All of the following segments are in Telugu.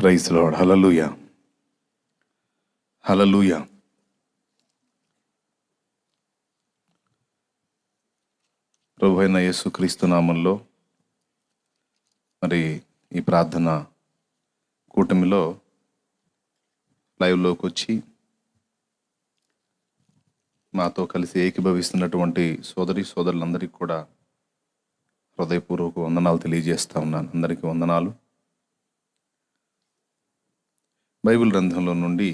Praise lord. హల్లెలూయా, హల్లెలూయా. ప్రభు అయిన యేసుక్రీస్తు నామంలో మరి ఈ ప్రార్థన కూటమిలో లైవ్లోకి వచ్చి మాతో కలిసి ఏకీభవిస్తున్నటువంటి సోదరి సోదరులందరికీ కూడా హృదయపూర్వక వందనాలు తెలియజేస్తా ఉన్నాను. అందరికీ వందనాలు. బైబిల్ గ్రంథంలో నుండి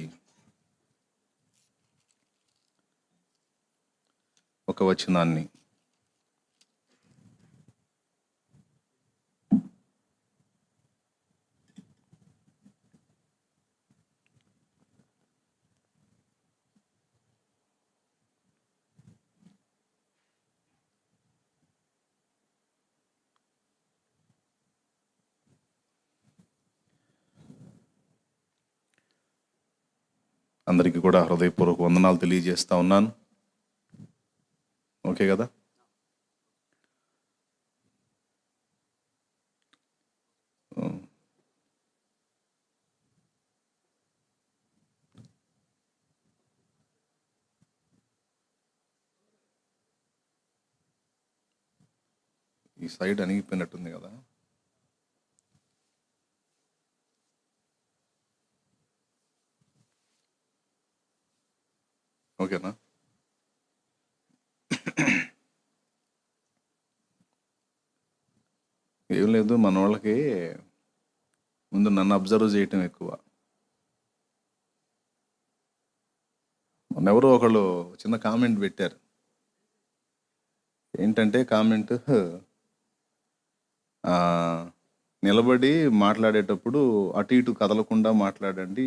ఒక వచనాన్ని అందరికీ కూడా హృదయపూర్వక వందనాలు తెలియజేస్తా ఉన్నాను. ఓకే కదా? ఈ సైడ్ అణిగిపోయినట్టుంది కదా. ఓకేనా? ఏం లేదు, మన వాళ్ళకి ముందు నన్ను అబ్జర్వ్ చేయటం ఎక్కువ. మొన్నెవరో ఒకళ్ళు చిన్న కామెంట్ పెట్టారు. ఏంటంటే కామెంట్, నిలబడి మాట్లాడేటప్పుడు అటు ఇటు కదలకుండా మాట్లాడండి,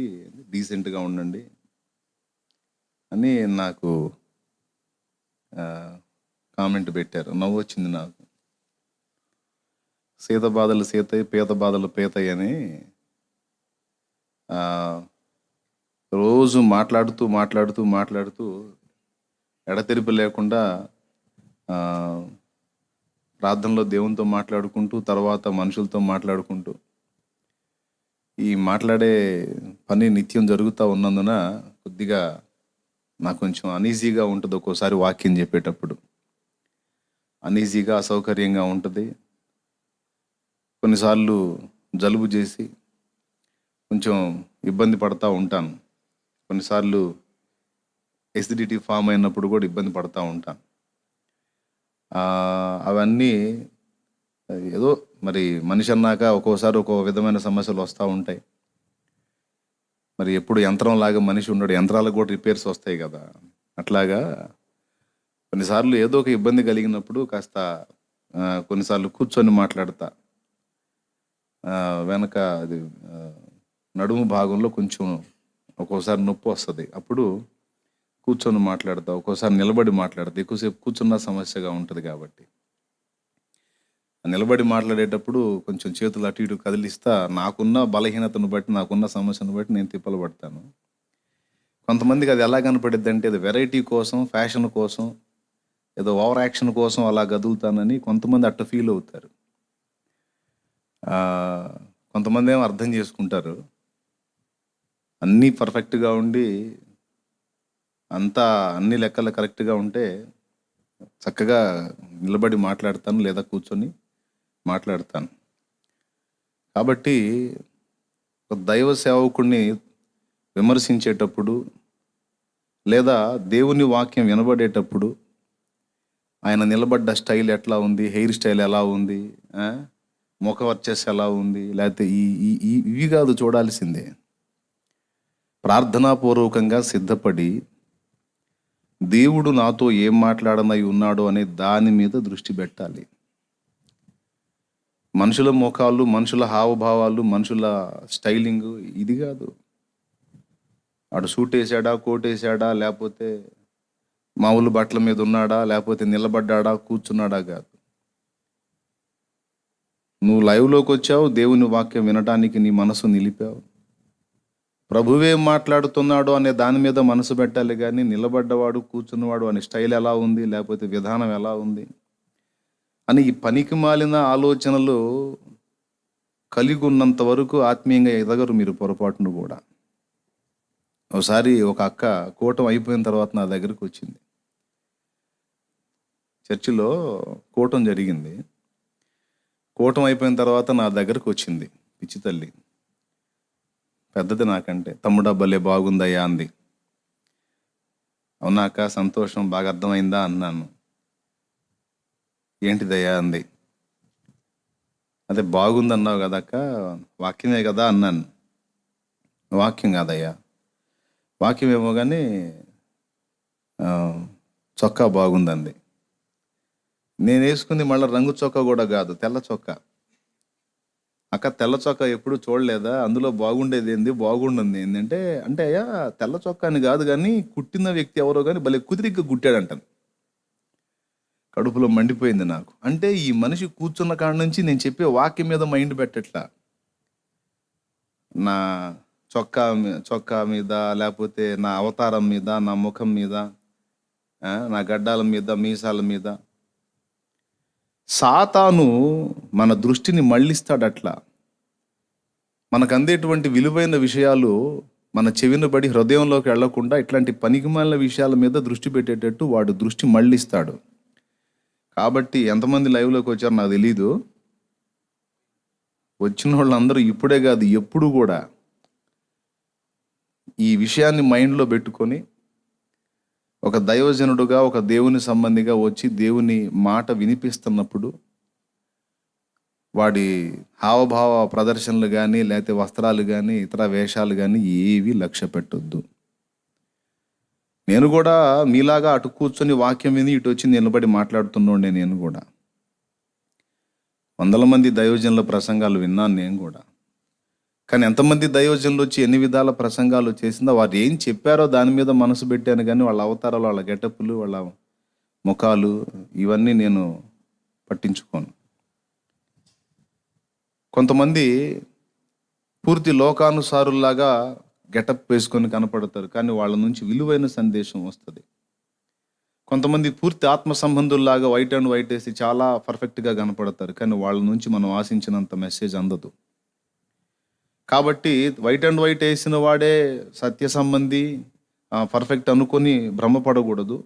డీసెంట్గా ఉండండి అని నాకు కామెంట్ పెట్టారు. నవ్వు వచ్చింది నాకు. సీత బాధలు సీతయ్య, పీత బాధలు పీతయ్య అని రోజు మాట్లాడుతూ మాట్లాడుతూ మాట్లాడుతూ ఎడతెరిపి లేకుండా ప్రార్థనలో దేవునితో మాట్లాడుకుంటూ, తర్వాత మనుషులతో మాట్లాడుకుంటూ, ఈ మాట్లాడే పని నిత్యం జరుగుతూ ఉన్నందున కొద్దిగా నాకు కొంచెం అనీజీగా ఉంటుంది. ఒక్కోసారి వాక్యం చెప్పేటప్పుడు అనీజీగా, అసౌకర్యంగా ఉంటుంది. కొన్నిసార్లు జలుబు చేసి కొంచెం ఇబ్బంది పడతా ఉంటాను. కొన్నిసార్లు ఎసిడిటీ ఫామ్ అయినప్పుడు కూడా ఇబ్బంది పడతా ఉంటాను. అవన్నీ ఏదో మరి మనిషి అన్నాక ఒక్కోసారి ఒక్కో విధమైన సమస్యలు వస్తూ ఉంటాయి. మరి ఎప్పుడు యంత్రం లాగా మనిషి ఉండడు, యంత్రాలకు కూడా రిపేర్స్ వస్తాయి కదా. అట్లాగా కొన్నిసార్లు ఏదో ఒక ఇబ్బంది కలిగినప్పుడు కాస్త కొన్నిసార్లు కూర్చొని మాట్లాడతా. వెనక అది నడుము భాగంలో కొంచెం ఒక్కోసారి నొప్పి వస్తుంది. అప్పుడు కూర్చొని మాట్లాడతా, ఒక్కోసారి నిలబడి మాట్లాడతా. ఎక్కువసేపు కూర్చున్న సమస్యగా ఉంటుంది కాబట్టి నిలబడి మాట్లాడేటప్పుడు కొంచెం చేతులు అటు ఇటు కదిలిస్తా. నాకున్న బలహీనతను బట్టి, నాకున్న సమస్యను బట్టి నేను తిప్పలు పడతాను. కొంతమందికి అది ఎలా కనపడిద్ది అంటే, అది వెరైటీ కోసం, ఫ్యాషన్ కోసం, ఏదో ఓవర్ యాక్షన్ కోసం అలా కదులుతానని కొంతమంది అట్ట ఫీల్ అవుతారు. కొంతమంది ఏమో అర్థం చేసుకుంటారు, అన్నీ పర్ఫెక్ట్గా ఉండి అంతా అన్ని లెక్కలు కరెక్ట్గా ఉంటే చక్కగా నిలబడి మాట్లాడతాను, లేదా కూర్చొని మాట్లాడతాను. కాబట్టి ఒక దైవ సేవకుడిని విమర్శించేటప్పుడు, లేదా దేవుని వాక్యం వినబడేటప్పుడు ఆయన నిలబడ్డ స్టైల్ ఎట్లా ఉంది, హెయిర్ స్టైల్ ఎలా ఉంది, ముఖ వర్చస్సు ఎలా ఉంది, లేకపోతే ఇవి కాదు చూడాల్సిందే. ప్రార్థనాపూర్వకంగా సిద్ధపడి దేవుడు నాతో ఏం మాట్లాడనై ఉన్నాడో అనే దాని మీద దృష్టి పెట్టాలి. మనుషుల ముఖాలు, మనుషుల హావభావాలు, మనుషుల స్టైలింగ్ ఇది కాదు. వాడు సూట్ వేసాడా, కోట్ వేసాడా, లేకపోతే మామూలు బట్టల మీద ఉన్నాడా, లేకపోతే నిలబడ్డాడా, కూర్చున్నాడా కాదు. నువ్వు లైవ్లోకి వచ్చావు, దేవుని వాక్యం వినటానికి నీ మనసు నిలిపావు, ప్రభువేం మాట్లాడుతున్నాడు అనే దాని మీద మనసు పెట్టాలి. కానీ నిలబడ్డవాడు, కూర్చున్నవాడు అనే స్టైల్ ఎలా ఉంది, లేకపోతే విధానం ఎలా ఉంది అని ఈ పనికి మాలిన ఆలోచనలు కలిగి ఉన్నంత వరకు ఆత్మీయంగా ఎదగరు మీరు పొరపాటును కూడా. ఒకసారి ఒక అక్క కూటం అయిపోయిన తర్వాత నా దగ్గరకు వచ్చింది. చర్చిలో కూటం జరిగింది. కూటం అయిపోయిన తర్వాత నా దగ్గరకు వచ్చింది పిచ్చి తల్లి. పెద్దది నాకంటే. తమ్ముడా భలే బాగుందయ్యా అంది. అవునాక సంతోషం, బాగా అర్థమైందా అన్నాను. ఏంటిదయ్యా అంది. అదే బాగుందన్నావు కదక్క, వాక్యమే కదా అన్నాను. వాక్యం కాదయ్యా, వాక్యం ఏమో కానీ చొక్కా బాగుందంది. నేను వేసుకుంది మళ్ళీ రంగు చొక్కా కూడా కాదు, తెల్ల చొక్కా. అక్క తెల్ల చొక్కా ఎప్పుడు చూడలేదా, అందులో బాగుండేది ఏంది, బాగుండింది ఏంటంటే, అంటే అయ్యా తెల్ల చొక్కా అని కాదు కానీ కుట్టిన వ్యక్తి ఎవరో కానీ భలే కుదిరిగ్గా కుట్టాడంటాను. కడుపులో మండిపోయింది నాకు. అంటే ఈ మనిషి కూర్చున్న కాడ నుంచి నేను చెప్పే వాక్యం మీద మైండ్ పెట్టట్లా. నా చొక్కా మీద, లేకపోతే నా అవతారం మీద, నా ముఖం మీద, నా గడ్డాల మీద, మీసాల మీద. సాతాను మన దృష్టిని మళ్ళిస్తాడు అట్లా. మనకు అందేటువంటి విలువైన విషయాలు మన చెవిన పడి హృదయంలోకి వెళ్లకుండా ఇట్లాంటి పనికిమాలిన విషయాల మీద దృష్టి పెట్టేటట్టు వాడు దృష్టి మళ్ళిస్తాడు. కాబట్టి ఎంతమంది లైవ్లోకి వచ్చారో నాకు తెలీదు. వచ్చిన వాళ్ళందరూ ఇప్పుడే కాదు ఎప్పుడు కూడా ఈ విషయాన్ని మైండ్లో పెట్టుకొని ఒక దైవజనుడుగా, ఒక దేవుని సంబంధిగా వచ్చి దేవుని మాట వినిపిస్తున్నప్పుడు వాడి హావభావ ప్రదర్శనలు కానీ, లేకపోతే వస్త్రాలు కానీ, ఇతర వేషాలు కానీ ఏవి లక్ష్య పెట్టొద్దు. నేను కూడా మీలాగా అటు కూర్చొని వాక్యం విని ఇటు వచ్చి నిలబడి మాట్లాడుతున్నాండే. నేను కూడా వందల మంది దైవజనుల ప్రసంగాలు విన్నాను నేను కూడా. కానీ ఎంతమంది దైవజనులు వచ్చి ఎన్ని విధాల ప్రసంగాలు చేసిందో, వారు ఏం చెప్పారో దాని మీద మనసు పెట్టాను. కానీ వాళ్ళ అవతారాలు, వాళ్ళ గెటప్పులు, వాళ్ళ ముఖాలు ఇవన్నీ నేను పట్టించుకోను. కొంతమంది పూర్తి లోకానుసారుల్లాగా గెటప్ వేసుకొని కనపడతారు, కానీ వాళ్ళ నుంచి విలువైన సందేశం వస్తుంది. కొంతమంది పూర్తి ఆత్మ సంబంధుల్లాగా వైట్ అండ్ వైట్ వేసి చాలా పర్ఫెక్ట్గా కనపడతారు, కానీ వాళ్ళ నుంచి మనం ఆశించినంత మెసేజ్ అందదు. కాబట్టి వైట్ అండ్ వైట్ వేసిన వాడే సత్య సంబంధి, పర్ఫెక్ట్ అనుకొని భ్రమపడకూడదు.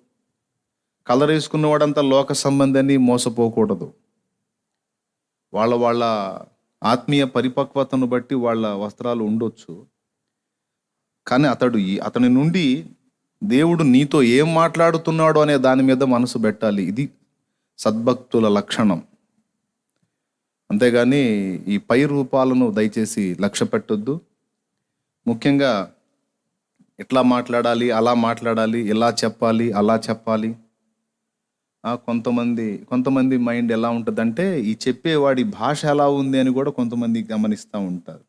కలర్ వేసుకున్నవాడంతా లోక సంబంధి అని మోసపోకూడదు. వాళ్ళ ఆత్మీయ పరిపక్వతను బట్టి వాళ్ళ వస్త్రాలు ఉండొచ్చు, కానీ అతని నుండి దేవుడు నీతో ఏం మాట్లాడుతున్నాడు అనే దాని మీద మనసు పెట్టాలి. ఇది సద్భక్తుల లక్షణం. అంతేగాని ఈ పై రూపాలను దయచేసి లక్ష్య పెట్టొద్దు. ముఖ్యంగా ఇట్లా మాట్లాడాలి, అలా మాట్లాడాలి, ఇలా చెప్పాలి, అలా చెప్పాలి. కొంతమంది మైండ్ ఎలా ఉంటుందంటే, ఈ చెప్పేవాడి భాష ఎలా ఉంది అని కూడా కొంతమంది గమనిస్తూ ఉంటారు.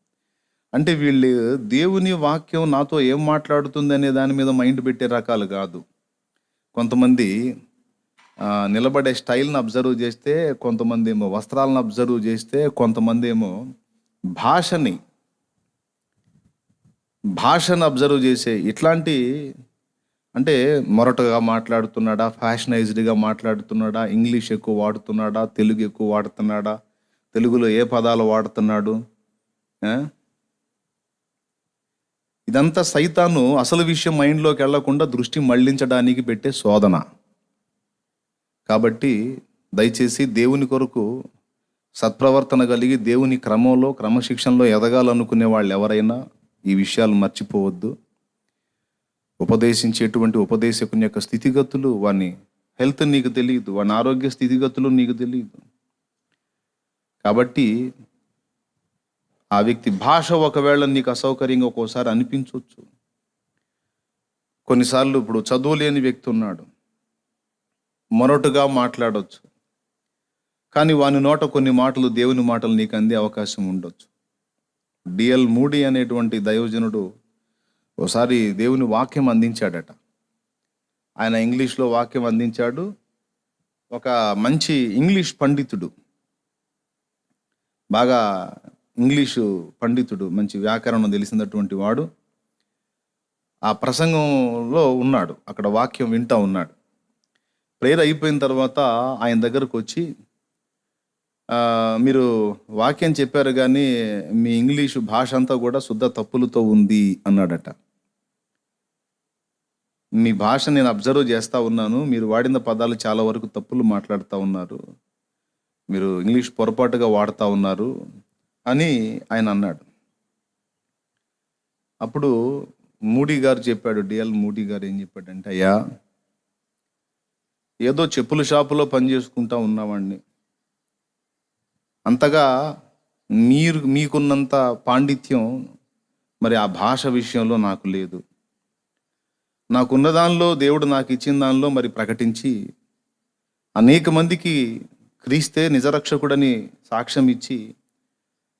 అంటే వీళ్ళు దేవుని వాక్యం నాతో ఏం మాట్లాడుతుంది అనే దాని మీద మైండ్ పెట్టే రకాలు కాదు. కొంతమంది నిలబడే స్టైల్ని అబ్జర్వ్ చేస్తే, కొంతమంది ఏమో వస్త్రాలను అబ్జర్వ్ చేస్తే, కొంతమంది ఏమో భాషను అబ్జర్వ్ చేసే. ఇట్లాంటి అంటే మొరటగా మాట్లాడుతున్నాడా, ఫ్యాషనైజ్డ్గా మాట్లాడుతున్నాడా, ఇంగ్లీష్ ఎక్కువ వాడుతున్నాడా, తెలుగు ఎక్కువ వాడుతున్నాడా, తెలుగులో ఏ పదాలు వాడుతున్నాడు. ఇదంతా సైతాను అసలు విషయం మైండ్లోకి వెళ్లకుండా దృష్టి మళ్లించడానికి పెట్టే శోధన. కాబట్టి దయచేసి దేవుని కొరకు సత్ప్రవర్తన కలిగి దేవుని క్రమంలో, క్రమశిక్షణలో ఎదగాలనుకునే వాళ్ళు ఎవరైనా ఈ విషయాలు మర్చిపోవద్దు. ఉపదేశించేటువంటి ఉపదేశకుని యొక్క స్థితిగతులు, వాని హెల్త్ నీకు తెలియదు, వాని ఆరోగ్య స్థితిగతులు నీకు తెలియదు. కాబట్టి ఆ వ్యక్తి భాష ఒకవేళ నీకు అసౌకర్యంగా ఒక్కోసారి అనిపించవచ్చు. కొన్నిసార్లు ఇప్పుడు చదువులేని వ్యక్తి ఉన్నాడు, మొరటుగా మాట్లాడవచ్చు, కానీ వాని నోట కొన్ని మాటలు, దేవుని మాటలు నీకు అందే అవకాశం ఉండొచ్చు. డిఎల్ మూడీ అనేటువంటి దైవజనుడు ఒకసారి దేవుని వాక్యం అందించాడట. ఆయన ఇంగ్లీష్లో వాక్యం అందించాడు. ఒక మంచి ఇంగ్లీష్ పండితుడు, బాగా ఇంగ్లీషు పండితుడు, మంచి వ్యాకరణం తెలిసినటువంటి వాడు ఆ ప్రసంగంలో ఉన్నాడు. అక్కడ వాక్యం వింటూ ఉన్నాడు. ప్రేయర్ అయిపోయిన తర్వాత ఆయన దగ్గరకు వచ్చి, మీరు వాక్యం చెప్పారు కానీ మీ ఇంగ్లీషు భాష అంతా కూడా శుద్ధ తప్పులతో ఉంది అన్నాడట. మీ భాష నేను అబ్జర్వ్ చేస్తూ ఉన్నాను, మీరు వాడిన పదాలు చాలా వరకు తప్పులు మాట్లాడుతూ ఉన్నారు, మీరు ఇంగ్లీష్ పొరపాటుగా వాడుతూ ఉన్నారు అని ఆయన అన్నాడు. అప్పుడు మూడీ గారు చెప్పాడు, డిఎల్ మూడీ గారు ఏం చెప్పాడంటే, అయ్యా ఏదో చెప్పుల షాపులో పని చేసుకుంటా ఉన్నవాడిని, అంతగా మీకున్నంత పాండిత్యం మరి ఆ భాష విషయంలో నాకు లేదు. నాకున్న దానిలో, దేవుడు నాకు ఇచ్చిన దానిలో మరి ప్రకటించి అనేక మందికి క్రీస్తే నిజరక్షకుడని సాక్ష్యం ఇచ్చి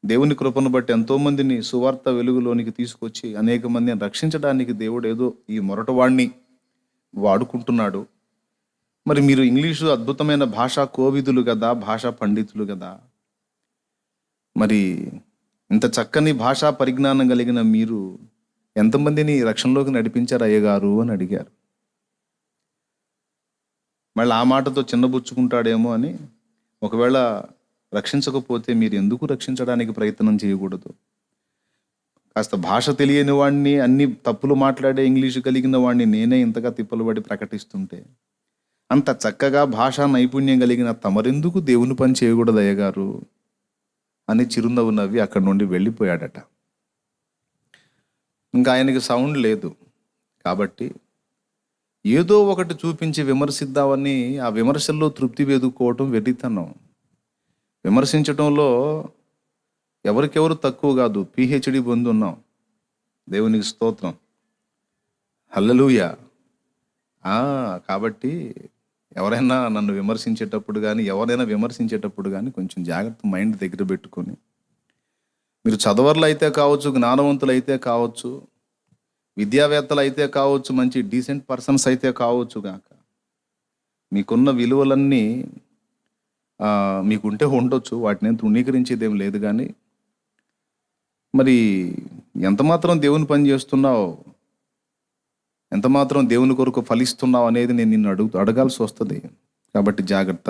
దేవుని కృపను బట్టి ఎంతోమందిని సువార్త వెలుగులోనికి తీసుకొచ్చి అనేక మందిని రక్షించడానికి దేవుడు ఏదో ఈ మొరటవాడిని వాడుకుంటున్నాడు. మరి మీరు ఇంగ్లీషు అద్భుతమైన భాషా కోవిదులు కదా, భాషా పండితులు కదా, మరి ఇంత చక్కని భాషా పరిజ్ఞానం కలిగిన మీరు ఎంతమందిని రక్షణలోకి నడిపించారు అయ్యగారు అని అడిగారు. మళ్ళీ ఆ మాటతో చిన్నబుచ్చుకుంటాడేమో అని, ఒకవేళ రక్షించకపోతే మీరు ఎందుకు రక్షించడానికి ప్రయత్నం చేయకూడదు? కాస్త భాష తెలియని వాడిని, అన్ని తప్పులు మాట్లాడే ఇంగ్లీషు కలిగిన వాడిని నేనే ఇంతగా తిప్పలు పడి ప్రకటిస్తుంటే, అంత చక్కగా భాషా నైపుణ్యం కలిగిన తమరెందుకు దేవుని పని చేయకూడదు అయ్యగారు అని చిరునవ్వు నవ్వి అక్కడి నుండి వెళ్ళిపోయాడట. ఇంకా ఆయనకి సౌండ్ లేదు కాబట్టి ఏదో ఒకటి చూపించి విమర్శిద్దామని ఆ విమర్శల్లో తృప్తి వెదుక్కోవటం వెర్రితనం. విమర్శించటంలో ఎవరికెవరు తక్కువ కాదు, పిహెచ్డి పొంది ఉన్నాం. దేవునికి స్తోత్రం, హల్లెలూయా. కాబట్టి ఎవరైనా నన్ను విమర్శించేటప్పుడు కానీ, ఎవరైనా విమర్శించేటప్పుడు కానీ కొంచెం జాగ్రత్త మైండ్ దగ్గర పెట్టుకొని, మీరు చదవర్లు అయితే కావచ్చు, జ్ఞానవంతులు అయితే కావచ్చు, విద్యావేత్తలు అయితే కావచ్చు, మంచి డీసెంట్ పర్సన్స్ అయితే కావచ్చు గాక, మీకున్న విలువలన్నీ మీకుంటే ఉండొచ్చు, వాటిని తృణీకరించేది ఏం లేదు. కానీ మరి ఎంతమాత్రం దేవుని పని చేస్తున్నావు, ఎంతమాత్రం దేవుని కొరకు ఫలిస్తున్నావు అనేది నేను నిన్ను అడగాల్సి వస్తుంది. కాబట్టి జాగ్రత్త,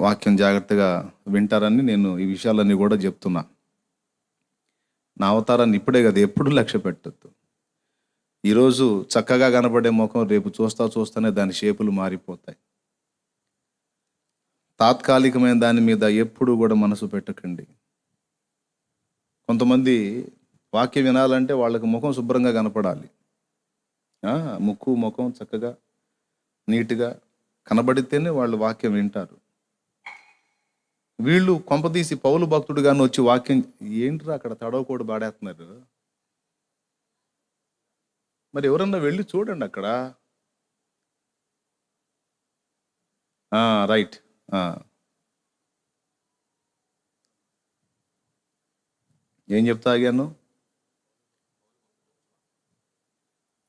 వాక్యం జాగ్రత్తగా వింటారని నేను ఈ విషయాలన్నీ కూడా చెప్తున్నా. నా అవతారాన్ని ఇప్పుడే కదా, ఎప్పుడు లక్ష్య పెట్టద్దు. ఈరోజు చక్కగా కనబడే ముఖం రేపు చూస్తానే దాని షేపులు మారిపోతాయి. తాత్కాలికమైన దాని మీద ఎప్పుడు కూడా మనసు పెట్టకండి. కొంతమంది వాక్యం వినాలంటే వాళ్ళకి ముఖం శుభ్రంగా కనపడాలి, ముఖం చక్కగా నీట్గా కనబడితేనే వాళ్ళు వాక్యం వింటారు. వీళ్ళు కొంపదీసి పౌలు భక్తుడుగాను వచ్చి వాక్యం, ఏంట్రా అక్కడ తడవకోడు బాడేస్తున్నారు, మరి ఎవరన్నా వెళ్ళి చూడండి అక్కడ. రైట్. ఏం చెప్తా ఆగాను?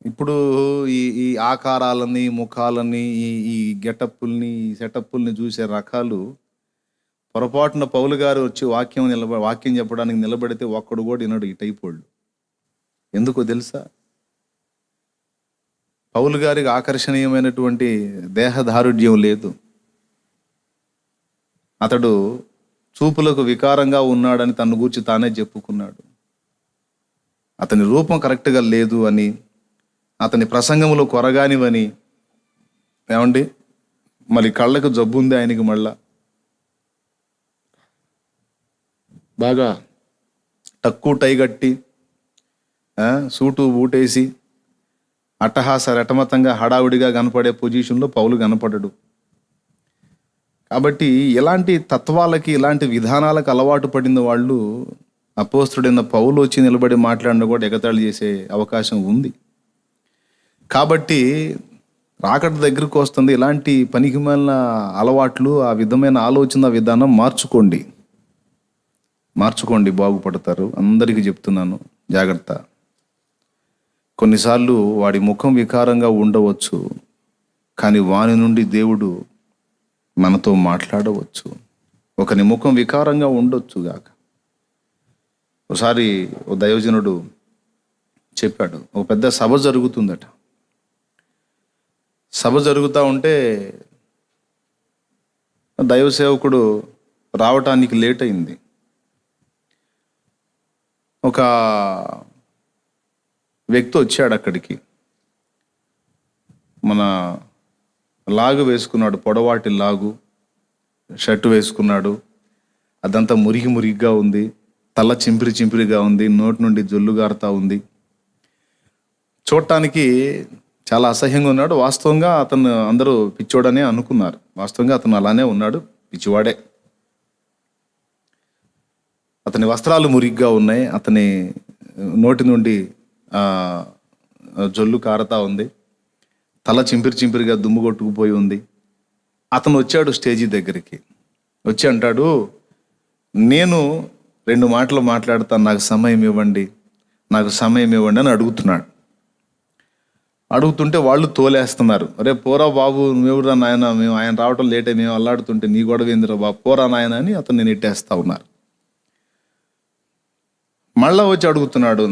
ఇప్పుడు ఈ ఆకారాలని, ముఖాలని, ఈ గెటప్పుల్ని, ఈ సెటప్పుల్ని చూసే రకాలు, పొరపాటున పౌలు గారు వచ్చి వాక్యం చెప్పడానికి నిలబడితే ఒక్కడు కూడా వినడు ఈ టైప్ వాళ్ళు. ఎందుకో తెలుసా? పౌలు గారికి ఆకర్షణీయమైనటువంటి దేహదారుఢ్యం లేదు. అతడు చూపులకు వికారంగా ఉన్నాడని తన గూర్చి తానే చెప్పుకున్నాడు. అతని రూపం కరెక్ట్గా లేదు అని, అతని ప్రసంగంలో కొరగానివని. ఏమండి, మరి కళ్ళకు జబ్బు ఉంది ఆయనకి, మళ్ళా బాగా టక్కు టై కట్టి సూటు బూటేసి అట్టహాస రెటమతంగా హడావుడిగా కనపడే పొజిషన్లో పౌలు కనపడడు. కాబట్టి ఇలాంటి తత్వాలకి, ఇలాంటి విధానాలకు అలవాటు పడిన వాళ్ళు అపోస్తుడైన పౌలు వచ్చి నిలబడి మాట్లాడిన కూడా ఎగతాళి చేసే అవకాశం ఉంది. కాబట్టి రాకడ దగ్గరకు వస్తుంది. ఇలాంటి పనికిమాలిన అలవాట్లు, ఆ విధమైన ఆలోచన విధానం మార్చుకోండి, బాగుపడతారు. అందరికీ చెప్తున్నాను, జాగ్రత్త. కొన్నిసార్లు వాడి ముఖం వికారంగా ఉండవచ్చు, కానీ వాని నుండి దేవుడు మనతో మాట్లాడవచ్చు. ఒకని ముఖం వికారంగా ఉండొచ్చు గాక. ఒకసారి ఓ దైవజనుడు చెప్పాడు, ఒక పెద్ద సభ జరుగుతుందట. సభ జరుగుతూ ఉంటే దైవ సేవకుడు రావటానికి లేట్ అయింది. ఒక వ్యక్తి వచ్చాడు అక్కడికి. మన లాగు వేసుకున్నాడు, పొడవాటి లాగు షర్టు వేసుకున్నాడు. అదంతా మురిగిగా ఉంది, తల చింపిరిగా ఉంది, నోటి నుండి జొల్లు గారుతా ఉంది. చూడటానికి చాలా అసహ్యంగా ఉన్నాడు. వాస్తవంగా అతను అందరూ పిచ్చోడనే అనుకున్నారు. వాస్తవంగా అతను అలానే ఉన్నాడు, పిచ్చివాడే. అతని వస్త్రాలు మురిగ్గా ఉన్నాయి, అతని నోటి నుండి జొల్లు కారుతా ఉంది, తల చింపిరిగా దుమ్ము కొట్టుకుపోయి ఉంది. అతను వచ్చాడు స్టేజీ దగ్గరికి. వచ్చి అంటాడు, నేను 2 మాటలు మాట్లాడతాను, నాకు సమయం ఇవ్వండి అని అడుగుతున్నాడు. అడుగుతుంటే వాళ్ళు తోలేస్తున్నారు. అరే పోరా బాబు, నువ్వెవరా నాయన, మేము ఆయన రావటం లేట్ అయ్యి మేము అల్లాడుతుంటే నీ గొడవ ఏందిరా బాబు, పోరా నాయన అని అతను నెట్టేస్తా ఉన్నారు. మళ్ళా వచ్చి అడుగుతున్నాడు,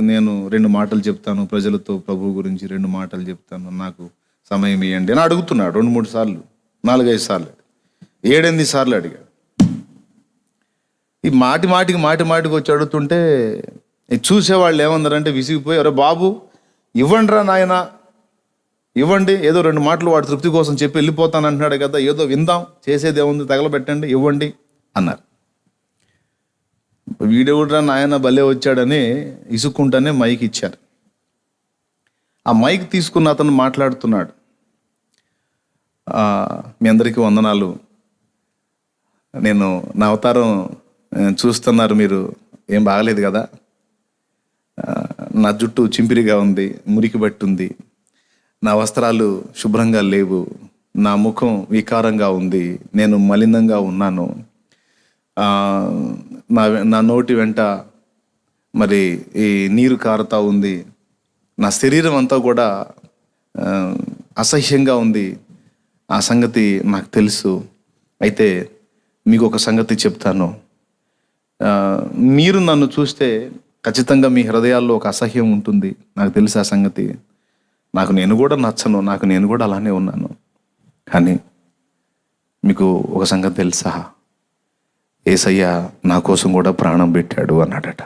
నేను 2 మాటలు చెప్తాను ప్రజలతో, ప్రభు గురించి 2 మాటలు చెప్తాను, నాకు సమయం ఇవ్వండి అని అడుగుతున్నాడు. 2-3 సార్లు, 4-5 సార్లు, 7-8 సార్లు అడిగాడు. ఈ మాటికి వచ్చి అడుగుతుంటే చూసేవాళ్ళు ఏమన్నారంటే విసిగిపోయి, అరే బాబు ఇవ్వండిరా నాయన, ఇవ్వండి, ఏదో 2 మాటలు వాడు తృప్తి కోసం చెప్పి వెళ్ళిపోతాను అంటున్నాడు కదా, ఏదో విందాం, చేసేది ఏముంది, తగలబెట్టండి, ఇవ్వండి అన్నారు. వీడెవడ్రా నాయన భలే వచ్చాడని ఇసుక్కుంటానే మైక్ ఇచ్చారు. ఆ మైక్ తీసుకున్న అతను మాట్లాడుతున్నాడు, మీ అందరికీ వందనాలు, నేను నా అవతారం చూస్తున్నారు మీరు, ఏం బాగలేదు కదా, నా జుట్టు చింపిరిగా ఉంది, మురికి బట్టుంది, నా వస్త్రాలు శుభ్రంగా లేవు, నా ముఖం వికారంగా ఉంది, నేను మలినంగా ఉన్నాను, నా నోటి వెంట మరి ఈ నీరు కారుతా ఉంది, నా శరీరం అంతా కూడా అసహ్యంగా ఉంది, ఆ సంగతి నాకు తెలుసు. అయితే మీకు ఒక సంగతి చెప్తాను, మీరు నన్ను చూస్తే ఖచ్చితంగా మీ హృదయాల్లో ఒక అసహ్యం ఉంటుంది, నాకు తెలుసు ఆ సంగతి, నేను కూడా నచ్చను, నేను కూడా అలానే ఉన్నాను. కానీ మీకు ఒక సంగతి తెలుసా, యేసయ్య నా కోసం కూడా ప్రాణం పెట్టాడు అన్నాడట.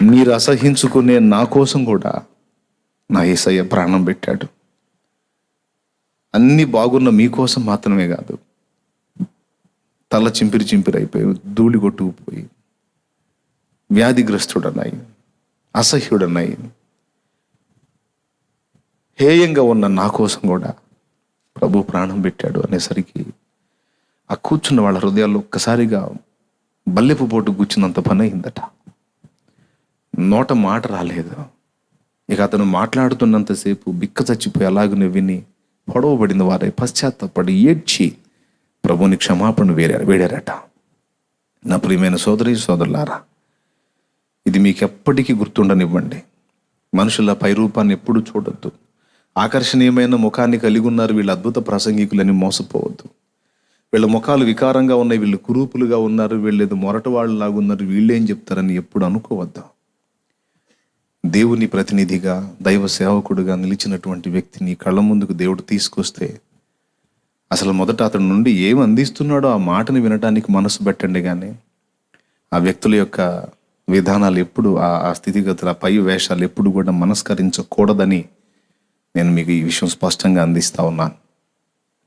మీరు అసహించుకునే నా కోసం కూడా నా యేసయ్య ప్రాణం పెట్టాడు. అన్నీ బాగున్న మీకోసం మాత్రమే కాదు, తల చింపిరి అయిపోయి, ధూళి కొట్టుకుపోయి, వ్యాధిగ్రస్తుడన్నాయి, అసహ్యుడన్నాయి, హేయంగా ఉన్న నా కోసం కూడా ప్రభు ప్రాణం పెట్టాడు అనేసరికి ఆ కూర్చున్న వాళ్ళ హృదయాల్లో ఒక్కసారిగా బల్లెపు పోటు కూర్చున్నంత పని అయిందట. నోట మాట రాలేదు. ఇక అతను మాట్లాడుతున్నంతసేపు బిక్క చచ్చిపోయి అలాగనే విని పొడవబడిన వారై పశ్చాత్తపడి ఏడ్చి ప్రభుని క్షమాపణ వేడారట. నా ప్రియమైన సోదరులారా, ఇది మీకు ఎప్పటికీ గుర్తుండనివ్వండి. మనుషుల పైరూపాన్ని ఎప్పుడు చూడొద్దు. ఆకర్షణీయమైన ముఖాన్ని కలిగి ఉన్నారు వీళ్ళు అద్భుత ప్రసంగికులని మోసపోవద్దు. వీళ్ళ ముఖాలు వికారంగా ఉన్నాయి, వీళ్ళు కురూపులుగా ఉన్నారు, వీళ్ళు ఏదో మొరటి వాళ్ళు లాగా ఉన్నారు, వీళ్ళేం చెప్తారని ఎప్పుడు అనుకోవద్దు. దేవుని ప్రతినిధిగా, దైవ సేవకుడుగా నిలిచినటువంటి వ్యక్తిని కళ్ళ ముందుకు దేవుడు తీసుకొస్తే అసలు మొదట అతడి నుండి ఏం అందిస్తున్నాడో ఆ మాటని వినడానికి మనసు పెట్టండి. కానీ ఆ వ్యక్తుల యొక్క విధానాలు ఎప్పుడు, ఆ స్థితిగతులు, ఆ పై వేషాలు ఎప్పుడు కూడా మనస్కరించకూడదని నేను మీకు ఈ విషయం స్పష్టంగా అందిస్తా ఉన్నాను.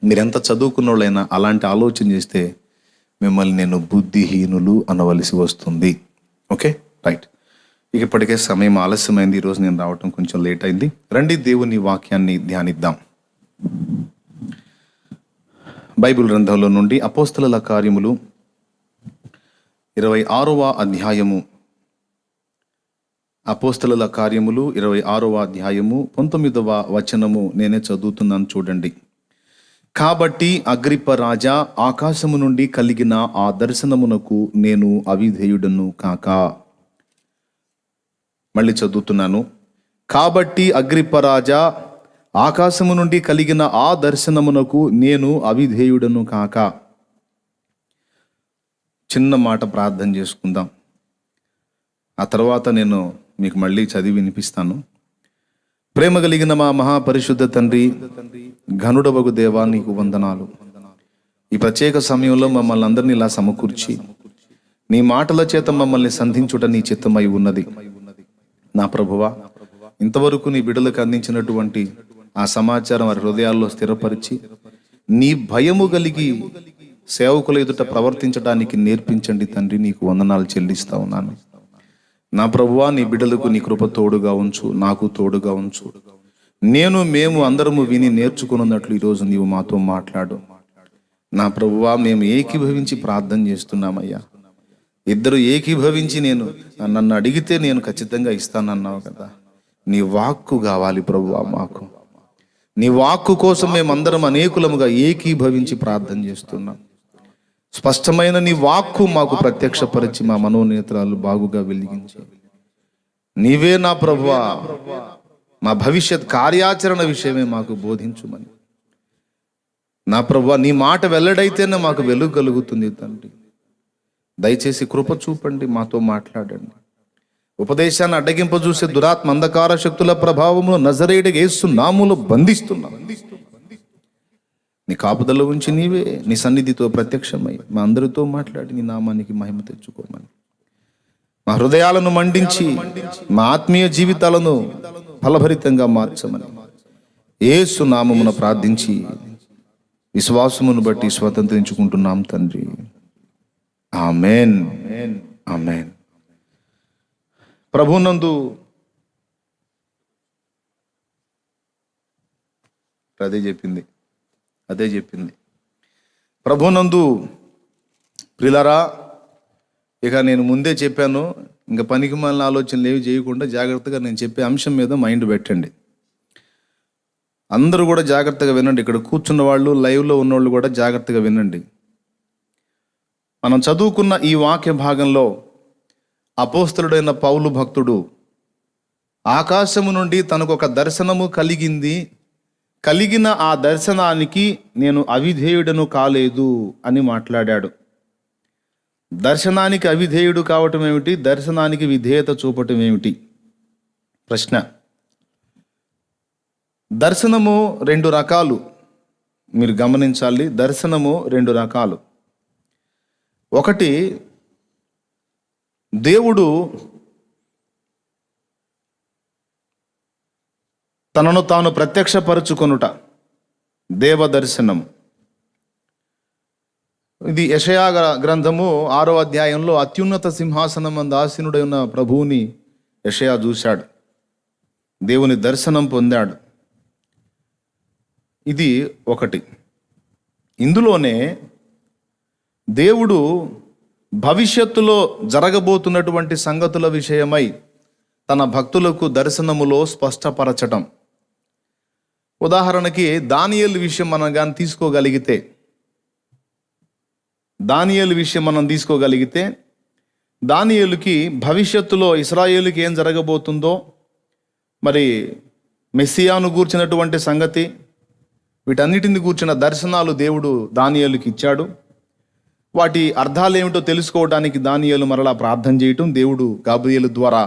మీరెంత చదువుకున్న వాళ్ళైనా అలాంటి ఆలోచన చేస్తే మిమ్మల్ని నేను బుద్ధిహీనులు అనవలసి వస్తుంది. Okay, right. ఇక ఇప్పటికే సమయం ఆలస్యమైంది, ఈరోజు నేను రావటం కొంచెం లేట్ అయింది. రండి దేవుని వాక్యాన్ని ధ్యానిద్దాం. బైబిల్ గ్రంథంలో నుండి అపోస్తలుల కార్యములు 26వ అధ్యాయము, అపోస్తలుల కార్యములు 26వ అధ్యాయము 19వ వచనము నేనే చదువుతున్నాను, చూడండి. కాబట్టి అగ్రిప్ప రాజా, ఆకాశము నుండి కలిగిన ఆ దర్శనమునకు నేను అవిధేయుడను కాక. మళ్ళీ చదువుతున్నాను. కాబట్టి అగ్రిప్ప రాజా, ఆకాశము నుండి కలిగిన ఆ దర్శనమునకు నేను అవిధేయుడను కాక. చిన్న మాట ప్రార్థన చేసుకుందాం, ఆ తర్వాత నేను మీకు మళ్ళీ చదివి వినిపిస్తాను. ప్రేమ కలిగిన మా మహాపరిశుద్ధ తండ్రి, ఘనుడవగు దేవా, నీకు వందనాలు. ఈ ప్రత్యేక సమయంలో మమ్మల్ని అందరినీ ఇలా సమకూర్చి నీ మాటల చేత మమ్మల్ని సంధించుట నీ చిత్తమై ఉన్నది. నా ప్రభువా, ఇంతవరకు నీ బిడ్డలకు అందించినటువంటి ఆ సమాచారం వారి హృదయాల్లో స్థిరపరిచి నీ భయము కలిగి సేవకుల ఎదుట ప్రవర్తించడానికి నేర్పించండి తండ్రి. నీకు వందనాలు చెల్లిస్తా ఉన్నాను. నా ప్రభువా, నీ బిడ్డలకు నీ కృప తోడుగా ఉంచు, నాకు తోడుగా ఉంచు. మేము అందరము విని నేర్చుకున్నట్లు ఈరోజు నీవు మాతో మాట్లాడు. నా ప్రభువా, మేము ఏకీభవించి ప్రార్థన చేస్తున్నామయ్యా. ఇద్దరు ఏకీభవించి నన్ను అడిగితే నేను ఖచ్చితంగా ఇస్తానన్నావు కదా. నీ వాక్కు కావాలి ప్రభువా మాకు. నీ వాక్కు కోసం మేమందరం అనేకులముగా ఏకీభవించి ప్రార్థన చేస్తున్నాం. స్పష్టమైన నీ వాక్కు మాకు ప్రత్యక్షపరిచి మా మనోనేత్రాలు బాగుగా వెలిగించి నీవే నా ప్రభువా మా భవిష్యత్ కార్యాచరణ విషయమే మాకు బోధించుమని. నా ప్రభువా, నీ మాట వెల్లడైతేనే మాకు వెలుగు కలుగుతుంది తండ్రి. దయచేసి కృప చూపండి, మాతో మాట్లాడండి. ఉపదేశాన్ని అడ్డగింపజూసే దురాత్మ అంధకార శక్తుల ప్రభావమును నజరేయుడైన యేసు నామములో బంధిస్తున్నాం. నీ కాపుదల ఉంచి నీవే నీ సన్నిధితో ప్రత్యక్షమై మా అందరితో మాట్లాడి నీ నామానికి మహిమ తెచ్చుకోమని, మా హృదయాలను మండించి మా ఆత్మీయ జీవితాలను ఫలభరితంగా మార్చమని యేసు నామమున ప్రార్థించి విశ్వాసమును బట్టి స్వతంత్రించుకుంటున్నాం తండ్రి. ఆమేన్, ఆమేన్. ప్రభునందు అదే చెప్పింది ప్రభునందు ప్రియులారా. ఇక నేను ముందే చెప్పాను, ఇంకా పనికి మాలిన ఆలోచనలు ఏవి చేయకుండా జాగ్రత్తగా నేను చెప్పే అంశం మీద మైండ్ పెట్టండి. అందరూ కూడా జాగ్రత్తగా వినండి. ఇక్కడ కూర్చున్న వాళ్ళు, లైవ్లో ఉన్నవాళ్ళు కూడా జాగ్రత్తగా వినండి. మనం చదువుకున్న ఈ వాక్య భాగంలో అపోస్తలుడైన పౌలు భక్తుడు ఆకాశము నుండి తనకు ఒక దర్శనము కలిగిన ఆ దర్శనానికి నేను అవిధేయుడను కాలేదు అని మాట్లాడాడు. దర్శనానికి అవిధేయుడు కావటం ఏమిటి? దర్శనానికి విధేయత చూపటం ఏమిటి? ప్రశ్న. దర్శనము రెండు రకాలు, మీరు గమనించాలి. దర్శనము రెండు రకాలు. ఒకటి, దేవుడు తనను తాను ప్రత్యక్షపరచుకొనుట, దేవ దర్శనం. ఇది యెషయా గ్రంథము 6వ అధ్యాయంలో అత్యున్నత సింహాసనం అందు ఆసీనుడై ఉన్న ప్రభువుని యెషయా చూశాడు, దేవుని దర్శనం పొందాడు. ఇది ఒకటి. ఇందులోనే దేవుడు భవిష్యత్తులో జరగబోతున్నటువంటి సంగతుల విషయమై తన భక్తులకు దర్శనములో స్పష్టపరచటం. ఉదాహరణకి దానియేలు విషయం మనం కానీ తీసుకోగలిగితే, దానియేలుకి భవిష్యత్తులో ఇశ్రాయేలుకి ఏం జరగబోతుందో, మరి మెస్సియాను గూర్చినటువంటి సంగతి, వీటన్నిటిని గూర్చిన దర్శనాలు దేవుడు దానియేలుకి ఇచ్చాడు. వాటి అర్థాలు ఏమిటో తెలుసుకోవడానికి దానియేలు మరలా ప్రార్థన చేయటం, దేవుడు గాబ్రియేలు ద్వారా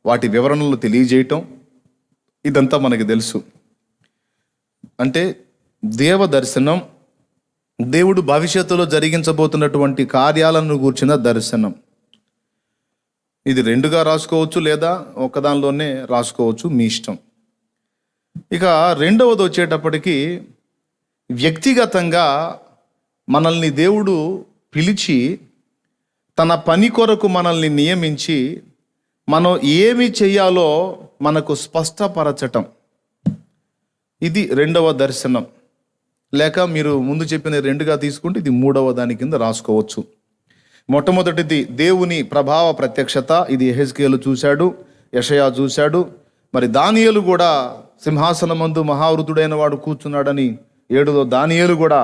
వాటి వివరణలు తెలియజేయటం, ఇదంతా మనకి తెలుసు. అంటే దేవ దర్శనం, దేవుడు భవిష్యత్తులో జరిగించబోతున్నటువంటి కార్యాలను గూర్చిన దర్శనం. ఇది రెండుగా రాసుకోవచ్చు, లేదా ఒకదానిలోనే రాసుకోవచ్చు, మీ ఇష్టం. ఇక రెండవది వచ్చేటప్పటికి, వ్యక్తిగతంగా మనల్ని దేవుడు పిలిచి తన పని కొరకు మనల్ని నియమించి మనం ఏమి చెయ్యాలో మనకు స్పష్టపరచటం. ఇది రెండవ దర్శనం. లేక మీరు ముందు చెప్పిన రెండుగా తీసుకుంటే ఇది మూడవ దాని కింద రాసుకోవచ్చు. మొట్టమొదటిది దేవుని ప్రభావ ప్రత్యక్షత. ఇది యెహెజ్కేలు చూశాడు, యెషయా చూశాడు. మరి దానియేలు కూడా సింహాసనమందు మహావృతుడైన వాడు కూర్చున్నాడని 7వ దానియేలు కూడా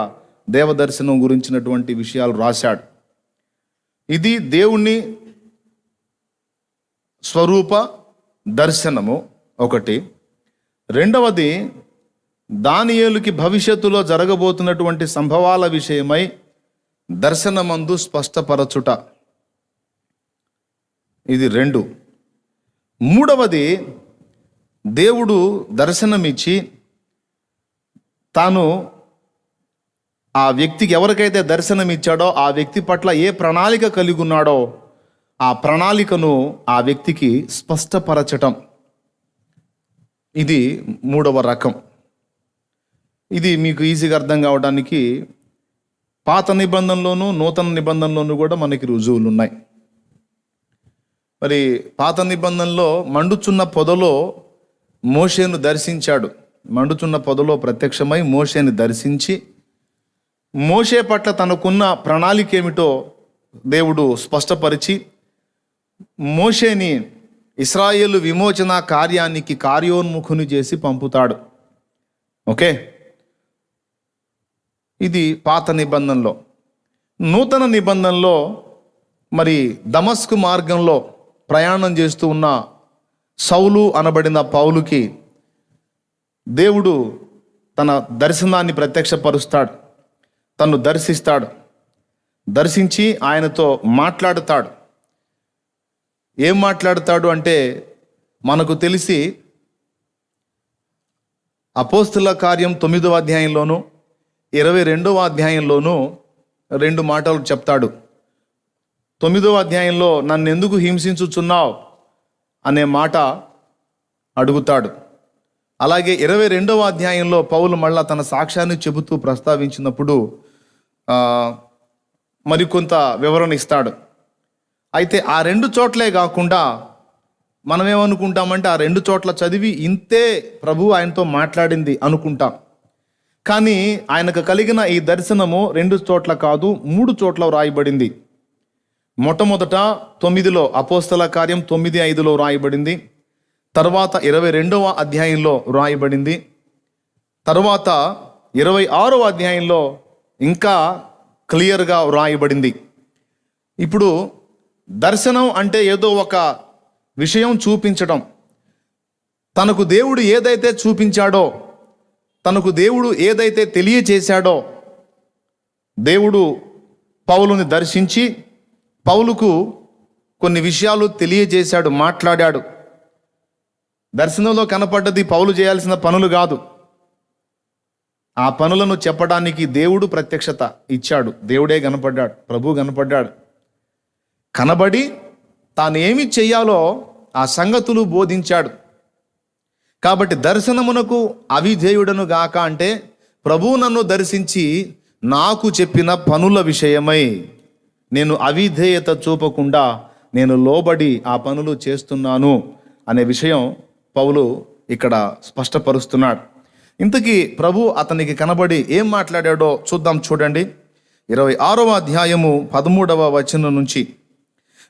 దేవదర్శనం గురించినటువంటి విషయాలు రాశాడు. ఇది దేవుని స్వరూప దర్శనము ఒకటి. రెండవది, దానియేలుకి భవిష్యత్తులో జరగబోతున్నటువంటి సంభవాల విషయమై దర్శనమందు స్పష్టపరచుట. ఇది 2. మూడవది, దేవుడు దర్శనమిచ్చి తాను ఆ వ్యక్తికి ఎవరికైతే దర్శనం ఇచ్చాడో ఆ వ్యక్తి పట్ల ఏ ప్రణాళిక కలిగి ఉన్నాడో ఆ ప్రణాళికను ఆ వ్యక్తికి స్పష్టపరచటం. ఇది 3వ రకం. ఇది మీకు ఈజీగా అర్థం కావడానికి పాత నిబంధనలోను నూతన నిబంధనలోను కూడా మనకి రుజువులు ఉన్నాయి. మరి పాత నిబంధనలో మండుచున్న పొదలో మోషేను దర్శించాడు. మండుచున్న పొదలో ప్రత్యక్షమై మోషేని దర్శించి మోషే పట్ల తనకున్న ప్రణాళిక ఏమిటో దేవుడు స్పష్టపరిచి మోషేని ఇశ్రాయేలు విమోచన కార్యానికి కార్యోన్ముఖుని చేసి పంపుతాడు. ఓకే, ఇది పాత నిబంధనలో. నూతన నిబంధనలో మరి దమస్కు మార్గంలో ప్రయాణం చేస్తూ ఉన్న సౌలు అనబడిన పౌలుకి దేవుడు తన దర్శనాన్ని ప్రత్యక్షపరుస్తాడు. తను దర్శిస్తాడు. దర్శించి ఆయనతో మాట్లాడుతాడు. ఏం మాట్లాడుతాడు అంటే మనకు తెలిసి అపోస్తుల కార్యం 9వ అధ్యాయంలోను 22వ అధ్యాయంలోనూ 2 మాటలు చెప్తాడు. 9వ అధ్యాయంలో నన్ను ఎందుకు హింసించుచున్నావు అనే మాట అడుగుతాడు. అలాగే 22వ అధ్యాయంలో పౌలు మళ్ళా తన సాక్ష్యాన్ని చెబుతూ ప్రస్తావించినప్పుడు మరికొంత వివరణ ఇస్తాడు. అయితే ఆ 2 చోట్లే కాకుండా మనమేమనుకుంటామంటే ఆ 2 చోట్ల చదివి ఇంతే ప్రభు ఆయనతో మాట్లాడింది అనుకుంటాం. కానీ ఆయనకు కలిగిన ఈ దర్శనము 2 చోట్ల కాదు 3 చోట్ల వ్రాయబడింది. మొట్టమొదట 9లో అపోస్తల కార్యం 9:5లో వ్రాయబడింది. తర్వాత 22వ అధ్యాయంలో వ్రాయబడింది. తర్వాత 26వ అధ్యాయంలో ఇంకా క్లియర్గా వ్రాయబడింది. ఇప్పుడు దర్శనం అంటే ఏదో ఒక విషయం చూపించడం. తనకు దేవుడు ఏదైతే చూపించాడో, తనకు దేవుడు ఏదైతే తెలియచేశాడో, దేవుడు పౌలుని దర్శించి పౌలుకు కొన్ని విషయాలు తెలియజేశాడు, మాట్లాడాడు. దర్శనంలో కనపడ్డది పౌలు చేయాల్సిన పనులు కాదు. ఆ పనులను చెప్పడానికి దేవుడు ప్రత్యక్షత ఇచ్చాడు. దేవుడే కనపడ్డాడు, ప్రభు కనపడ్డాడు. కనబడి తాను ఏమి చెయ్యాలో ఆ సంగతులు బోధించాడు. కాబట్టి దర్శనమునకు అవిధేయుడను గాక అంటే ప్రభువు నన్ను దర్శించి నాకు చెప్పిన పనుల విషయమై నేను అవిధేయత చూపకుండా నేను లోబడి ఆ పనులు చేస్తున్నాను అనే విషయం పౌలు ఇక్కడ స్పష్టపరుస్తున్నాడు. ఇంతకీ ప్రభు అతనికి కనబడి ఏం మాట్లాడాడో చూద్దాం. చూడండి 26వ అధ్యాయము 13వ వచనం నుంచి.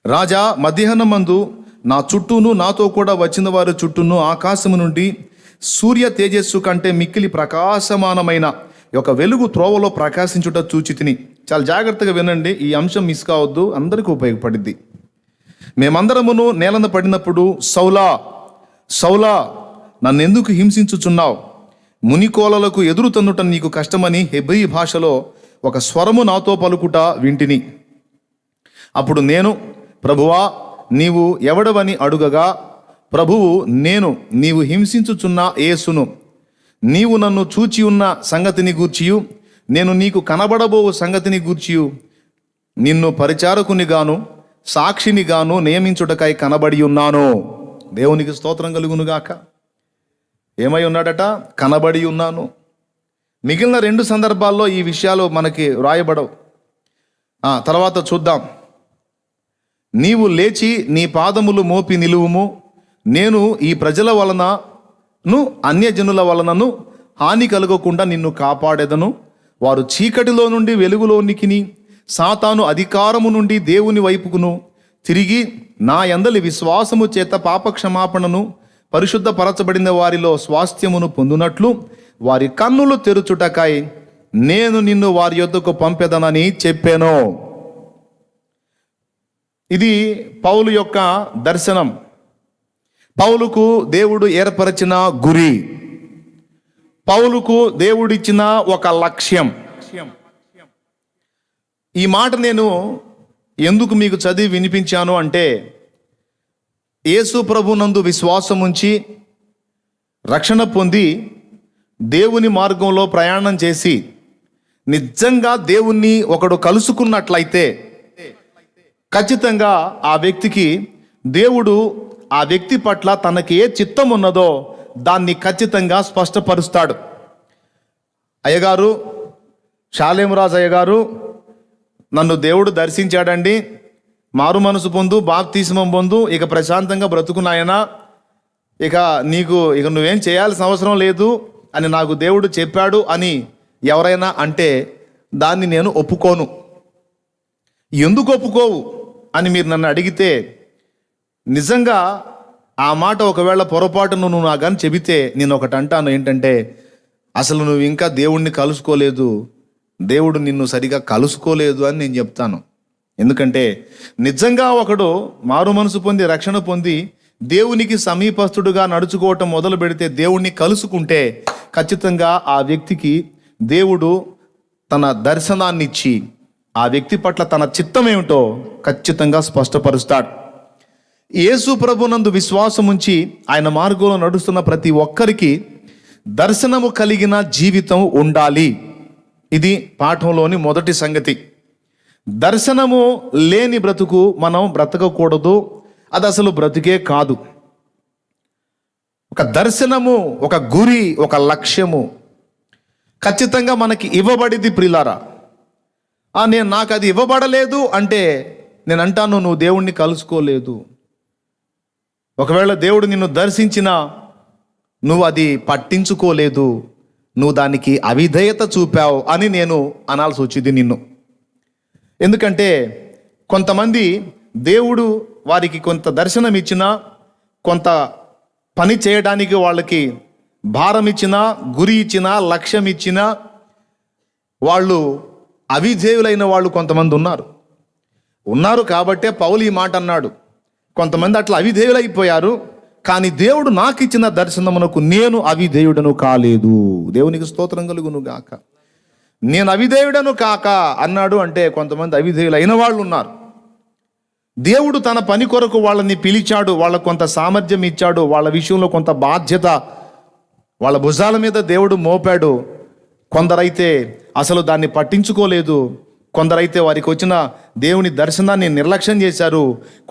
రాజా, మధ్యాహ్నమందు నా చుట్టూను నాతో కూడా వచ్చిన వారి చుట్టూను ఆకాశము నుండి సూర్య తేజస్సు కంటే మిక్కిలి ప్రకాశమానమైన ఒక వెలుగు త్రోవలో ప్రకాశించుట చూచి తిని. చాలా జాగ్రత్తగా వినండి, ఈ అంశం మిస్ కావద్దు, అందరికీ ఉపయోగపడింది. మేమందరమును నేలన పడినప్పుడు సౌలా సౌలా నన్నెందుకు హింసించుచున్నావు? మునికోలలకు ఎదురు తన్నుట నీకు కష్టమని హెబ్రీ భాషలో ఒక స్వరము నాతో పలుకుట వింటిని. అప్పుడు నేను, ప్రభువా నీవు ఎవడవని అడుగగా ప్రభువు, నేను నీవు హింసించుచున్న యేసును, నీవు నన్ను చూచి ఉన్న సంగతిని గూర్చియు నేను నీకు కనబడబోవు సంగతిని గూర్చియు నిన్ను పరిచారకునిగాను సాక్షినిగాను నియమించుటకై కనబడి ఉన్నాను. దేవునికి స్తోత్రం కలుగునుగాక. ఏమై ఉన్నాడట? కనబడి ఉన్నాను. మిగిలిన 2 సందర్భాల్లో ఈ విషయాలు మనకి వ్రాయబడవు. తర్వాత చూద్దాం. నీవు లేచి నీ పాదములు మోపి నిలువుము, నేను ఈ ప్రజల వలనను అన్యజనుల వలనను హాని కలగకుండా నిన్ను కాపాడెదను. వారు చీకటిలో నుండి వెలుగులోనికిని సాతాను అధికారము నుండి దేవుని వైపుకును తిరిగి నా యందలి విశ్వాసము చేత పాపక్షమాపణను పరిశుద్ధపరచబడిన వారిలో స్వాస్థ్యమును పొందునట్లు వారి కన్నులు తెరుచుటకై నేను నిన్ను వారి యొద్దకు పంపెదనని చెప్పాను. ఇది పౌలు యొక్క దర్శనం. పౌలుకు దేవుడు ఏర్పరిచిన గురి, పౌలుకు దేవుడిచ్చిన ఒక లక్ష్యం. ఈ మాట నేను ఎందుకు మీకు చదివి వినిపించాను అంటే, యేసు ప్రభునందు విశ్వాసం ఉంచి రక్షణ పొంది దేవుని మార్గంలో ప్రయాణం చేసి నిజంగా దేవుణ్ణి ఒకడు కలుసుకున్నట్లయితే ఖచ్చితంగా ఆ వ్యక్తికి దేవుడు ఆ వ్యక్తి పట్ల తనకి ఏ చిత్తం ఉన్నదో దాన్ని ఖచ్చితంగా స్పష్టపరుస్తాడు. అయ్యగారు, షాలేంరాజు అయ్యగారు, నన్ను దేవుడు దర్శించాడండి, మారు మనసు పొందు, బాప్తిస్మం పొందు, ఇక ప్రశాంతంగా బ్రతుకున్నాయనా, ఇక నువ్వేం చేయాల్సిన అవసరం లేదు అని నాకు దేవుడు చెప్పాడు అని ఎవరైనా అంటే దాన్ని నేను ఒప్పుకోను. ఎందుకు ఒప్పుకోవు అని మీరు నన్ను అడిగితే, నిజంగా ఆ మాట ఒకవేళ పొరపాటును నువ్వు నాకు కానీ చెబితే నేను ఒకటి అంటాను, ఏంటంటే అసలు నువ్వు ఇంకా దేవుణ్ణి కలుసుకోలేదు, దేవుడు నిన్ను సరిగా కలుసుకోలేదు అని నేను చెప్తాను. ఎందుకంటే నిజంగా ఒకడు మారు మనసు పొంది రక్షణ పొంది దేవునికి సమీపస్తుడుగా నడుచుకోవటం మొదలు పెడితే, దేవుణ్ణి కలుసుకుంటే ఖచ్చితంగా ఆ వ్యక్తికి దేవుడు తన దర్శనాన్ని ఇచ్చి ఆ వ్యక్తి పట్ల తన చిత్తం ఏమిటో ఖచ్చితంగా స్పష్టపరుస్తాడు. యేసు ప్రభునందు విశ్వాసం ఉంచి ఆయన మార్గంలో నడుస్తున్న ప్రతి ఒక్కరికి దర్శనము కలిగిన జీవితం ఉండాలి. ఇది పాఠంలోని మొదటి సంగతి. దర్శనము లేని బ్రతుకు మనం బ్రతకకూడదు, అది అసలు బ్రతుకే కాదు. ఒక దర్శనము, ఒక గురి, ఒక లక్ష్యము ఖచ్చితంగా మనకి ఇవ్వబడింది ప్రియులారా. నాకు అది ఇవ్వబడలేదు అంటే నేను అంటాను, నువ్వు దేవుణ్ణి కలుసుకోలేదు. ఒకవేళ దేవుడు నిన్ను దర్శించినా నువ్వు అది పట్టించుకోలేదు, నువ్వు దానికి అవిధేయత చూపావు అని నేను అనాల్సి వచ్చింది నిన్ను. ఎందుకంటే కొంతమంది దేవుడు వారికి కొంత దర్శనం ఇచ్చినా, కొంత పని చేయడానికి వాళ్ళకి భారం ఇచ్చినా, గురి ఇచ్చినా, లక్ష్యం ఇచ్చినా, వాళ్ళు అవిధేయులైన వాళ్ళు కొంతమంది ఉన్నారు కాబట్టే పౌలు ఈ మాట అన్నాడు. కొంతమంది అట్లా అవిధేయులైపోయారు, కానీ దేవుడు నాకు ఇచ్చిన దర్శనమునకు నేను అవిధేయుడను కాలేదు. దేవునికి స్తోత్రం కలుగును గాక. నేను అవిధేయుడను కాక అన్నాడు అంటే కొంతమంది అవిధేయులైన వాళ్ళు ఉన్నారు. దేవుడు తన పని కొరకు వాళ్ళని పిలిచాడు, వాళ్ళకు కొంత సామర్థ్యం ఇచ్చాడు, వాళ్ళ విషయంలో కొంత బాధ్యత వాళ్ళ భుజాల మీద దేవుడు మోపాడు. కొందరైతే అసలు దాన్ని పట్టించుకోలేదు, కొందరైతే వారికి వచ్చిన దేవుని దర్శనాన్ని నిర్లక్ష్యం చేశారు,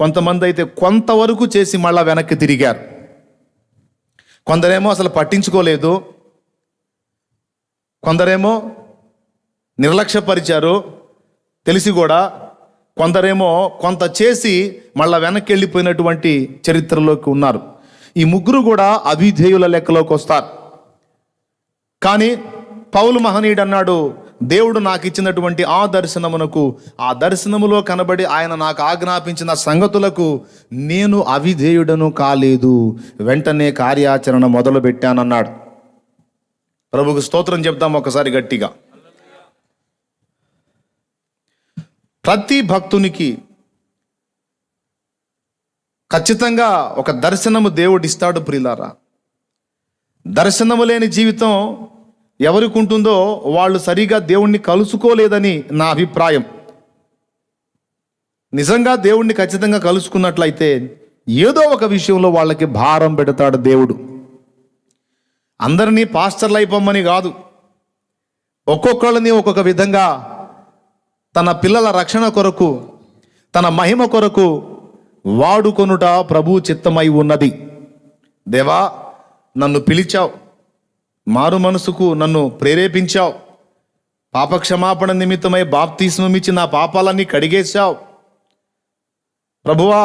కొంతమంది అయితే కొంతవరకు చేసి మళ్ళా వెనక్కి తిరిగారు. కొందరేమో అసలు పట్టించుకోలేదు, కొందరేమో నిర్లక్ష్యపరిచారు తెలిసి కూడా, కొందరేమో కొంత చేసి మళ్ళా వెనక్కి వెళ్ళిపోయినటువంటి చరిత్రలోకి ఉన్నారు. ఈ ముగ్గురు కూడా అవిధేయుల లెక్కలోకి వస్తారు. కానీ పౌలు మహనీయుడు అన్నాడు, దేవుడు నాకు ఇచ్చినటువంటి ఆ దర్శనమునకు, ఆ దర్శనములో కనబడి ఆయన నాకు ఆజ్ఞాపించిన సంగతులకు నేను అవిధేయుడను కాలేదు, వెంటనే కార్యాచరణ మొదలు పెట్టానన్నాడు. ప్రభువుకు స్తోత్రం చెప్తాం ఒకసారి గట్టిగా. ప్రతి భక్తునికి ఖచ్చితంగా ఒక దర్శనము దేవుడు ఇస్తాడు ప్రియులారా. దర్శనము లేని జీవితం ఎవరికి ఉంటుందో వాళ్ళు సరిగా దేవుణ్ణి కలుసుకోలేదని నా అభిప్రాయం. నిజంగా దేవుణ్ణి ఖచ్చితంగా కలుసుకున్నట్లయితే ఏదో ఒక విషయంలో వాళ్ళకి భారం పెడతాడు దేవుడు. అందరినీ పాస్టర్లు అయిపోమని కాదు, ఒక్కొక్కళ్ళని ఒక్కొక్క విధంగా తన పిల్లల రక్షణ కొరకు, తన మహిమ కొరకు వాడుకొనుట ప్రభు చిత్తమై ఉన్నది. దేవా, నన్ను పిలిచావు, మారు మనసుకు నన్ను ప్రేరేపించావు, పాపక్షమాపణ నిమిత్తమై బాప్తిస్మం ఇచ్చి నా పాపాలన్నీ కడిగేశావు. ప్రభువా,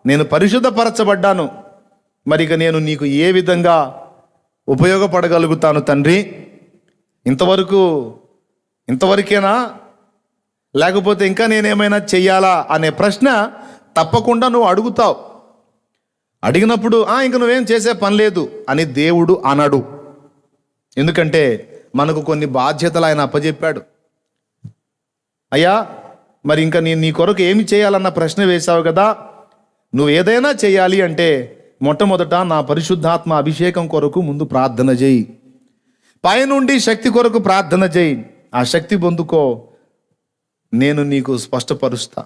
నేను పరిశుద్ధపరచబడ్డాను, మరిక నేను నీకు ఏ విధంగా ఉపయోగపడగలుగుతాను తండ్రి? ఇంతవరకేనా, లేకపోతే ఇంకా నేనేమైనా చెయ్యాలా అనే ప్రశ్న తప్పకుండా నువ్వు అడుగుతావు. అడిగినప్పుడు ఇంక నువ్వేం చేసే పని లేదు అని దేవుడు అనడు. ఎందుకంటే మనకు కొన్ని బాధ్యతలు ఆయన అప్పచెప్పాడు. అయ్యా, మరి ఇంకా నేను నీ కొరకు ఏమి చేయాలన్న ప్రశ్న వేశావు కదా, నువ్వు ఏదైనా చేయాలి అంటే మొట్టమొదట నా పరిశుద్ధాత్మ అభిషేకం కొరకు ముందు ప్రార్థన చేయి, పైనుండి శక్తి కొరకు ప్రార్థన చేయి, ఆ శక్తి పొందుకో, నేను నీకు స్పష్టపరుస్తా,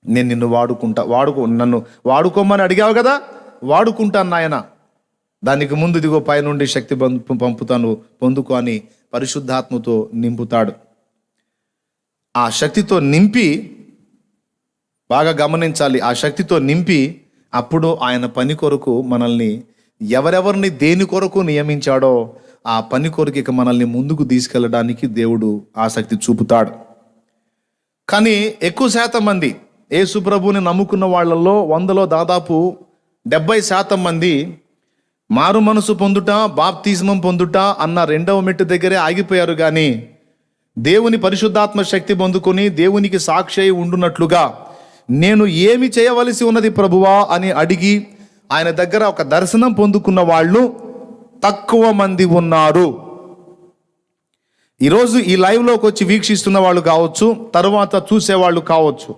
నేను నిన్ను నన్ను వాడుకోమని అడిగావు కదా, వాడుకుంటాను నాయన. దానికి ముందు ఇదిగో పైనుండి శక్తి పంపుతాను, పొందుకో అని పరిశుద్ధాత్మతో నింపుతాడు. ఆ శక్తితో నింపి, బాగా గమనించాలి, ఆ శక్తితో నింపి అప్పుడు ఆయన పని కొరకు మనల్ని, ఎవరెవరిని దేని కొరకు నియమించాడో ఆ పని కొరకు ఇక మనల్ని ముందుకు తీసుకెళ్ళడానికి దేవుడు ఆసక్తి చూపుతాడు. కానీ ఎక్కువ శాతం మంది, యేసు ప్రభువుని నమ్ముకున్న వాళ్ళల్లో 100లో దాదాపు 70% మంది మారు మనసు పొందుట, బాప్తిస్మం పొందుట అన్న రెండవ మెట్టు దగ్గరే ఆగిపోయారు. కానీ దేవుని పరిశుద్ధాత్మ శక్తి పొందుకొని దేవునికి సాక్షి అయి ఉండునట్లుగా నేను ఏమి చేయవలసి ఉన్నది ప్రభువా అని అడిగి ఆయన దగ్గర ఒక దర్శనం పొందుకున్న వాళ్ళు తక్కువ మంది ఉన్నారు. ఈరోజు ఈ లైవ్లోకి వచ్చి వీక్షిస్తున్న వాళ్ళు కావచ్చు, తరువాత చూసేవాళ్ళు కావచ్చు,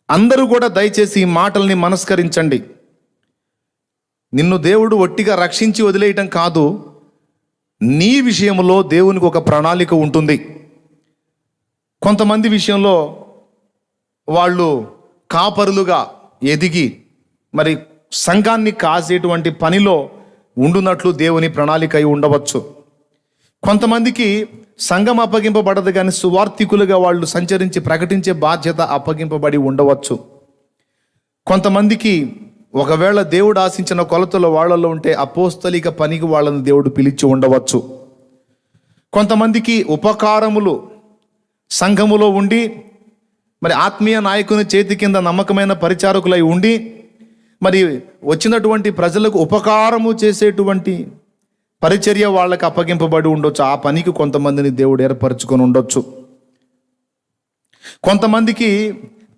అందరూ కూడా దయచేసి ఈ మాటల్ని మనస్కరించండి. నిన్ను దేవుడు ఒట్టిగా రక్షించి వదిలేయటం కాదు, నీ విషయంలో దేవునికి ఒక ప్రణాళిక ఉంటుంది. కొంతమంది విషయంలో వాళ్ళు కాపరులుగా ఎదిగి మరి సంఘాన్ని కాసేటువంటి పనిలో ఉండునట్లు దేవుని ప్రణాళిక అయి ఉండవచ్చు. కొంతమందికి సంఘం అప్పగింపబడదు, కానీ సువార్థికులుగా వాళ్ళు సంచరించి ప్రకటించే బాధ్యత అప్పగింపబడి ఉండవచ్చు. కొంతమందికి ఒకవేళ దేవుడు ఆశించిన కొలతలో వాళ్ళలో ఉంటే అపోస్తలిక పనికి వాళ్ళని దేవుడు పిలిచి ఉండవచ్చు. కొంతమందికి ఉపకారములు సంఘములో ఉండి మరి ఆత్మీయ నాయకుని చేతి కింద నమ్మకమైన పరిచారకులై ఉండి మరి వచ్చినటువంటి ప్రజలకు ఉపకారము చేసేటువంటి పరిచర్య వాళ్ళకి అప్పగింపబడి ఉండొచ్చు. ఆ పనికి కొంతమందిని దేవుడు ఏర్పరచుకొని ఉండొచ్చు. కొంతమందికి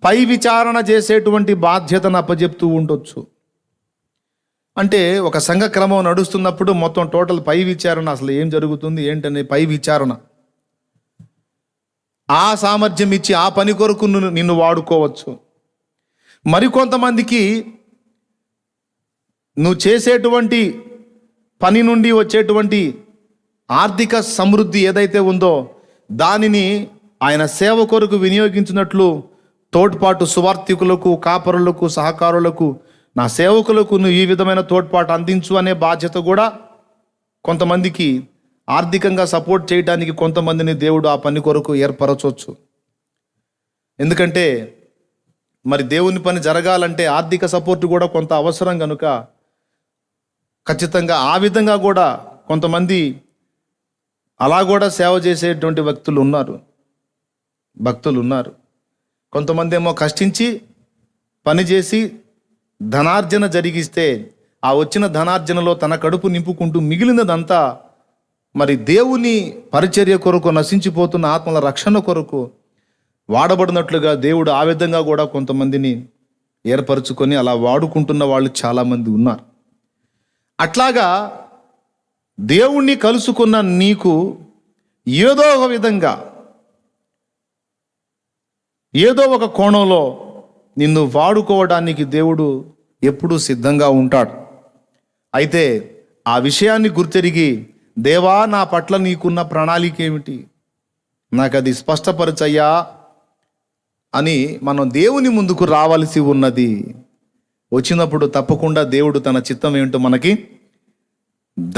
పై విచారణ చేసేటువంటి బాధ్యతను అప్పచెప్తూ ఉండొచ్చు. అంటే ఒక సంఘ క్రమం నడుస్తున్నప్పుడు మొత్తం టోటల్ పై విచారణ, అసలు ఏం జరుగుతుంది ఏంటనే పై విచారణ, ఆ సామర్థ్యం ఇచ్చి ఆ పని కొరకు నిన్ను వాడుకోవచ్చు. మరికొంతమందికి నువ్వు చేసేటువంటి పని నుండి వచ్చేటువంటి ఆర్థిక సమృద్ధి ఏదైతే ఉందో దానిని ఆయన సేవ కొరకు వినియోగించినట్లు తోడ్పాటు సువార్థికులకు, కాపరులకు, సహకారులకు, నా సేవకులకు నువ్వు ఈ విధమైన తోడ్పాటు అందించు అనే బాధ్యత కూడా కొంతమందికి, ఆర్థికంగా సపోర్ట్ చేయడానికి కొంతమందిని దేవుడు ఆ పని కొరకు ఏర్పరచవచ్చు. ఎందుకంటే మరి దేవుని పని జరగాలంటే ఆర్థిక సపోర్ట్ కూడా కొంత అవసరం కనుక ఖచ్చితంగా ఆ విధంగా కూడా కొంతమంది అలా కూడా సేవ చేసేటువంటి భక్తులు ఉన్నారు. కొంతమంది ఏమో కష్టించి పనిచేసి ధనార్జన జరిగిస్తే ఆ వచ్చిన ధనార్జనలో తన కడుపు నింపుకుంటూ మిగిలినదంతా మరి దేవుని పరిచర్య కొరకు, నశించిపోతున్న ఆత్మల రక్షణ కొరకు వాడబడినట్లుగా దేవుడు ఆ విధంగా కూడా కొంతమందిని ఏర్పరచుకొని అలా వాడుకుంటున్న వాళ్ళు చాలామంది ఉన్నారు. అట్లాగా దేవుణ్ణి కలుసుకున్న నీకు ఏదో ఒక విధంగా, ఏదో ఒక కోణంలో నిన్ను వాడుకోవడానికి దేవుడు ఎప్పుడూ సిద్ధంగా ఉంటాడు. అయితే ఆ విషయాన్ని గుర్తెరిగి, దేవా నా పట్ల నీకున్న ప్రణాళిక ఏమిటి, నాకు అది స్పష్టపరచయ్యా అని మనం దేవుని ముందుకు రావాల్సి ఉన్నది. వచ్చినప్పుడు తప్పకుండా దేవుడు తన చిత్తం ఏమిటో మనకి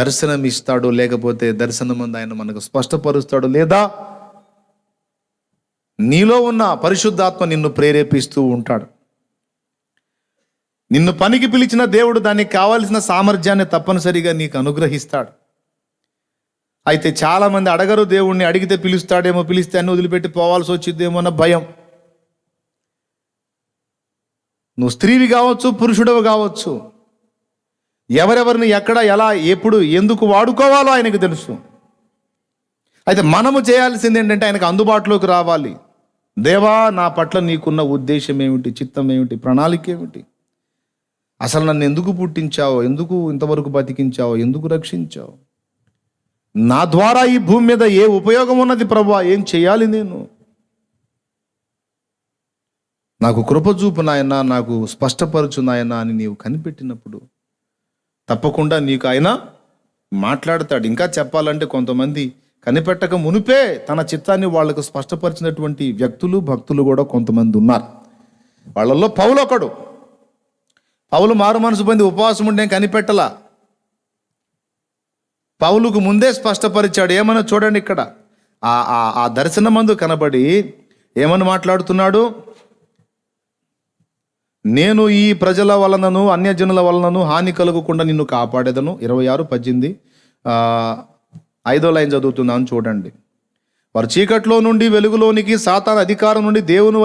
దర్శనం ఇస్తాడు, లేకపోతే దర్శనం ముందు ఆయన మనకు స్పష్టపరుస్తాడు, లేదా నీలో ఉన్న పరిశుద్ధాత్మ నిన్ను ప్రేరేపిస్తూ ఉంటాడు. నిన్ను పనికి పిలిచిన దేవుడు దానికి కావాల్సిన సామర్థ్యాన్ని తప్పనిసరిగా నీకు అనుగ్రహిస్తాడు. అయితే చాలామంది అడగరు దేవుణ్ణి, అడిగితే పిలుస్తాడేమో, పిలిస్తే అన్ని వదిలిపెట్టి పోవాల్సి వచ్చిద్దేమో అన్న భయం. నువ్వు స్త్రీవి కావచ్చు, పురుషుడవి కావచ్చు, ఎవరెవరిని ఎక్కడ, ఎలా, ఎప్పుడు, ఎందుకు వాడుకోవాలో ఆయనకు తెలుసు. అయితే మనము చేయాల్సింది ఏంటంటే ఆయనకు అందుబాటులోకి రావాలి. దేవా నా పట్ల నీకున్న ఉద్దేశం ఏమిటి, చిత్తం ఏమిటి, ప్రణాళిక ఏమిటి, అసలు నన్ను ఎందుకు పుట్టించావో, ఎందుకు ఇంతవరకు బతికించావో, ఎందుకు రక్షించావు, నా ద్వారా ఈ భూమి మీద ఏ ఉపయోగం ఉన్నది ప్రభువా, ఏం చేయాలి నేను, నాకు కృప చూపు నాయనా, నాకు స్పష్టపరచు నాయనా అని నీవు కనిపెట్టినప్పుడు తప్పకుండా నీకు ఆయన మాట్లాడతాడు. ఇంకా చెప్పాలంటే కొంతమంది కనిపెట్టక మునిపే తన చిత్తాన్ని వాళ్లకు స్పష్టపరిచినటువంటి వ్యక్తులు, భక్తులు కూడా కొంతమంది ఉన్నారు. వాళ్ళల్లో పౌలు ఒకడు. పౌలు మారు మనసు పొంది ఉపవాసం ఉండే కనిపెట్టలా. పౌలుకు ముందే స్పష్టపరిచాడు. ఏమన్నా చూడండి, ఇక్కడ ఆ దర్శనమందు కనబడి ఏమని మాట్లాడుతున్నాడు? నేను ఈ ప్రజల వలనను అన్యజనుల వలనను హాని కలుగకుండా నిన్ను కాపాడేదను. 26:18 5వ లైన్ చదువుతున్నాను చూడండి. వారు చీకట్లో నుండి వెలుగులోనికి, సాతాను అధికారం నుండి దేవుని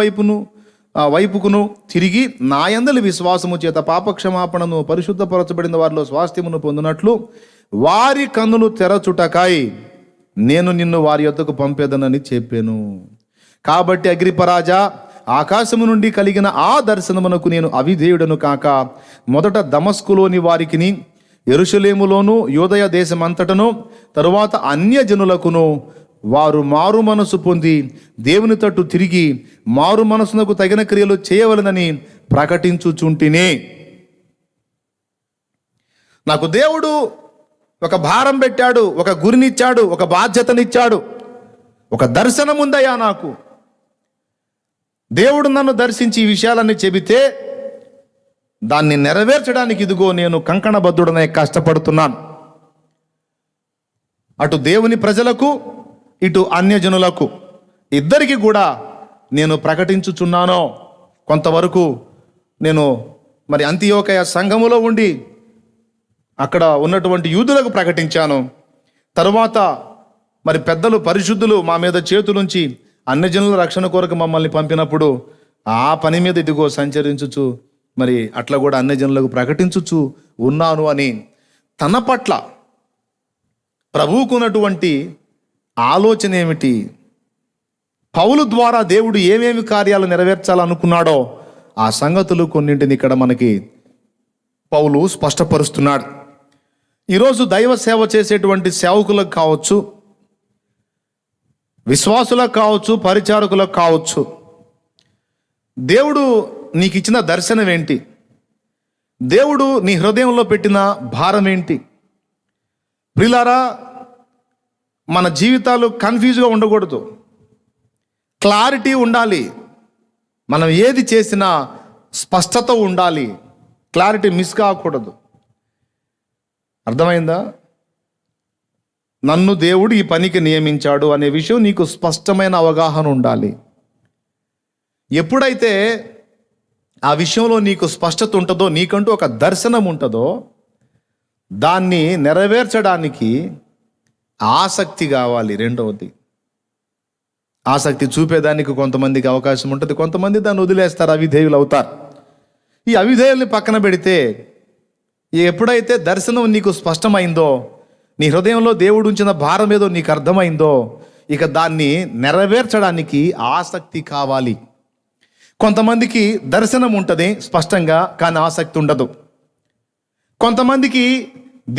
వైపుకును తిరిగి నా యందలి విశ్వాసము చేత పాపక్షమాపణను పరిశుద్ధపరచబడిన వారిలో స్వాస్థ్యమును పొందినట్లు వారి కన్నులు తెరచుటకాయి నేను నిన్ను వారి యొద్దకు పంపేదనని చెప్పాను. కాబట్టి అగ్రిపరాజా, ఆకాశము నుండి కలిగిన ఆ దర్శనమునకు నేను అవిధేయుడను కాక మొదట దమస్కులోని వారికిని, యెరూషలేములోను యూదయ దేశమంతటను తరువాత అన్యజనులకును వారు మారు మనసు పొంది దేవుని తట్టు తిరిగి మారు మనసునకు తగిన క్రియలు చేయవలనని ప్రకటించుచుంటినే. నాకు దేవుడు ఒక భారం పెట్టాడు, ఒక గురినిచ్చాడు, ఒక బాధ్యతనిచ్చాడు, ఒక దర్శనం ఉందయ్యా నాకు. దేవుడు నన్ను దర్శించి ఈ విషయాలన్నీ చెబితే దాన్ని నెరవేర్చడానికి ఇదిగో నేను కంకణబద్ధుడనే కష్టపడుతున్నాను. అటు దేవుని ప్రజలకు, ఇటు అన్యజనులకు ఇద్దరికి కూడా నేను ప్రకటించుచున్నాను. కొంతవరకు నేను మరి అంతియోకయ సంఘములో ఉండి అక్కడ ఉన్నటువంటి యూదులకు ప్రకటించాను. తరువాత మరి పెద్దలు పరిశుద్ధులు మా మీద చేతులుంచి అన్యజనుల రక్షణ కొరకు మమ్మల్ని పంపినప్పుడు ఆ పని మీద ఇదిగో సంచరించుచు మరి అట్లా కూడా అన్యజనులకు ప్రకటించుచు ఉన్నాను అని తన పట్ల ప్రభువుకున్నటువంటి ఆలోచన ఏమిటి, పౌలు ద్వారా దేవుడు ఏమేమి కార్యాలు నెరవేర్చాలనుకున్నాడో ఆ సంగతులు కొన్నింటిని ఇక్కడ మనకి పౌలు స్పష్టపరుస్తున్నాడు. ఈరోజు దైవ సేవ చేసేటువంటి సేవకులకు కావచ్చు, విశ్వాసులకు కావచ్చు, పరిచారకులకు కావచ్చు, దేవుడు నీకు ఇచ్చిన దర్శనం ఏంటి? దేవుడు నీ హృదయంలో పెట్టిన భారం ఏంటి? ప్రియులారా, మన జీవితాలు కన్ఫ్యూజ్గా ఉండకూడదు, క్లారిటీ ఉండాలి. మనం ఏది చేసినా స్పష్టత ఉండాలి, క్లారిటీ మిస్ కాకూడదు. అర్థమైందా? నన్ను దేవుడు ఈ పనికి నియమించాడు అనే విషయం నీకు స్పష్టమైన అవగాహన ఉండాలి. ఎప్పుడైతే ఆ విషయంలో నీకు స్పష్టత ఉంటుందో, నీకంటూ ఒక దర్శనం ఉంటుందో, దాన్ని నెరవేర్చడానికి ఆసక్తి కావాలి. రెండవది, ఆసక్తి చూపేదానికి కొంతమందికి అవకాశం ఉంటుంది, కొంతమంది దాన్ని వదిలేస్తారు, అవిధేయులు అవుతారు. ఈ అవిధేయుల్ని పక్కన పెడితే ఎప్పుడైతే దర్శనం నీకు స్పష్టమైందో, నీ హృదయంలో దేవుడు ఉంచిన భారం ఏదో నీకు అర్థమైందో, ఇక దాన్ని నెరవేర్చడానికి ఆసక్తి కావాలి. కొంతమందికి దర్శనం ఉంటుంది స్పష్టంగా, కానీ ఆసక్తి ఉండదు. కొంతమందికి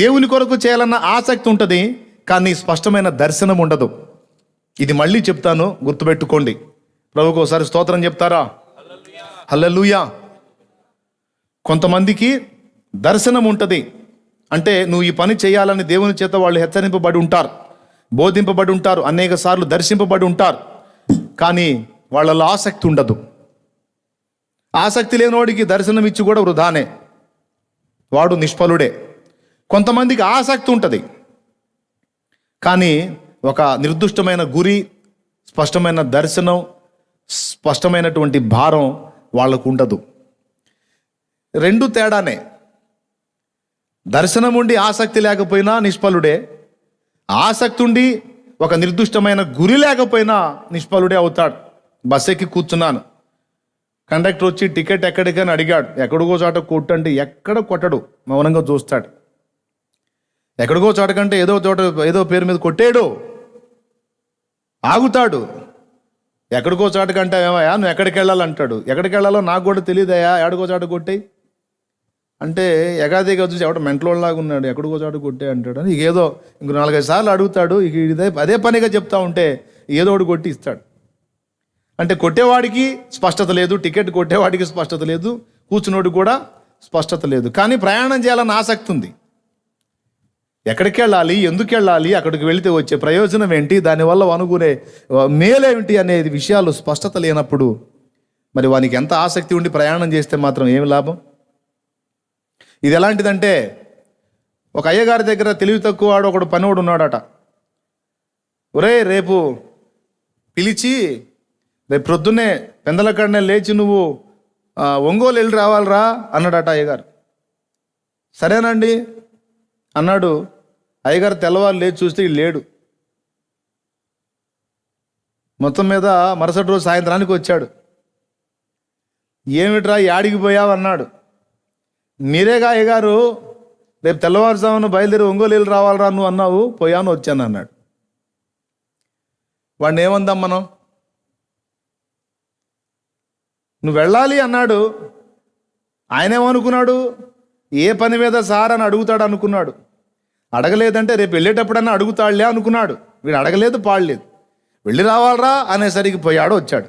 దేవుని కొరకు చేయాలన్న ఆసక్తి ఉంటుంది, కానీ స్పష్టమైన దర్శనం ఉండదు. ఇది మళ్ళీ చెప్తాను, గుర్తుపెట్టుకోండి. ప్రభుకు ఒకసారి స్తోత్రం చెప్తారా? హల్లెలూయా. కొంతమందికి దర్శనం ఉంటుంది, అంటే నువ్వు ఈ పని చేయాలని దేవుని చేత వాళ్ళు హెచ్చరింపబడి ఉంటారు, బోధింపబడి ఉంటారు, అనేక సార్లు దర్శింపబడి ఉంటారు, కానీ వాళ్ళలో ఆసక్తి ఉండదు. ఆసక్తి లేనివాడికి దర్శనం ఇచ్చి కూడా వృధానే, వాడు నిష్ఫలుడే. కొంతమందికి ఆసక్తి ఉంటుంది, కానీ ఒక నిర్దిష్టమైన గురి, స్పష్టమైన దర్శనం, స్పష్టమైనటువంటి భారం వాళ్ళకు ఉండదు. రెండు తేడానే. దర్శనం ఉండి ఆసక్తి లేకపోయినా నిష్ఫలుడే, ఆసక్తి ఉండి ఒక నిర్దిష్టమైన గురి లేకపోయినా నిష్ఫలుడే అవుతాడు. బస్ ఎక్కి కూర్చున్నాను, కండక్టర్ వచ్చి టికెట్ ఎక్కడికని అడిగాడు. ఎక్కడికో చోట కొట్టంటే ఎక్కడ కొట్టడు, మౌనంగా చూస్తాడు. ఎక్కడికో చోట కంటే ఏదో పేరు మీద కొట్టాడు, ఆగుతాడు. ఎక్కడికో చోట కంటే ఏమయ్యా నువ్వు ఎక్కడికి వెళ్ళాలంటాడు. ఎక్కడికి వెళ్ళాలో నాకు కూడా తెలియదయా, ఎక్కడికో చోట కొట్టాయి అంటే ఎగాదిగా చూసి ఎవడ మెంటలోలాగా ఉన్నాడు, ఎక్కడికో చోట కొట్టే అంటాడు. అని ఏదో ఇంకో 4-5 సార్లు అడుగుతాడు. ఇక అదే పనిగా చెప్తా ఉంటే ఏదో ఒకటి కొట్టి ఇస్తాడు. అంటే కొట్టేవాడికి స్పష్టత లేదు, టికెట్ కొట్టేవాడికి స్పష్టత లేదు, కూర్చున్నోడికి కూడా స్పష్టత లేదు, కానీ ప్రయాణం చేయాలని ఆసక్తి ఉంది. ఎక్కడికి వెళ్ళాలి, ఎందుకు వెళ్ళాలి, అక్కడికి వెళితే వచ్చే ప్రయోజనం ఏంటి, దానివల్ల అనుకునే మేలేమిటి అనేది విషయాలు స్పష్టత లేనప్పుడు మరి వానికి ఎంత ఆసక్తి ఉండి ప్రయాణం చేస్తే మాత్రం ఏమి లాభం? ఇది ఎలాంటిదంటే ఒక అయ్యగారి దగ్గర తెలివి తక్కువ వాడు ఒకడు పనివాడు ఉన్నాడట. ఒరే, రేపు పిలిచి రేపు ప్రొద్దున్నే పెందలకడనే లేచి నువ్వు ఒంగోలు వెళ్ళి రావాలిరా అన్నాడట అయ్యగారు. సరేనండి అన్నాడు. అయ్యగారు తెల్లవారు లేచి చూస్తే లేడు. మొత్తం మీద మరుసటి రోజు సాయంత్రానికి వచ్చాడు. ఏమిట్రా యాడికి పోయావు అన్నాడు. మీరేగా అయ్యగారు రేపు తెల్లవారుజామున బయలుదేరి ఒంగోలు వెళ్ళి రావాలిరా నువ్వు అన్నావు, పోయాను వచ్చాను అన్నాడు. వాడిని ఏమందాం మనం? నువ్వు వెళ్ళాలి అన్నాడు. ఆయన ఏమనుకున్నాడు? ఏ పని మీద సార్ అని అడుగుతాడు అనుకున్నాడు. అడగలేదంటే రేపు వెళ్ళేటప్పుడన్నా అడుగుతాడులే అనుకున్నాడు. వీడు అడగలేదు, పాడలేదు. వెళ్ళి రావాలరా అనేసరికి పోయాడు, వచ్చాడు.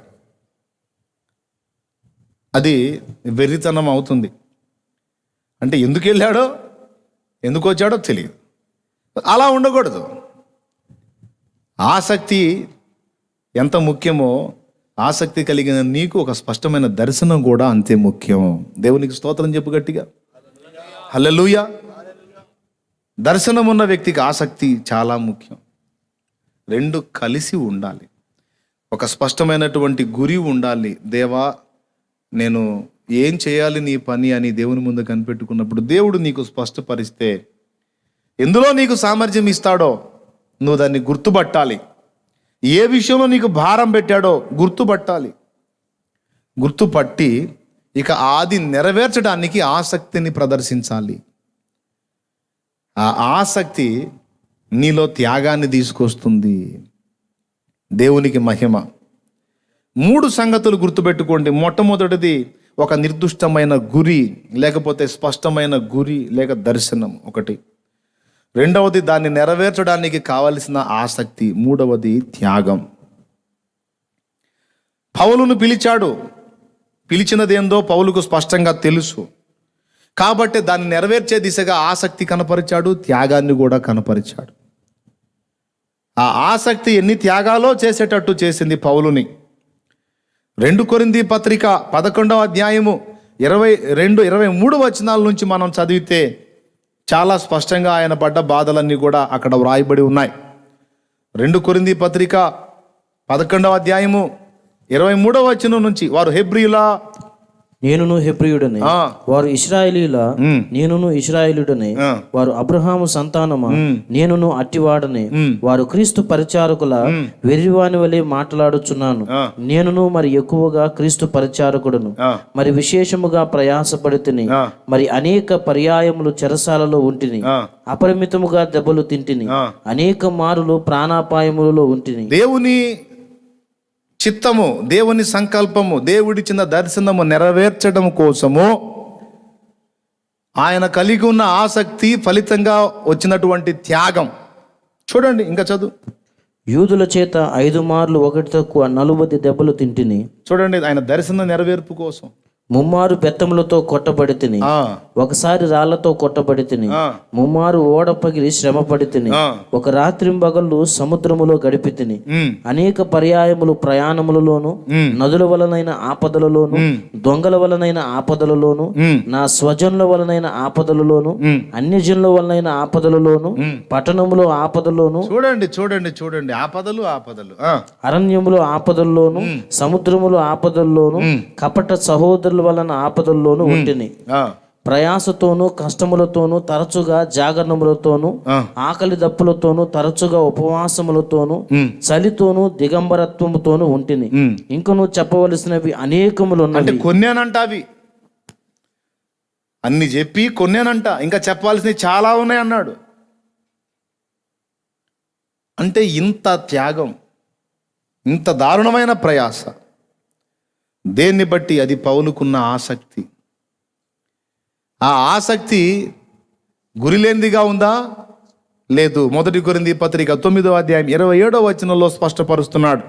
అది వెర్రితనం అవుతుంది. అంటే ఎందుకు వెళ్ళాడో ఎందుకు వచ్చాడో తెలియదు. అలా ఉండకూడదు. ఆసక్తి ఎంత ముఖ్యమో ఆసక్తి కలిగిన నీకు ఒక స్పష్టమైన దర్శనం కూడా అంతే ముఖ్యం. దేవునికి స్తోత్రం చెప్పు గట్టిగా. హల్లెలూయా. దర్శనం ఉన్న వ్యక్తికి ఆసక్తి చాలా ముఖ్యం. రెండు కలిసి ఉండాలి. ఒక స్పష్టమైనటువంటి గురి ఉండాలి. దేవా, నేను ఏం చేయాలి నీ పని అని దేవుని ముందు కనిపెట్టుకున్నప్పుడు దేవుడు నీకు స్పష్టపరిస్తే ఎందులో నీకు సామర్థ్యం ఇస్తాడో నువ్వు దాన్ని గుర్తుపట్టాలి. ఏ విషయంలో నీకు భారం పెట్టాడో గుర్తుపట్టాలి. గుర్తుపట్టి ఇక అది నెరవేర్చడానికి ఆసక్తిని ప్రదర్శించాలి. ఆ ఆసక్తి నీలో త్యాగాన్ని తీసుకొస్తుంది. దేవునికి మహిమ. 3 సంగతులు గుర్తుపెట్టుకోండి. మొట్టమొదటిది ఒక నిర్దిష్టమైన గురి, లేకపోతే స్పష్టమైన గురి లేక దర్శనం ఒకటి. రెండవది దాన్ని నెరవేర్చడానికి కావలసిన ఆసక్తి. మూడవది త్యాగం. పౌలును పిలిచాడు. పిలిచినదేందో పౌలుకు స్పష్టంగా తెలుసు. కాబట్టి దాన్ని నెరవేర్చే దిశగా ఆసక్తి కనపరిచాడు, త్యాగాన్ని కూడా కనపరిచాడు. ఆ ఆసక్తి ఎన్ని త్యాగాలో చేసేటట్టు చేసింది పౌలుని. 2 కొరింథీ పత్రిక 11వ అధ్యాయము 22-23 వచనాల నుంచి మనం చదివితే చాలా స్పష్టంగా ఆయన పడ్డ బాధలన్నీ కూడా అక్కడ వ్రాయబడి ఉన్నాయి. 2 కొరింథీ పత్రిక 11వ అధ్యాయము 23వ వచనం నుంచి, వారు హెబ్రీయుల, నేనును హెబ్రీయుడనే, వారు ఇశ్రాయేలీయుల, నేనును ఇశ్రాయేలుడనే, వారు అబ్రహాము సంతానమా, నేనును అట్టివాడనే, వారు క్రీస్తు పరిచారకుల, వెర్రివాని వలె మాట్లాడుచున్నాను. నేనును మరి ఎక్కువగా క్రీస్తు పరిచారకుడును, మరి విశేషముగా ప్రయాసపడితిని, మరి అనేక పర్యాయములు చెరసాలలో ఉంటిని, అపరిమితముగా దెబ్బలు తింటిని, అనేక మారులు ప్రాణాపాయములలో ఉంటిని. దేవుని చిత్తము, దేవుని సంకల్పము, దేవుడిచ్చిన దర్శనము నెరవేర్చడం కోసము ఆయన కలిగి ఉన్న ఆసక్తి ఫలితంగా వచ్చినటువంటి త్యాగం. చూడండి, ఇంకా చదువు. యూదుల చేత 5 మార్లు 1 తక్కువ 40 దెబ్బలు తింటిని. చూడండి, ఆయన దర్శన నెరవేర్పు కోసం 3 మారు బెత్తములతో కొట్టబడి తిని, ఒకసారి రాళ్లతో కొట్టబడి తిని, 3 మారు ఓడ పగిలి శ్రమ పడి తిని, ఒక రాత్రింబగళ్ళు సముద్రములో గడిపి తిని, అనేక పర్యాయములు ప్రయాణములలోను, నదుల వలనైన ఆపదలలోను, దొంగల వలనైన ఆపదలలోను, నా స్వజనుల వలనైన ఆపదలలోను, అన్యజనుల వలనైన ఆపదలలోను, పట్టణములో ఆపదలోను. చూడండి చూడండి చూడండి, ఆపదలు ఆపదలు, అరణ్యములో ఆపదల్లోను, సముద్రములో ఆపదల్లోను, కపట సహోదరుల వలన ఆపదల్లోను ఉంటిని. ప్రయాసతోను కష్టములతోను, తరచుగా జాగరణములతోను, ఆకలి దప్పులతోను, తరచుగా ఉపవాసములతోను, చలితోను, దిగంబరత్వముతోను ఉంటిని. ఇంకను చెప్పవలసినవి అనేకములు ఉన్నాయి. కొన్నేనంట, అవి అన్ని చెప్పి కొన్నేనంట, ఇంకా చెప్పాల్సినవి చాలా ఉన్నాయి అన్నాడు. అంటే ఇంత త్యాగం, ఇంత దారుణమైన ప్రయాస దేన్ని బట్టి? అది పౌలుకున్న ఆసక్తి. ఆ ఆసక్తి గురిలేనిదిగా ఉందా? లేదు. 1 కొరింథీ పత్రిక 9వ అధ్యాయం 27వ వచనంలో స్పష్టపరుస్తున్నాడు.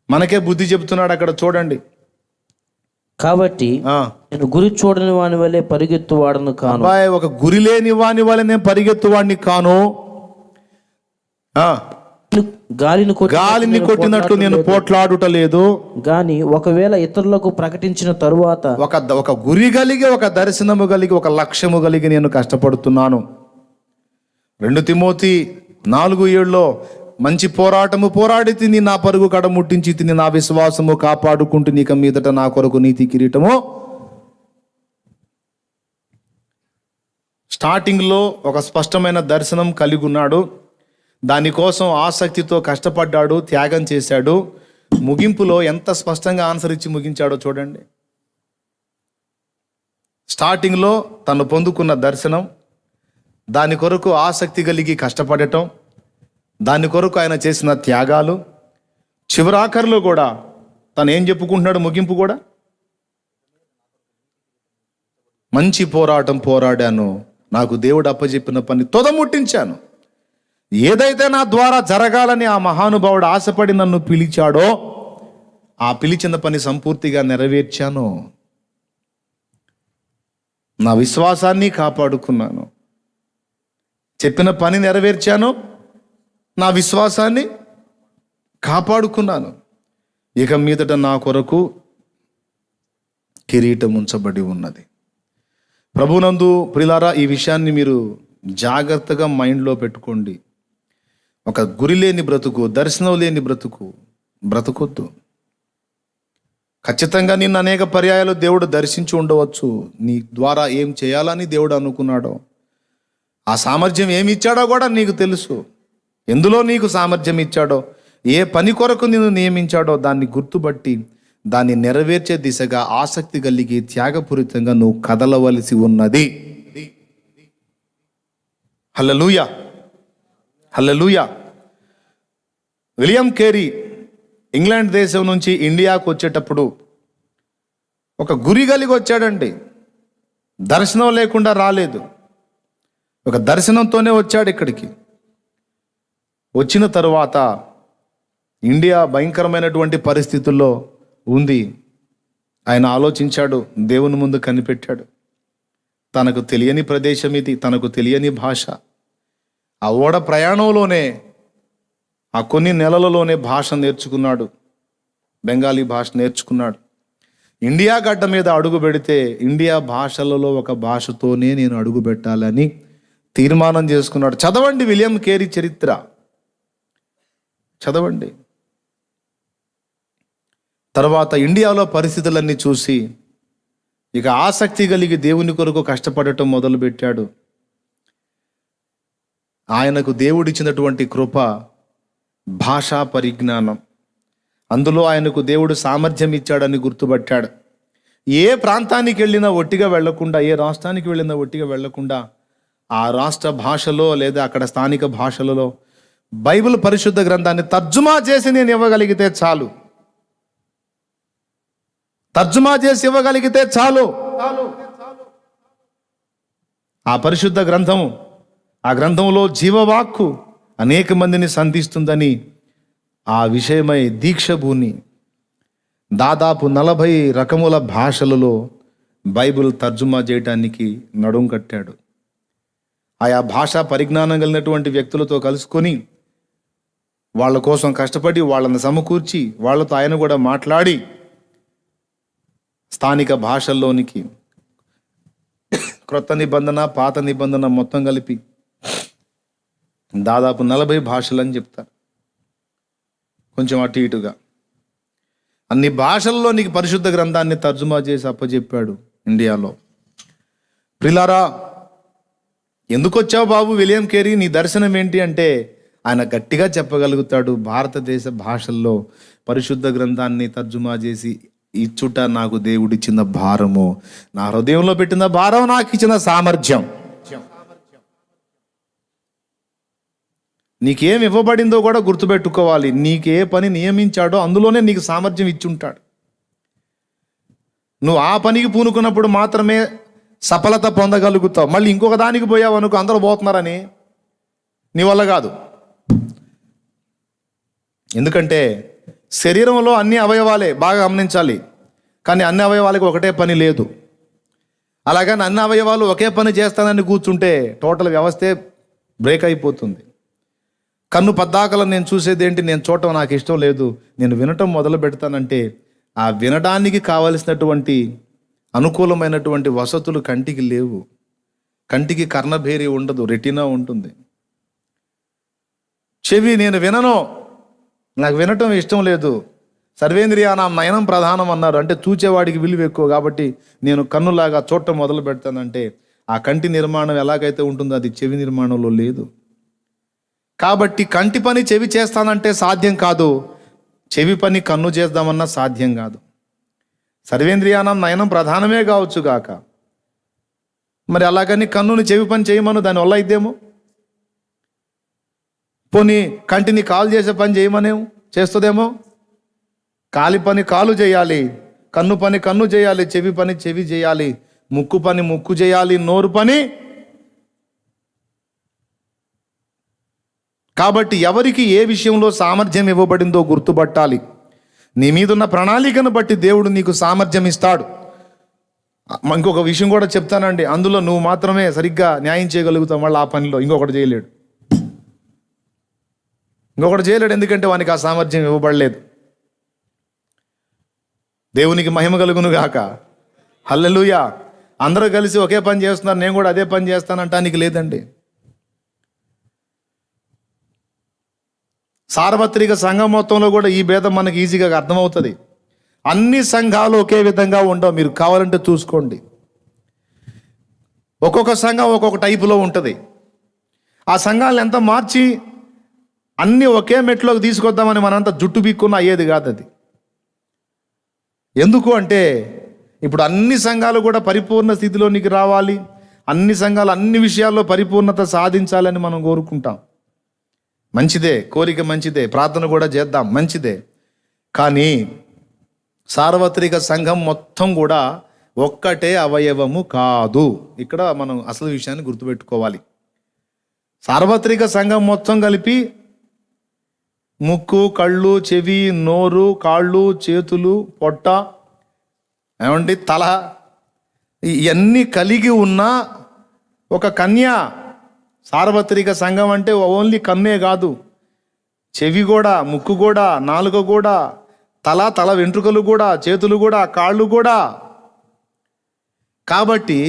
మనకే బుద్ధి చెబుతున్నాడు అక్కడ, చూడండి. కాబట్టి నేను గురి చూడని వాని వలె పరిగెత్తువాడను కాను. ఒక గురి లేని వాని వలె నేను పరిగెత్తువాడిని కాను. గాలిని కొట్టినట్లు నేను పోట్లాడుట లేదు. గాని ఒకవేళ ఇతరులకు ప్రకటించిన తరువాత ఒక గురి కలిగి, ఒక దర్శనము కలిగి, ఒక లక్ష్యము కలిగి నేను కష్టపడుతున్నాను. 2 తిమోతి 4:7 మంచి పోరాటము పోరాడి తిని, నా పరుగు కడముట్టించి తిని, నా విశ్వాసము కాపాడుకుంటూ నీక మీదట నా కొరకు నీతి కిరీటము. స్టార్టింగ్లో ఒక స్పష్టమైన దర్శనం కలిగి ఉన్నాడు, దానికోసం ఆసక్తితో కష్టపడ్డాడు, త్యాగం చేశాడు. ముగింపులో ఎంత స్పష్టంగా ఆన్సర్ ఇచ్చి ముగించాడో చూడండి. స్టార్టింగ్లో తను పొందుకున్న దర్శనం, దాని కొరకు ఆసక్తి కలిగి కష్టపడటం, దాని కొరకు ఆయన చేసిన త్యాగాలు, చివరాఖరిలో కూడా తను ఏం చెప్పుకుంటున్నాడు, ముగింపు కూడా మంచి పోరాటం పోరాడాను, నాకు దేవుడు అప్పచెప్పిన పని తొదముట్టించాను. ఏదైతే నా ద్వారా జరగాలని ఆ మహానుభావుడు ఆశపడి నన్ను పిలిచాడో, ఆ పిలిచిన పని సంపూర్తిగా నెరవేర్చాను. నా విశ్వాసాన్ని కాపాడుకున్నాను, చెప్పిన పని నెరవేర్చాను, నా విశ్వాసాన్ని కాపాడుకున్నాను. ఇక మీదట నా కొరకు కిరీటం ఉంచబడి ఉన్నది. ప్రభునందు ప్రియులారా, ఈ విషయాన్ని మీరు జాగ్రత్తగా మైండ్లో పెట్టుకోండి. ఒక గురి లేని బ్రతుకు, దర్శనం లేని బ్రతుకు బ్రతుకొద్దు. ఖచ్చితంగా నిన్ను అనేక పర్యాయాలు దేవుడు దర్శించి ఉండవచ్చు. నీ ద్వారా ఏం చేయాలని దేవుడు అనుకున్నాడో, ఆ సామర్థ్యం ఏమి ఇచ్చాడో కూడా నీకు తెలుసు. ఎందులో నీకు సామర్థ్యం ఇచ్చాడో, ఏ పని కొరకు నిన్ను నియమించాడో దాన్ని గుర్తుపట్టి దాన్ని నెరవేర్చే దిశగా ఆసక్తి కలిగి త్యాగపూరితంగా నువ్వు కదలవలసి ఉన్నది. హల్లెలూయా, హల్లెలూయా. విలియం కేరీ ఇంగ్లాండ్ దేశం నుంచి ఇండియాకు వచ్చేటప్పుడు ఒక గురి కలిగి వచ్చాడండి. దర్శనం లేకుండా రాలేదు, ఒక దర్శనంతోనే వచ్చాడు ఇక్కడికి. వచ్చిన తరువాత ఇండియా భయంకరమైనటువంటి పరిస్థితుల్లో ఉంది. ఆయన ఆలోచించాడు, దేవుని ముందు కనిపెట్టాడు. తనకు తెలియని ప్రదేశం ఇది, తనకు తెలియని భాష. ఆ ఓడ ప్రయాణంలోనే, ఆ కొన్ని నెలలలోనే భాష నేర్చుకున్నాడు, బెంగాలీ భాష నేర్చుకున్నాడు. ఇండియా గడ్డ మీద అడుగు పెడితే ఇండియా భాషలలో ఒక భాషతోనే నేను అడుగు పెట్టాలని తీర్మానం చేసుకున్నాడు. చదవండి విలియం కేరీ చరిత్ర, చదవండి. తర్వాత ఇండియాలో పరిస్థితులన్నీ చూసి ఇక ఆసక్తి కలిగి దేవుని కొరకు కష్టపడటం మొదలుపెట్టాడు. ఆయనకు దేవుడిచ్చినటువంటి కృప, భాషా పరిజ్ఞానం, అందులో ఆయనకు దేవుడు సామర్థ్యం ఇచ్చాడని గుర్తుపట్టాడు. ఏ ప్రాంతానికి వెళ్ళినా ఒట్టిగా వెళ్లకుండా, ఏ రాష్ట్రానికి వెళ్ళినా ఒట్టిగా వెళ్లకుండా ఆ రాష్ట్ర భాషలో లేదా అక్కడ స్థానిక భాషలలో బైబిల్ పరిశుద్ధ గ్రంథాన్ని తర్జుమా చేసి నేను ఇవ్వగలిగితే చాలు, తర్జుమా చేసి ఇవ్వగలిగితే చాలు. ఆ పరిశుద్ధ గ్రంథము, ఆ గ్రంథంలో జీవవాక్కు అనేక మందిని సంధిస్తుందని ఆ విషయమై దీక్షభూని దాదాపు 40 రకముల భాషలలో బైబిల్ తర్జుమా చేయటానికి నడుం కట్టాడు. ఆయా భాషా పరిజ్ఞానం కలిగినటువంటి వ్యక్తులతో కలుసుకొని వాళ్ళ కోసం కష్టపడి వాళ్ళని సమకూర్చి వాళ్ళతో ఆయన కూడా మాట్లాడి స్థానిక భాషల్లోనికి క్రొత్త నిబంధన, పాత నిబంధన మొత్తం కలిపి దాదాపు 40 భాషలు అని చెప్తారు, కొంచెం అటు ఇటుగా. అన్ని భాషల్లో నీకు పరిశుద్ధ గ్రంథాన్ని తర్జుమా చేసి అప్పచెప్పాడు ఇండియాలో. ప్రిలారా, ఎందుకు వచ్చావు బాబు విలియం కేరీ, నీ దర్శనం ఏంటి అంటే ఆయన గట్టిగా చెప్పగలుగుతాడు, భారతదేశ భాషల్లో పరిశుద్ధ గ్రంథాన్ని తర్జుమా చేసి ఇచ్చుట నాకు దేవుడిచ్చిన భారము, నా హృదయంలో పెట్టిన భారం, నాకు ఇచ్చిన సామర్థ్యం. నీకేం ఇవ్వబడిందో కూడా గుర్తుపెట్టుకోవాలి. నీకే పని నియమించాడో అందులోనే నీకు సామర్థ్యం ఇచ్చుంటాడు. నువ్వు ఆ పనికి పూనుకున్నప్పుడు మాత్రమే సఫలత పొందగలుగుతావు. మళ్ళీ ఇంకొక దానికి పోయావు అనుకో, అందరూ పోతున్నారని, నీ వల్ల కాదు. ఎందుకంటే శరీరంలో అన్ని అవయవాలే, బాగా గమనించాలి. కానీ అన్ని అవయవాలకు ఒకటే పని లేదు. అలాగని అన్ని అవయవాలు ఒకే పని చేస్తానని కూర్చుంటే టోటల్ వ్యవస్థే బ్రేక్ అయిపోతుంది. కన్ను పద్దాకల నేను చూసేది ఏంటి, నేను చూడటం నాకు ఇష్టం లేదు, నేను వినటం మొదలు పెడతానంటే ఆ వినడానికి కావలసినటువంటి అనుకూలమైనటువంటి వసతులు కంటికి లేవు. కంటికి కర్ణభేరి ఉండదు, రెటీనా ఉంటుంది. చెవి నేను వినను, నాకు వినటం ఇష్టం లేదు. సర్వేంద్రియానాం నయనం ప్రధానం అన్నారు. అంటే చూచేవాడికి విలువ ఎక్కువ కాబట్టి నేను కన్నులాగా చూడటం మొదలు పెడతానంటే ఆ కంటి నిర్మాణం ఎలాగైతే ఉంటుందో అది చెవి నిర్మాణంలో లేదు. కాబట్టి కంటి పని చెవి చేస్తానంటే సాధ్యం కాదు, చెవి పని కన్ను చేద్దామన్నా సాధ్యం కాదు. సర్వేంద్రియానం నయనం ప్రధానమే కావచ్చు గాక, మరి అలాగని కన్నుని చెవి పని చేయమను, దానివల్ల అయిద్దేమో. పోనీ కంటిని కాలు చేసే పని చేయమనేమో, చేస్తుందేమో. కాలి పని కాలు చేయాలి, కన్ను పని కన్ను చేయాలి, చెవి పని చెవి చేయాలి, ముక్కు పని ముక్కు చేయాలి, నోరు పని. కాబట్టి ఎవరికి ఏ విషయంలో సామర్థ్యం ఇవ్వబడిందో గుర్తుపట్టాలి. నీ మీదున్న ప్రణాళికను బట్టి దేవుడు నీకు సామర్థ్యం ఇస్తాడు. ఇంకొక విషయం కూడా చెప్తానండి, అందులో నువ్వు మాత్రమే సరిగ్గా న్యాయం చేయగలుగుతావు, మళ్ళీ ఆ పనిలో ఇంకొకటి చేయలేడు. ఎందుకంటే వానికి ఆ సామర్థ్యం ఇవ్వబడలేదు. దేవునికి మహిమ కలుగును గాక. హల్లెలూయా. అందరూ కలిసి ఒకే పని చేస్తున్నారు, నేను కూడా అదే పని చేస్తానంటానికి లేదండి. సార్వత్రిక సంఘం మొత్తంలో కూడా ఈ భేదం మనకి ఈజీగా అర్థమవుతుంది. అన్ని సంఘాలు ఒకే విధంగా ఉండవు, మీరు కావాలంటే చూసుకోండి. ఒక్కొక్క సంఘం ఒక్కొక్క టైపులో ఉంటుంది. ఆ సంఘాలను ఎంత మార్చి అన్నీ ఒకే మెట్లోకి తీసుకొద్దామని మనంతా జుట్టు బిక్కున్న అయ్యేది కాదు అది. ఎందుకు అంటే ఇప్పుడు అన్ని సంఘాలు కూడా పరిపూర్ణ స్థితిలోనికి రావాలి, అన్ని సంఘాలు అన్ని విషయాల్లో పరిపూర్ణత సాధించాలని మనం కోరుకుంటాం. మంచిదే, కోరిక మంచిదే, ప్రార్థన కూడా చేద్దాం, మంచిదే. కానీ సార్వత్రిక సంఘం మొత్తం కూడా ఒక్కటే అవయవము కాదు. ఇక్కడ మనం అసలు విషయాన్ని గుర్తుపెట్టుకోవాలి. సార్వత్రిక సంఘం మొత్తం కలిపి ముక్కు, కళ్ళు, చెవి, నోరు, కాళ్ళు, చేతులు, పొట్ట, ఏమండి తల, ఇవన్నీ కలిగి ఉన్న ఒక కన్య. సార్వత్రిక సంఘం అంటే ఓన్లీ కన్నే కాదు, చెవి కూడా, ముక్కు కూడా, నాలుక కూడా, తల వెంట్రుకలు కూడా, చేతులు కూడా, కాళ్ళు కూడా. కాబట్టి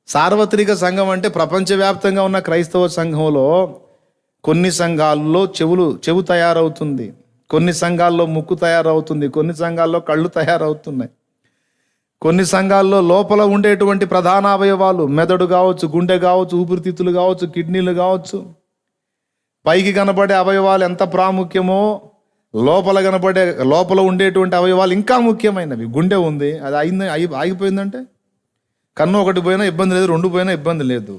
సార్వత్రిక సంఘం అంటే ప్రపంచవ్యాప్తంగా ఉన్న క్రైస్తవ సంఘంలో కొన్ని సంఘాల్లో చెవు తయారవుతుంది, కొన్ని సంఘాల్లో ముక్కు తయారవుతుంది, కొన్ని సంఘాల్లో కళ్ళు తయారవుతున్నాయి, కొన్ని సంఘాల్లో లోపల ఉండేటువంటి ప్రధాన అవయవాలు మెదడు కావచ్చు, గుండె కావచ్చు, ఊపిరితిత్తులు కావచ్చు, కిడ్నీలు కావచ్చు, పైకి కనబడే అవయవాలు ఎంత ప్రాముఖ్యమో లోపల ఉండేటువంటి అవయవాలు ఇంకా ముఖ్యమైనవి. గుండె ఉంది, అది ఆగిపోయిందంటే కన్ను ఒకటి పోయినా ఇబ్బంది లేదు, రెండు పోయినా ఇబ్బంది లేదు,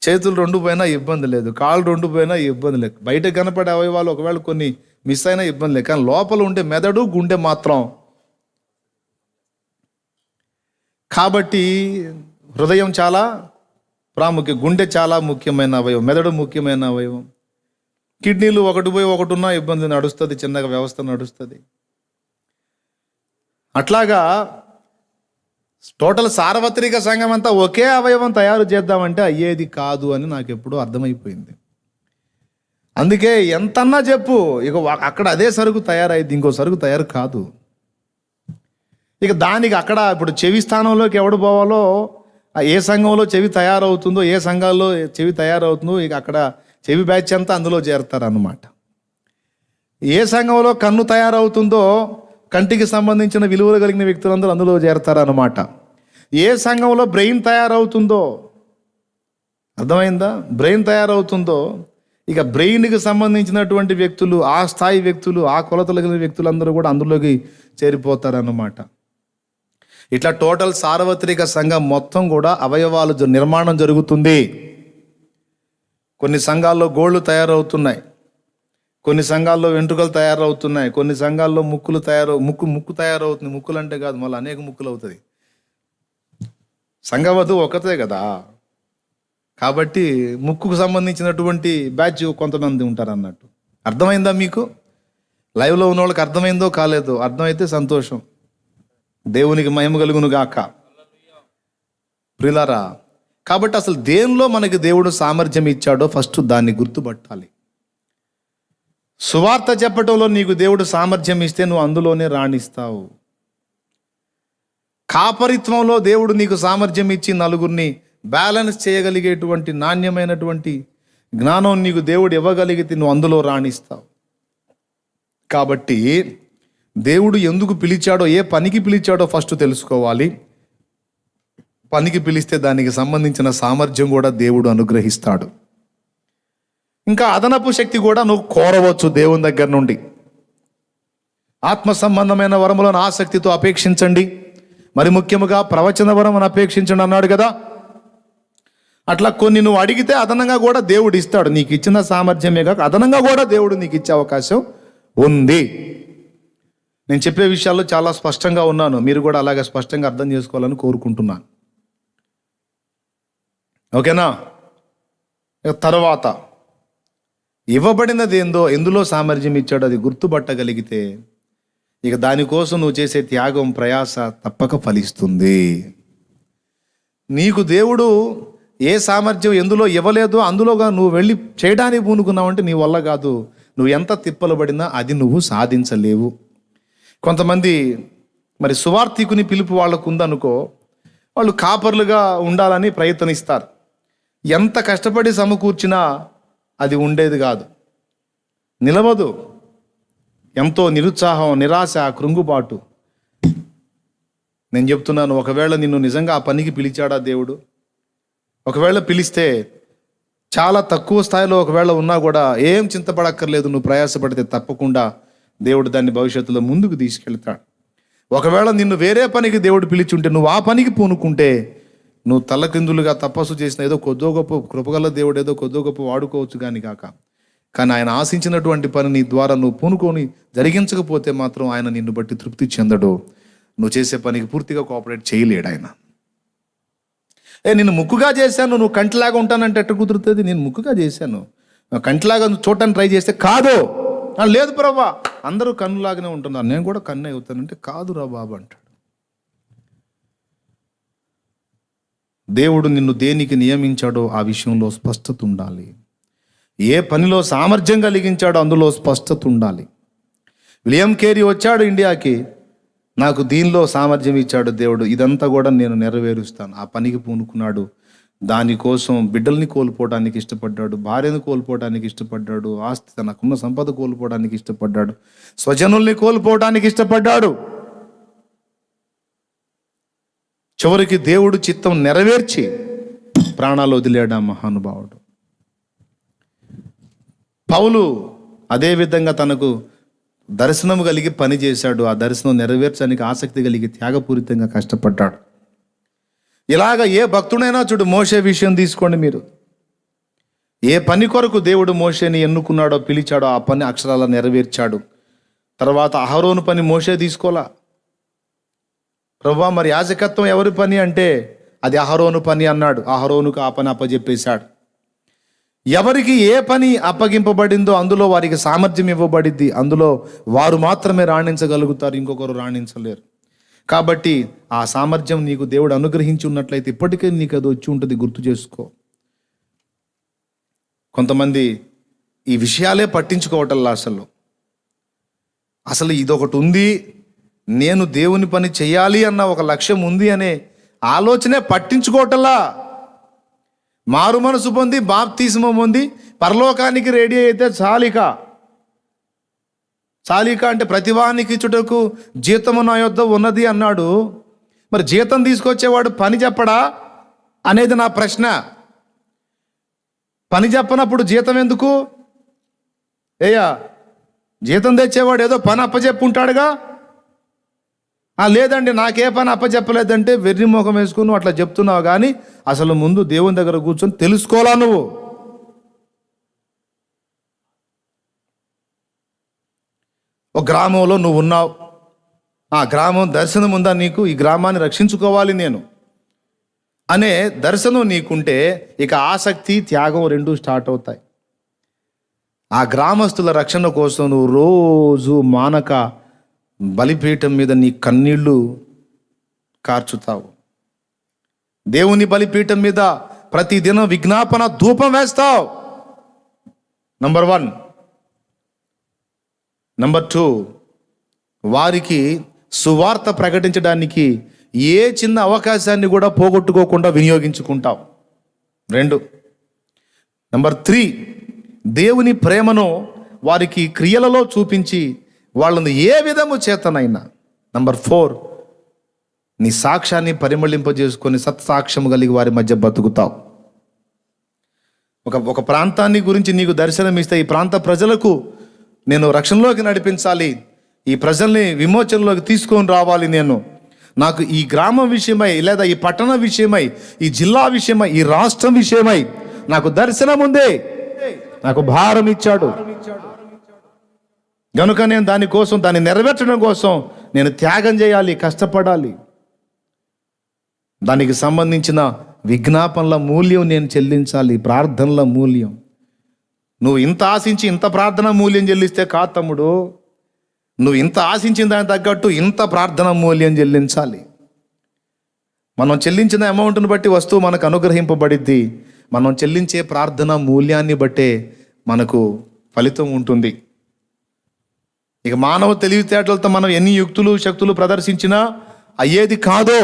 చేతులు రెండు పోయినా ఇబ్బంది లేదు, కాళ్ళు రెండు పోయినా ఇబ్బంది లేదు. బయట కనపడే అవయవాలు ఒకవేళ కొన్ని మిస్ అయినా ఇబ్బంది లేదు, కానీ లోపల ఉండే మెదడు, గుండె మాత్రం. కాబట్టి హృదయం చాలా ప్రాముఖ్యం, గుండె చాలా ముఖ్యమైన అవయవం, మెదడు ముఖ్యమైన అవయవం. కిడ్నీలు ఒకటి పోయి ఒకటి ఉన్నా ఇబ్బంది, నడుస్తుంది, చిన్నగా వ్యవస్థ నడుస్తుంది. అట్లాగా టోటల్ సార్వత్రిక సంఘం అంతా ఒకే అవయవం తయారు చేద్దామంటే అయ్యేది కాదు అని నాకు ఎప్పుడూ అర్థమైపోయింది. అందుకే ఎంతన్నా చెప్పు, ఇక అక్కడ అదే సరుకు తయారైంది, ఇంకో సరుకు తయారు కాదు. ఇక దానికి అక్కడ ఇప్పుడు చెవి స్థానంలోకి ఎవడు పోవాలో, ఏ సంఘంలో చెవి తయారవుతుందో, ఏ సంఘాల్లో చెవి తయారవుతుందో, ఇక అక్కడ చెవి బ్యాచ్ అంతా అందులో చేరతారన్నమాట. ఏ సంఘంలో కన్ను తయారవుతుందో కంటికి సంబంధించిన విలువలు కలిగిన వ్యక్తులందరూ అందులో చేరతారన్నమాట. ఏ సంఘంలో బ్రెయిన్ తయారవుతుందో, అర్థమైందా, బ్రెయిన్ తయారవుతుందో ఇక బ్రెయిన్కి సంబంధించినటువంటి వ్యక్తులు, ఆ స్థాయి వ్యక్తులు, ఆ కొలతలు కలిగిన వ్యక్తులందరూ కూడా అందులోకి చేరిపోతారన్నమాట. ఇట్లా టోటల్ సార్వత్రిక సంఘం మొత్తం కూడా అవయవాలు నిర్మాణం జరుగుతుంది. కొన్ని సంఘాల్లో గోళ్ళు తయారవుతున్నాయి, కొన్ని సంఘాల్లో వెంట్రుకలు తయారవుతున్నాయి, కొన్ని సంఘాల్లో ముక్కు తయారవుతుంది. ముక్కులు అంటే కాదు, మళ్ళీ అనేక ముక్కులు అవుతుంది. సంఘవధు ఒకతే కదా, కాబట్టి ముక్కుకు సంబంధించినటువంటి బ్యాచ్ కొంతమంది ఉంటారు అన్నట్టు. అర్థమైందా మీకు? లైవ్లో ఉన్న వాళ్ళకి అర్థమైందో కాలేదో, అర్థమైతే సంతోషం. దేవునికి మహిమ కలుగును గాక. ప్రియులారా, కాబట్టి అసలు దేనిలో మనకి దేవుడు సామర్థ్యం ఇచ్చాడో ఫస్ట్ దాన్ని గుర్తుపట్టాలి. సువార్త చెప్పటంలో నీకు దేవుడు సామర్థ్యం ఇస్తే నువ్వు అందులోనే రాణిస్తావు. కాపరిత్వంలో దేవుడు నీకు సామర్థ్యం ఇచ్చి నలుగురిని బ్యాలెన్స్ చేయగలిగేటువంటి నాణ్యమైనటువంటి జ్ఞానం నీకు దేవుడు ఇవ్వగలిగితే నువ్వు అందులో రాణిస్తావు. కాబట్టి దేవుడు ఎందుకు పిలిచాడో, ఏ పనికి పిలిచాడో ఫస్ట్ తెలుసుకోవాలి. పనికి పిలిస్తే దానికి సంబంధించిన సామర్థ్యం కూడా దేవుడు అనుగ్రహిస్తాడు. ఇంకా అదనపు శక్తి కూడా నువ్వు కోరవచ్చు దేవుని దగ్గర నుండి. ఆత్మ సంబంధమైన వరములను ఆసక్తితో అపేక్షించండి, మరి ముఖ్యముగా ప్రవచన వరమును అపేక్షించండి అన్నాడు కదా. అట్లా కొన్ని నువ్వు అడిగితే అదనంగా కూడా దేవుడు ఇస్తాడు. నీకు ఇచ్చిన సామర్థ్యమే కాక అదనంగా కూడా దేవుడు నీకు ఇచ్చే అవకాశం ఉంది. నేను చెప్పే విషయాల్లో చాలా స్పష్టంగా ఉన్నాను, మీరు కూడా అలాగే స్పష్టంగా అర్థం చేసుకోవాలని కోరుకుంటున్నాను. ఓకేనా? తర్వాత ఇవ్వబడినది ఏందో, ఎందులో సామర్థ్యం ఇచ్చాడో అది గుర్తుపట్టగలిగితే ఇక దానికోసం నువ్వు చేసే త్యాగం, ప్రయాస తప్పక ఫలిస్తుంది. నీకు దేవుడు ఏ సామర్థ్యం ఎందులో ఇవ్వలేదో అందులోగా నువ్వు వెళ్ళి చేయడానికి పూనుకున్నావంటే నీ వల్ల కాదు. నువ్వు ఎంత తిప్పలు పడినా అది నువ్వు సాధించలేవు. కొంతమంది మరి సువార్థికుని పిలుపు వాళ్ళకు ఉందనుకో, వాళ్ళు కాపర్లుగా ఉండాలని ప్రయత్నిస్తారు. ఎంత కష్టపడి సమకూర్చినా అది ఉండేది కాదు, నిలవదు. ఎంతో నిరుత్సాహం, నిరాశ, కృంగుబాటు. నేను చెప్తున్నాను, ఒకవేళ నిన్ను నిజంగా ఆ పనికి పిలిచాడా దేవుడు, ఒకవేళ పిలిస్తే చాలా తక్కువ స్థాయిలో ఒకవేళ ఉన్నా కూడా ఏం చింతపడక్కర్లేదు. నువ్వు ప్రయాసపడితే తప్పకుండా దేవుడు దాన్ని భవిష్యత్తులో ముందుకు తీసుకెళ్తాడు. ఒకవేళ నిన్ను వేరే పనికి దేవుడు పిలిచుంటే నువ్వు ఆ పనికి పూనుకుంటే నువ్వు తల్లకిందులుగా తపస్సు చేసిన ఏదో కొద్దో గొప్ప కృపగల దేవుడు ఏదో కొద్దో గొప్ప వాడుకోవచ్చు కానీ ఆయన ఆశించినటువంటి పని నీ ద్వారా నువ్వు పూనుకొని జరిగించకపోతే మాత్రం ఆయన నిన్ను బట్టి తృప్తి చెందడు. నువ్వు చేసే పనికి పూర్తిగా కోఆపరేట్ చేయలేడు ఆయన. నిన్ను ముక్కుగా చేశాను, నువ్వు కంటిలాగా ఉంటానంటే ఎట్ట కుదురుతుంది? నేను ముక్కుగా చేశాను, కంటిలాగా నువ్వు చూడటానికి ట్రై చేస్తే కాదు. లేదు ప్రభా, అందరూ కన్నులాగానే ఉంటున్నారు, నేను కూడా కన్ను అవుతానంటే కాదు రా బాబు అంటాడు. దేవుడు నిన్ను దేనికి నియమించాడో ఆ విషయంలో స్పష్టత ఉండాలి. ఏ పనిలో సామర్థ్యం కలిగించాడో అందులో స్పష్టత ఉండాలి. విలియం కేరీ వచ్చాడు ఇండియాకి, నాకు దీనిలో సామర్థ్యం ఇచ్చాడు దేవుడు, ఇదంతా కూడా నేను నెరవేరుస్తాను. ఆ పనికి పూనుకున్నాడు. దానికోసం బిడ్డల్ని కోల్పోవడానికి ఇష్టపడ్డాడు, భార్యను కోల్పోవడానికి ఇష్టపడ్డాడు, ఆస్తి తనకున్న సంపద కోల్పోవడానికి ఇష్టపడ్డాడు, స్వజనుల్ని కోల్పోవడానికి ఇష్టపడ్డాడు. చివరికి దేవుడు చిత్తం నెరవేర్చి ప్రాణాలు వదిలేడు ఆ మహానుభావుడు. పౌలు అదేవిధంగా తనకు దర్శనం కలిగి పని చేశాడు. ఆ దర్శనం నెరవేర్చడానికి ఆసక్తి కలిగి త్యాగపూరితంగా కష్టపడ్డాడు. ఇలాగ ఏ భక్తుడైనా చూడు, మోషే విషయం తీసుకోండి మీరు. ఏ పని కొరకు దేవుడు మోషేని ఎన్నుకున్నాడో, పిలిచాడో ఆ పని అక్షరాల నెరవేర్చాడు. తర్వాత అహరోను పని మోషే తీసుకోలా. ప్రభువా మరి యాజకత్వం ఎవరి పని అంటే అది అహరోను పని అన్నాడు. అహరోనుకు ఆ పని అప్పజెప్పేశాడు. ఎవరికి ఏ పని అప్పగింపబడిందో అందులో వారికి సామర్థ్యం ఇవ్వబడింది, అందులో వారు మాత్రమే రాణించగలుగుతారు, ఇంకొకరు రాణించలేరు. కాబట్టి ఆ సామర్థ్యం నీకు దేవుడు అనుగ్రహించి ఉన్నట్లయితే ఇప్పటికే నీకు అది వచ్చి ఉంటుంది, గుర్తు చేసుకో. కొంతమంది ఈ విషయాలే పట్టించుకోవటంలా. అసలు ఇదొకటి ఉంది, నేను దేవుని పని చేయాలి అన్న ఒక లక్ష్యం ఉంది అనే ఆలోచనే పట్టించుకోవటంలా. మారు మనసు పొంది బాప్తిస్మం పొంది పరలోకానికి రెడీ అయితే చాలిక అంటే ప్రతివానికి ఇచ్చుటకు జీతము నా యొద్ద ఉన్నది అన్నాడు. మరి జీతం తీసుకొచ్చేవాడు పని చెప్పడా అనేది నా ప్రశ్న. పని చెప్పనప్పుడు జీతం ఎందుకు? జీతం తెచ్చేవాడు ఏదో పని అప్పచెప్పుంటాడుగా. లేదండి నాకే పని అప్పచెప్పలేదంటే వెర్రి ముఖం వేసుకుని నువ్వు అట్లా చెప్తున్నావు. కానీ అసలు ముందు దేవుని దగ్గర కూర్చొని తెలుసుకోవాలా నువ్వు. ఒక గ్రామంలో నువ్వు ఉన్నావు, ఆ గ్రామం దర్శనం ఉందా నీకు? ఈ గ్రామాన్ని రక్షించుకోవాలి నేను అనే దర్శనం నీకుంటే ఇక ఆసక్తి, త్యాగం రెండూ స్టార్ట్ అవుతాయి. ఆ గ్రామస్తుల రక్షణ కోసం నువ్వు రోజు మానక బలిపీఠం మీద నీ కన్నీళ్లు కార్చుతావు. దేవుని బలిపీఠం మీద ప్రతిదినం విజ్ఞాపన ధూపం వేస్తావు. నంబర్ 1. నంబర్ 2, వారికి సువార్త ప్రకటించడానికి ఏ చిన్న అవకాశాన్ని కూడా పోగొట్టుకోకుండా వినియోగించుకుంటావు. 2, నెంబర్ 3, దేవుని ప్రేమను వారికి క్రియలలో చూపించి వాళ్ళని ఏ విధము చేతనైనా. నెంబర్ 4, నీ సాక్ష్యాన్ని పరిమళింపజేసుకొని సత్సాక్ష్యము కలిగి వారి మధ్య బతుకుతావు. ఒక ప్రాంతాన్ని గురించి నీకు దర్శనం ఇస్తే, ఈ ప్రాంత ప్రజలకు నేను రక్షణలోకి నడిపించాలి, ఈ ప్రజల్ని విమోచనలోకి తీసుకొని రావాలి, నాకు ఈ గ్రామం విషయమై లేదా ఈ పట్టణ విషయమై, ఈ జిల్లా విషయమై, ఈ రాష్ట్రం విషయమై నాకు దర్శనం ఉంది, నాకు భారం ఇచ్చాడు గనుక నేను దాన్ని నెరవేర్చడం కోసం నేను త్యాగం చేయాలి, కష్టపడాలి. దానికి సంబంధించిన విజ్ఞాపనల మూల్యం నేను చెల్లించాలి, ప్రార్థనల మూల్యం. నువ్వు ఇంత ఆశించి ఇంత ప్రార్థన మూల్యం చెల్లిస్తే కాదు తమ్ముడు, నువ్వు ఇంత ఆశించిన దానికి తగ్గట్టు ఇంత ప్రార్థన మూల్యం చెల్లించాలి. మనం చెల్లించిన అమౌంట్ని బట్టి వస్తువు మనకు అనుగ్రహింపబడిద్ది. మనం చెల్లించే ప్రార్థన మూల్యాన్ని బట్టే మనకు ఫలితం ఉంటుంది. ఇక మానవ తెలివితేటలతో మనం ఎన్ని యుక్తులు శక్తులు ప్రదర్శించినా అయ్యేది కాదో.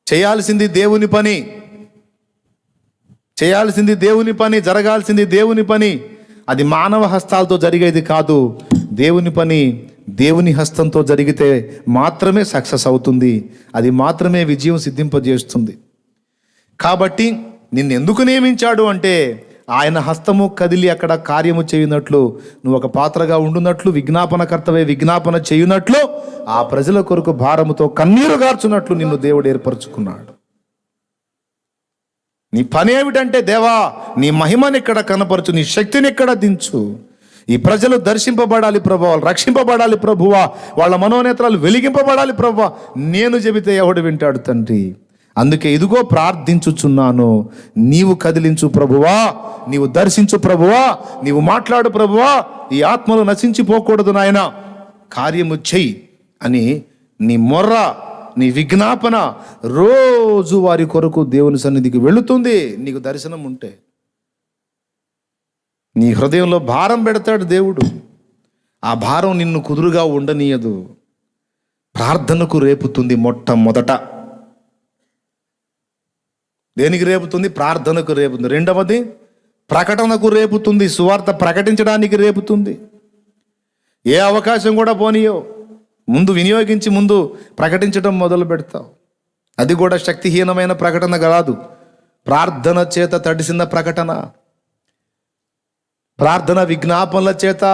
చేయాల్సింది దేవుని పని, జరగాల్సింది దేవుని పని. అది మానవ హస్తాలతో జరిగేది కాదు. దేవుని పని దేవుని హస్తంతో జరిగితే మాత్రమే సక్సెస్ అవుతుంది, అది మాత్రమే విజయం సిద్ధింపజేస్తుంది. కాబట్టి నిన్నెందుకు నియమించాడు అంటే, ఆయన హస్తము కదిలి అక్కడ కార్యము చేయునట్లు, నువ్వు ఒక పాత్రగా ఉండునట్లు, విజ్ఞాపనకర్తవే విజ్ఞాపన చేయునట్లు, ఆ ప్రజల కొరకు భారముతో కన్నీరు గార్చున్నట్లు నిన్ను దేవుడు ఏర్పరచుకున్నాడు. నీ పని ఏమిటంటే, దేవా నీ మహిమని ఇక్కడ కనపరచు, నీ శక్తిని ఇక్కడ దించు. ఈ ప్రజలు దర్శింపబడాలి ప్రభువా, రక్షింపబడాలి ప్రభువా, వాళ్ళ మనోనేత్రాలు వెలిగింపబడాలి ప్రభువా. నేను చెబితే ఎవడు వింటాడు తండ్రి? అందుకే ఇదిగో ప్రార్థించుచున్నాను, నీవు కదిలించు ప్రభువా, నీవు దర్శించు ప్రభువా, నీవు మాట్లాడు ప్రభువా. ఈ ఆత్మలు నశించిపోకూడదు నాయన, కార్యము చెయ్యి అని నీ మొర్ర, నీ విజ్ఞాపన రోజు వారి కొరకు దేవుని సన్నిధికి వెళుతుంది. నీకు దర్శనం ఉంటే నీ హృదయంలో భారం పెడతాడు దేవుడు. ఆ భారం నిన్ను కుదురుగా ఉండనీయదు. ప్రార్థనకు రేపుతుంది. మొట్టమొదట దేనికి రేపుతుంది? ప్రార్థనకు రేపుతుంది. రెండవది ప్రకటనకు రేపుతుంది, సువార్త ప్రకటించడానికి రేపుతుంది. ఏ అవకాశం కూడా పోనీయో, ముందు వినియోగించి ముందు ప్రకటించడం మొదలు పెడతావు. అది కూడా శక్తిహీనమైన ప్రకటన కాదు, ప్రార్థన చేత తడిసిన ప్రకటన, ప్రార్థన విజ్ఞాపనల చేత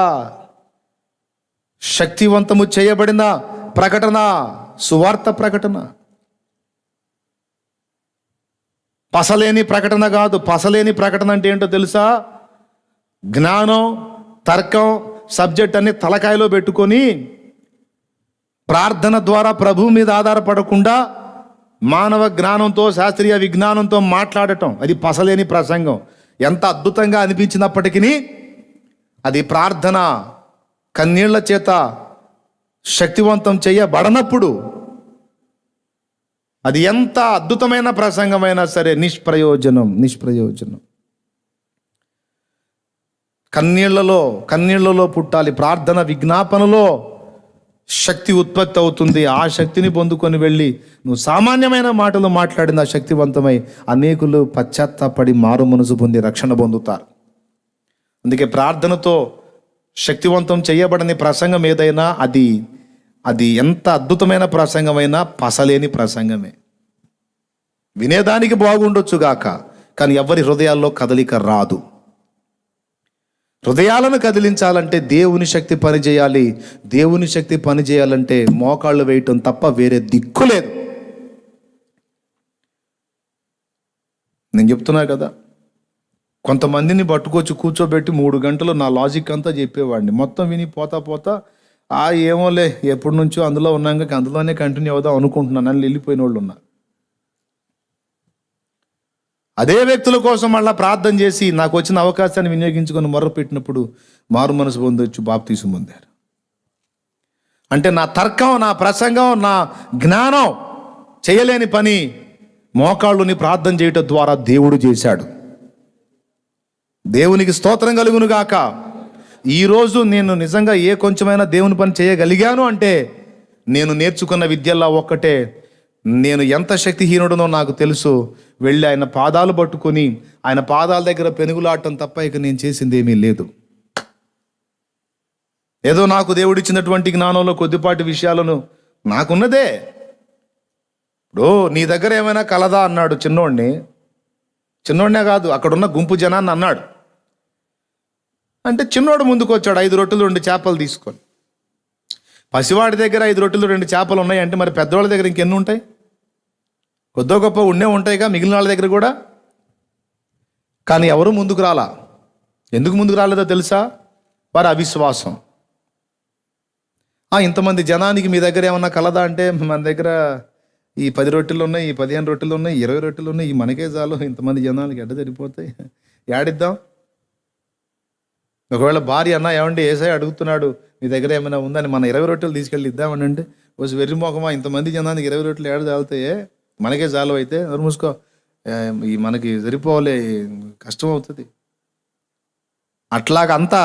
శక్తివంతము చేయబడిన ప్రకటన, సువార్త ప్రకటన. పసలేని ప్రకటన కాదు. పసలేని ప్రకటన అంటే ఏంటో తెలుసా? జ్ఞానం, తర్కం, సబ్జెక్ట్ అన్ని తలకాయలో పెట్టుకొని ప్రార్థన ద్వారా ప్రభువు మీద ఆధారపడకుండా మానవ జ్ఞానంతో, శాస్త్రీయ విజ్ఞానంతో మాట్లాడటం, అది పసలేని ప్రసంగం. ఎంత అద్భుతంగా అనిపించినప్పటికీ అది ప్రార్థన కన్నీళ్ల చేత శక్తివంతం చేయబడనప్పుడు అది ఎంత అద్భుతమైన ప్రసంగమైనా సరే నిష్ప్రయోజనం. కన్నీళ్లలో పుట్టాలి. ప్రార్థన విజ్ఞాపనలో శక్తి ఉత్పత్తి అవుతుంది. ఆ శక్తిని పొందుకొని వెళ్ళి నువ్వు సామాన్యమైన మాటలు మాట్లాడిన శక్తివంతమై అనేకులు పశ్చాత్తాపడి మారు మనసు పొంది రక్షణ పొందుతారు. అందుకే ప్రార్థనతో శక్తివంతం చేయబడని ప్రసంగం ఏదైనా అది ఎంత అద్భుతమైన ప్రసంగమైనా పసలేని ప్రసంగమే. వినేదానికి బాగుండొచ్చు గాక, కానీ ఎవరి హృదయాల్లో కదలిక రాదు. హృదయాలను కదిలించాలంటే దేవుని శక్తి పనిచేయాలి. దేవుని శక్తి పనిచేయాలంటే మోకాళ్ళు వేయటం తప్ప వేరే దిక్కు లేదు. నేను చెప్తున్నా కదా, కొంతమందిని పట్టుకొచ్చి కూర్చోబెట్టి 3 గంటలు నా లాజిక్ అంతా చెప్పేవాడిని. మొత్తం విని పోతా ఏమోలే ఎప్పటి నుంచో అందులో ఉన్నాక అందులోనే కంటిన్యూ అవుదాం అనుకుంటున్నాను అని వెళ్ళిపోయిన వాళ్ళు ఉన్నారు. అదే వ్యక్తుల కోసం మళ్ళీ ప్రార్థన చేసి నాకు వచ్చిన అవకాశాన్ని వినియోగించుకొని మొర్ర పెట్టినప్పుడు మారు మనసు పొందొచ్చు, బాప్తీసం పొందారు. అంటే నా తర్కం, నా ప్రసంగం, నా జ్ఞానం చేయలేని పని మోకాళ్ళుని ప్రార్థన చేయటం ద్వారా దేవుడు చేశాడు. దేవునికి స్తోత్రం కలుగును గాక. ఈరోజు నేను నిజంగా కొంచెమైనా దేవుని పని చేయగలిగాను అంటే నేను నేర్చుకున్న విద్యల్లో ఒక్కటే, నేను ఎంత శక్తిహీనుడనో నాకు తెలుసు. వెళ్ళి ఆయన పాదాలు పట్టుకొని ఆయన పాదాల దగ్గర పెనుగులాడటం తప్ప ఇక నేను చేసింది ఏమీ లేదు. ఏదో నాకు దేవుడిచ్చినటువంటి జ్ఞానంలో కొద్దిపాటి విషయాలను నాకున్నదే. ఇప్పుడు నీ దగ్గర ఏమైనా కలదా అన్నాడు చిన్నోడినే కాదు, అక్కడున్న గుంపు జనాన్ని అన్నాడు. అంటే చిన్నోడు ముందుకు వచ్చాడు 5 రొట్టెలు 2 చేపలు తీసుకొని. పసివాడి దగ్గర 5 రొట్టెలు 2 చేపలు ఉన్నాయి అంటే మరి పెద్దవాళ్ళ దగ్గర ఇంకెన్ని ఉంటాయి? కొద్దో గొప్ప ఉండే ఉంటాయిగా మిగిలిన వాళ్ళ దగ్గర కూడా. కానీ ఎవరు ముందుకు రాలా. ఎందుకు ముందుకు రాలేదో తెలుసా? వారి అవిశ్వాసం. ఇంతమంది జనానికి మీ దగ్గర ఏమన్నా కలదా అంటే మన దగ్గర ఈ 10 రొట్టెలు ఉన్నాయి, ఈ 15 రొట్టెలు ఉన్నాయి, 20 రొట్టెలు ఉన్నాయి, ఈ మనకే చాలు, ఇంతమంది జనానికి ఎడ్డ సరిపోతాయి, యాడిద్దాం. ఒకవేళ భార్య అన్న ఏమండి ఏసై అడుగుతున్నాడు మీ దగ్గర ఏమైనా ఉందని, మన 20 రొట్టెలు తీసుకెళ్ళి ఇద్దామని అంటే వచ్చి వెర్రి మొఖమా, ఇంతమంది జనానికి 20 రొట్టెలు ఏడ చాలుతాయే, మనకే చాలు అయితే ఎవరు మూసుకో, ఈ మనకి సరిపోలే, కష్టం అవుతుంది. అట్లాగంతా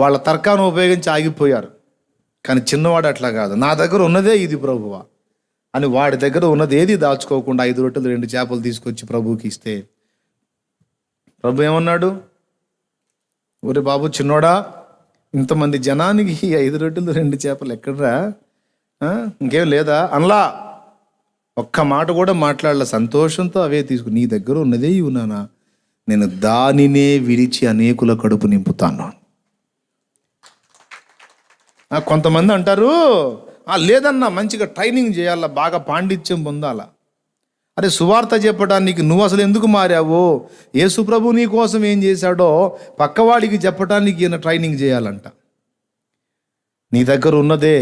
వాళ్ళ తర్కాన్ని ఉపయోగించి ఆగిపోయారు. కానీ చిన్నవాడు అట్లా కాదు, నా దగ్గర ఉన్నదే ఇది ప్రభువా అని వాడి దగ్గర ఉన్నది ఏది దాచుకోకుండా 5 రొట్టెలు 2 చేపలు తీసుకొచ్చి ప్రభువుకి ఇస్తే ప్రభు ఏమన్నాడు? ఒరే బాబు చిన్నోడా, ఇంతమంది జనానికి 5 రొట్టెలు 2 చేపలు ఎక్కడరా, ఇంకేం లేదా అనలా. ఒక్క మాట కూడా మాట్లాడలే. సంతోషంతో అవే తీసుకుని నీ దగ్గర ఉన్నదే ఇవి నానా, నేను దానినే విడిచి అనేకుల కడుపు నింపుతాను. కొంతమంది అంటారు లేదన్నా మంచిగా ట్రైనింగ్ చేయాలా, బాగా పాండిత్యం పొందాలా. అరే సువార్త చెప్పడానికి నువ్వు అసలు ఎందుకు మారావో, యేసు ప్రభు నీ కోసం ఏం చేశాడో పక్కవాడికి చెప్పడానికి ఈయన ట్రైనింగ్ చేయాలంట. నీ దగ్గర ఉన్నదే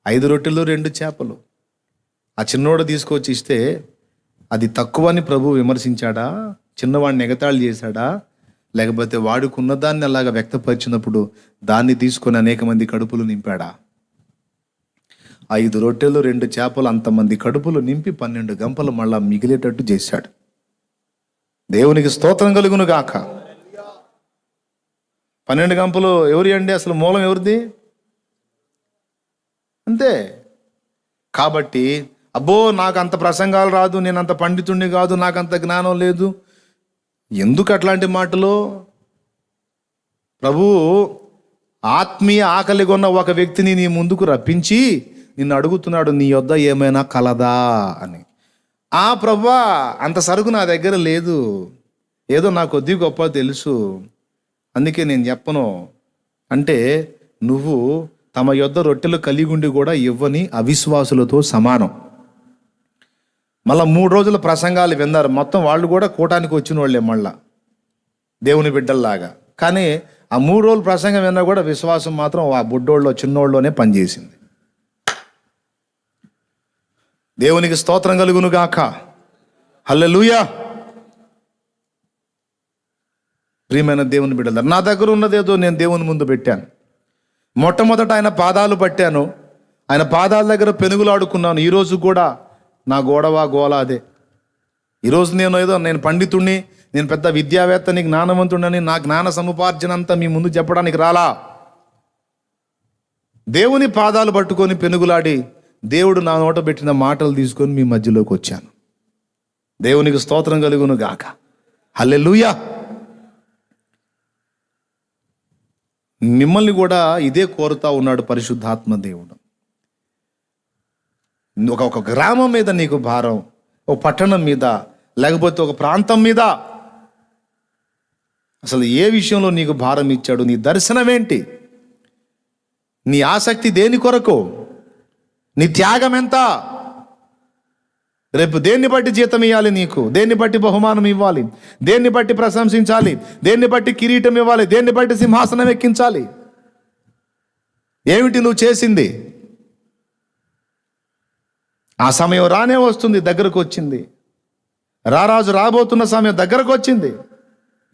5 రొట్టెలు 2 చేపలు. ఆ చిన్నోడు తీసుకొచ్చి ఇస్తే అది తక్కువని ప్రభు విమర్శించాడా, చిన్నవాడిని ఎగతాళి చేశాడా, లేకపోతే వాడికి ఉన్నదాన్ని అలాగా వ్యక్తపరిచినప్పుడు దాన్ని తీసుకొని అనేక మంది కడుపులు నింపాడా? 5 రొట్టెలు 2 చేపలు అంతమంది కడుపులు నింపి 12 గంపలు మళ్ళా మిగిలేటట్టు చేశాడు. దేవునికి స్తోత్రం కలుగును గాక. 12 గంపలు ఎవరి అండి? అసలు మూలం ఎవరిది? అంతే. కాబట్టి అబ్బో నాకు అంత ప్రసంగాలు రాదు, నేను అంత పండితుడిని కాదు, నాకు అంత జ్ఞానం లేదు, ఎందుకు అట్లాంటి మాటలు? ప్రభువు ఆత్మీయ ఆకలి కొన్న ఒక వ్యక్తిని నీ ముందుకు రప్పించి నిన్ను అడుగుతున్నాడు, నీ యొద్ద ఏమైనా కలదా అని. ప్రభువా అంత సరుకు నా దగ్గర లేదు, ఏదో నా కొద్ది గొప్ప తెలుసు, అందుకే నేను చెప్పను అంటే నువ్వు తమ యొద్ద రొట్టెలు కలిగి ఉండి కూడా ఇవ్వని అవిశ్వాసులతో సమానం. మళ్ళీ 3 రోజుల ప్రసంగాలు విన్నారు. మొత్తం వాళ్ళు కూడా కూటానికి వచ్చిన వాళ్ళే మళ్ళా దేవుని బిడ్డల్లాగా. కానీ ఆ 3 రోజులు ప్రసంగం విన్నా కూడా విశ్వాసం మాత్రం ఆ బుడ్డోళ్ళలో చిన్నోళ్ళలోనే పనిచేసింది. దేవునికి స్తోత్రం కలుగును గాక. హల్లెలూయా. ప్రియమైన దేవుని బిడ్డలారా, నా దగ్గర ఉన్నదేదో నేను దేవుని ముందు పెట్టాను. మొట్టమొదట ఆయన పాదాలు పట్టాను, ఆయన పాదాల దగ్గర పెనుగులాడుకున్నాను. ఈరోజు కూడా నా గోల అదే. ఈరోజు నేను పండితుడిని, నేను పెద్ద విద్యావేత్తని, జ్ఞానవంతుడని, నా జ్ఞాన సముపార్జన అంతా మీ ముందు చెప్పడానికి రాలా. దేవుని పాదాలు పట్టుకొని పెనుగులాడి దేవుడు నా నోట పెట్టిన మాటలు తీసుకొని మీ మధ్యలోకి వచ్చాను. దేవునికి స్తోత్రం కలుగును గాక. హల్లెలూయా. మిమ్మల్ని కూడా ఇదే కోరుతా ఉన్నాడు పరిశుద్ధాత్మ దేవుడు. ఒక గ్రామం మీద నీకు భారం, ఒక పట్టణం మీద, లేకపోతే ఒక ప్రాంతం మీద, అసలు ఏ విషయంలో నీకు భారం ఇచ్చాడు? నీ దర్శనం ఏంటి? నీ ఆసక్తి దేని కొరకు? నీ త్యాగం ఎంత? రేపు దేన్ని బట్టి జీతం ఇవ్వాలి నీకు? దేన్ని బట్టి బహుమానం ఇవ్వాలి? దేన్ని బట్టి ప్రశంసించాలి? దేన్ని బట్టి కిరీటం ఇవ్వాలి? దేన్ని బట్టి సింహాసనం ఎక్కించాలి? ఏమిటి నువ్వు చేసింది? ఆ సమయం రానే వస్తుంది, దగ్గరకు వచ్చింది. రారాజు రాబోతున్న సమయం దగ్గరకు వచ్చింది.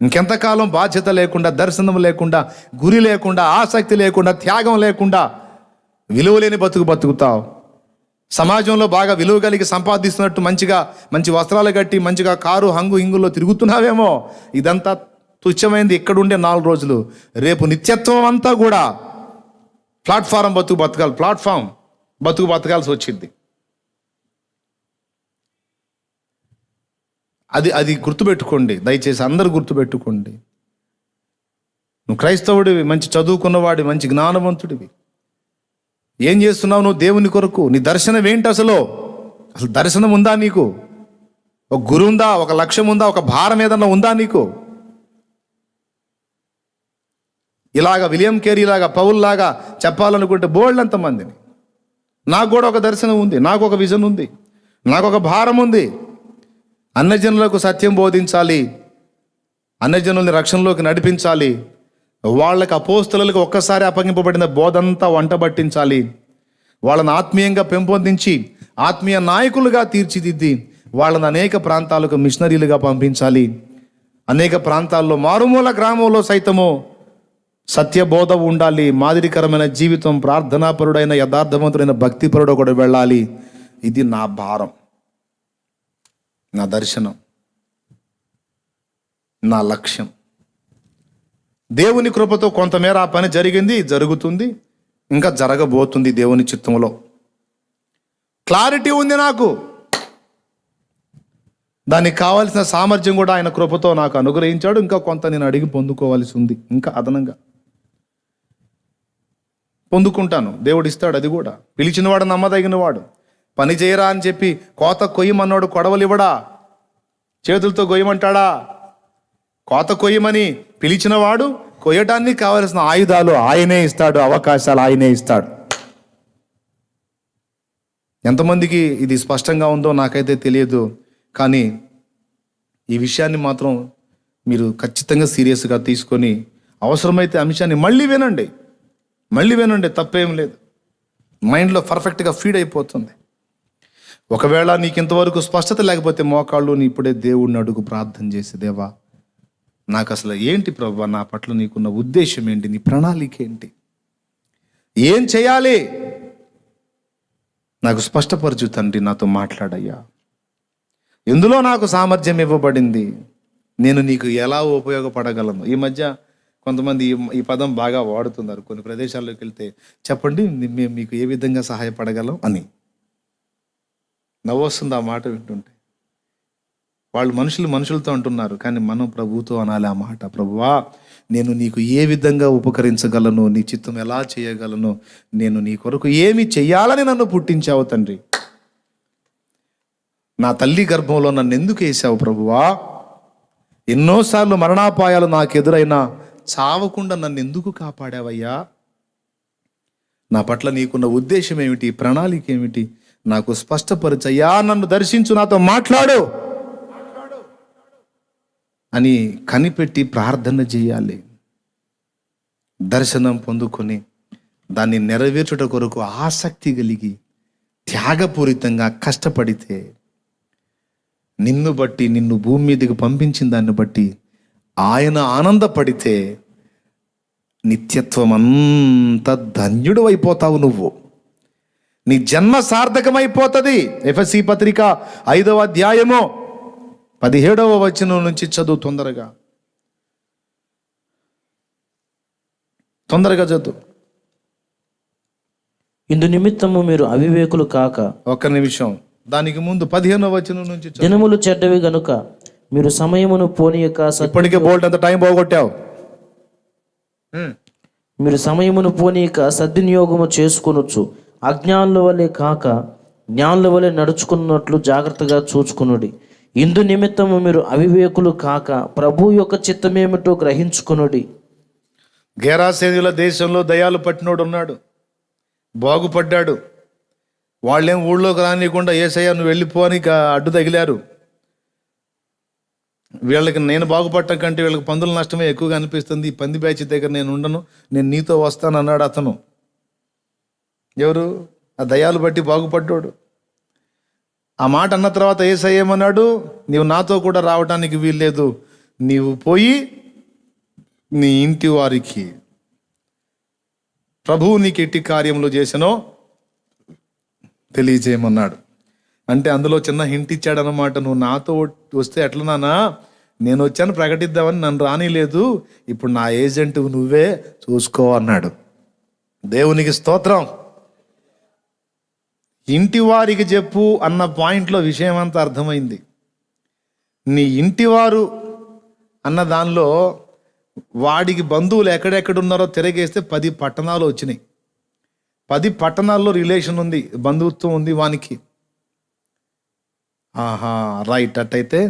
ఇంకెంతకాలం బాధ్యత లేకుండా, దర్శనం లేకుండా, గురి లేకుండా, ఆసక్తి లేకుండా, త్యాగం లేకుండా విలువ లేని బతుకుతావు? సమాజంలో బాగా విలువ కలిగి సంపాదిస్తున్నట్టు మంచి వస్త్రాలు కట్టి మంచిగా కారు హంగుల్లో తిరుగుతున్నావేమో. ఇదంతా తుచ్చమైంది ఇక్కడుండే 4 రోజులు. రేపు నిత్యత్వం అంతా కూడా ప్లాట్ఫారం బతుకు బతకాల్సి వచ్చింది. అది గుర్తుపెట్టుకోండి, దయచేసి అందరూ గుర్తుపెట్టుకోండి. నువ్వు క్రైస్తవుడివి, మంచి చదువుకున్నవాడివి, మంచి జ్ఞానవంతుడివి, ఏం చేస్తున్నావు నువ్వు దేవుని కొరకు? నీ దర్శనం ఏంటి? అసలు దర్శనం ఉందా నీకు? ఒక గురి ఉందా? ఒక లక్ష్యం ఉందా? ఒక భారం ఏదన్నా ఉందా నీకు? ఇలాగా విలియం కేరీ లాగా, పౌల్ లాగా చెప్పాలనుకుంటే బోల్డ్ అంతమందిని. నాకు కూడా ఒక దర్శనం ఉంది, నాకు ఒక విజన్ ఉంది, నాకు ఒక భారం ఉంది. అన్యజనులకు సత్యం బోధించాలి, అన్యజనుల్ని రక్షణలోకి నడిపించాలి, వాళ్ళకి అపోస్తలులకు ఒక్కసారి అప్పగింపబడిన బోధంతా వంటబట్టించాలి, వాళ్ళని ఆత్మీయంగా పెంపొందించి ఆత్మీయ నాయకులుగా తీర్చిదిద్ది వాళ్ళని అనేక ప్రాంతాలకు మిషనరీలుగా పంపించాలి. అనేక ప్రాంతాల్లో మారుమూల గ్రామంలో సైతము సత్యబోధ ఉండాలి, మాదిరికరమైన జీవితం, ప్రార్థనాపరుడైన యథార్థవంతుడైన భక్తిపరుడు కూడా వెళ్ళాలి. ఇది నా భారం, నా దర్శనం, నా లక్ష్యం. దేవుని కృపతో కొంతమేర ఆ పని జరిగింది, జరుగుతుంది, ఇంకా జరగబోతుంది. దేవుని చిత్తంలో క్లారిటీ ఉంది నాకు. దానికి కావాల్సిన సామర్థ్యం కూడా ఆయన కృపతో నాకు అనుగ్రహించాడు. ఇంకా కొంత నేను అడిగి పొందుకోవాల్సి ఉంది, ఇంకా అదనంగా పొందుకుంటాను. దేవుడు ఇస్తాడు అది కూడా. పిలిచినవాడు నమ్మదగినవాడు. పని చేయరా అని చెప్పి కోత కొయ్యమన్నాడు, కొడవలు ఇవ్వడా? చేతులతో కొయ్యమంటాడా? కోత కొయ్యమని పిలిచినవాడు కొయ్యటానికి కావలసిన ఆయుధాలు ఆయనే ఇస్తాడు, అవకాశాలు ఆయనే ఇస్తాడు. ఎంతమందికి ఇది స్పష్టంగా ఉందో నాకైతే తెలియదు, కానీ ఈ విషయాన్ని మాత్రం మీరు ఖచ్చితంగా సీరియస్గా తీసుకొని అవసరమైతే అంశాన్ని మళ్ళీ వినండి, తప్పేం లేదు. మైండ్లో పర్ఫెక్ట్గా ఫీడ్ అయిపోతుంది. ఒకవేళ నీకు ఇంతవరకు స్పష్టత లేకపోతే మోకాళ్ళు ఇప్పుడే దేవుడిని అడుగు, ప్రార్థన చేసి, దేవా నాకు అసలు ఏంటి ప్రభువా, నా పట్ల నీకున్న ఉద్దేశం ఏంటి, నీ ప్రణాళిక ఏంటి, ఏం చేయాలి, నాకు స్పష్టపరచు తండ్రి, నాతో మాట్లాడయ్యా. ఎందులో నాకు సామర్థ్యం ఇవ్వబడింది, నేను నీకు ఎలా ఉపయోగపడగలను? ఈ మధ్య కొంతమంది ఈ పదం బాగా వాడుతున్నారు. కొన్ని ప్రదేశాల్లోకి వెళ్తే చెప్పండి మేము మీకు ఏ విధంగా సహాయపడగలం అని. నవ్వొస్తుంది ఆ మాట వింటుంటే. వాళ్ళు మనుషులతో అంటున్నారు, కానీ మనం ప్రభువుతో అనాలి ఆ మాట. ప్రభువా, నేను నీకు ఏ విధంగా ఉపకరించగలను, నీ చిత్తం ఎలా చేయగలను, నేను నీ కొరకు ఏమి చెయ్యాలని నన్ను పుట్టించావు తండ్రి. నా తల్లి గర్భంలో నన్ను ఎందుకు వేసావు ప్రభువా? ఎన్నోసార్లు మరణాపాయాలు నాకు ఎదురైనా చావకుండా నన్ను ఎందుకు కాపాడావయ్యా? నా పట్ల నీకున్న ఉద్దేశం ఏమిటి, ప్రణాళిక ఏమిటి, నాకు స్పష్టపరచయ్యా, నన్ను దర్శించు, నాతో మాట్లాడు అని కనిపెట్టి ప్రార్థన చేయాలి. దర్శనం పొందుకొని దాన్ని నెరవేర్చుట కొరకు ఆసక్తి కలిగి త్యాగపూరితంగా కష్టపడితే, నిన్ను బట్టి, నిన్ను భూమి మీదకి పంపించిన దాన్ని బట్టి ఆయన ఆనందపడితే నిత్యత్వం అంతా ధన్యుడు అయిపోతావు. నువ్వు నీ జన్మ సార్థకమైపోతుంది. ఎఫెసీ పత్రిక 5వ అధ్యాయము 17వ వచనం నుంచి చదువు, తొందరగా చదువు. ఇందు నిమిత్తము మీరు అవివేకులు కాక, ఒక్క నిమిషం, దానికి ముందు 15వ వచనం నుంచి దినములు చెడ్డవి గనుక మీరు సమయమును పోనీయక, ఇప్పటికే బోల్ట్ అంత టైం పోగొట్టావు. మీరు సమయమును పోనీయక సద్వినియోగము చేసుకొనొచ్చు. అజ్ఞానుల వలె కాక జ్ఞానుల వలె నడుచుకున్నట్లు జాగ్రత్తగా చూచుకొనుడి. ఇందు నిమిత్తము మీరు అవివేకులు కాక ప్రభు యొక్క చిత్తమేమిటో గ్రహించుకొనుడి. గెరాసేనుల దేశంలో దయాలు పట్టినోడు ఉన్నాడు, బాగుపడ్డాడు. వాళ్ళేం ఊళ్ళోకి రానియకుండా యేసయ్య నువ్వు వెళ్ళిపో అని అడ్డు తగిలారు. వీళ్ళకి నేను బాగుపడటం కంటే వీళ్ళకి పందుల నష్టమే ఎక్కువగా అనిపిస్తుంది. ఈ పంది బ్యాచ్ దగ్గర నేను ఉండను, నేను నీతో వస్తాను అన్నాడు అతను. ఎవరు? ఆ దయాలు బట్టి బాగుపడ్డాడు. ఆ మాట అన్న తర్వాత యేసయ్య ఏమన్నాడు? నీవు నాతో కూడా రావడానికి వీల్లేదు, నీవు పోయి నీ ఇంటి వారికి ప్రభువు నీకు ఎట్టి కార్యంలో చేసినో తెలియజేయమన్నాడు. అంటే అందులో చిన్న హింట్ ఇచ్చాడనమాట. నువ్వు నాతో వస్తే ఎట్లా నానా, నేను వచ్చాను ప్రకటిద్దామని, నన్ను రానిలేదు, ఇప్పుడు నా ఏజెంట్ నువ్వే చూసుకో అన్నాడు. దేవునికి స్తోత్రం. ఇంటి వారికి చెప్పు అన్న పాయింట్లో విషయం అంతా అర్థమైంది. నీ ఇంటివారు అన్న దానిలో వాడికి బంధువులు ఎక్కడెక్కడున్నారో తిరగేస్తే 10 పట్టణాలు వచ్చినాయి. 10 పట్టణాల్లో రిలేషన్ ఉంది, బంధుత్వం ఉంది వానికి. ఆహా రైట్, అట్టయితే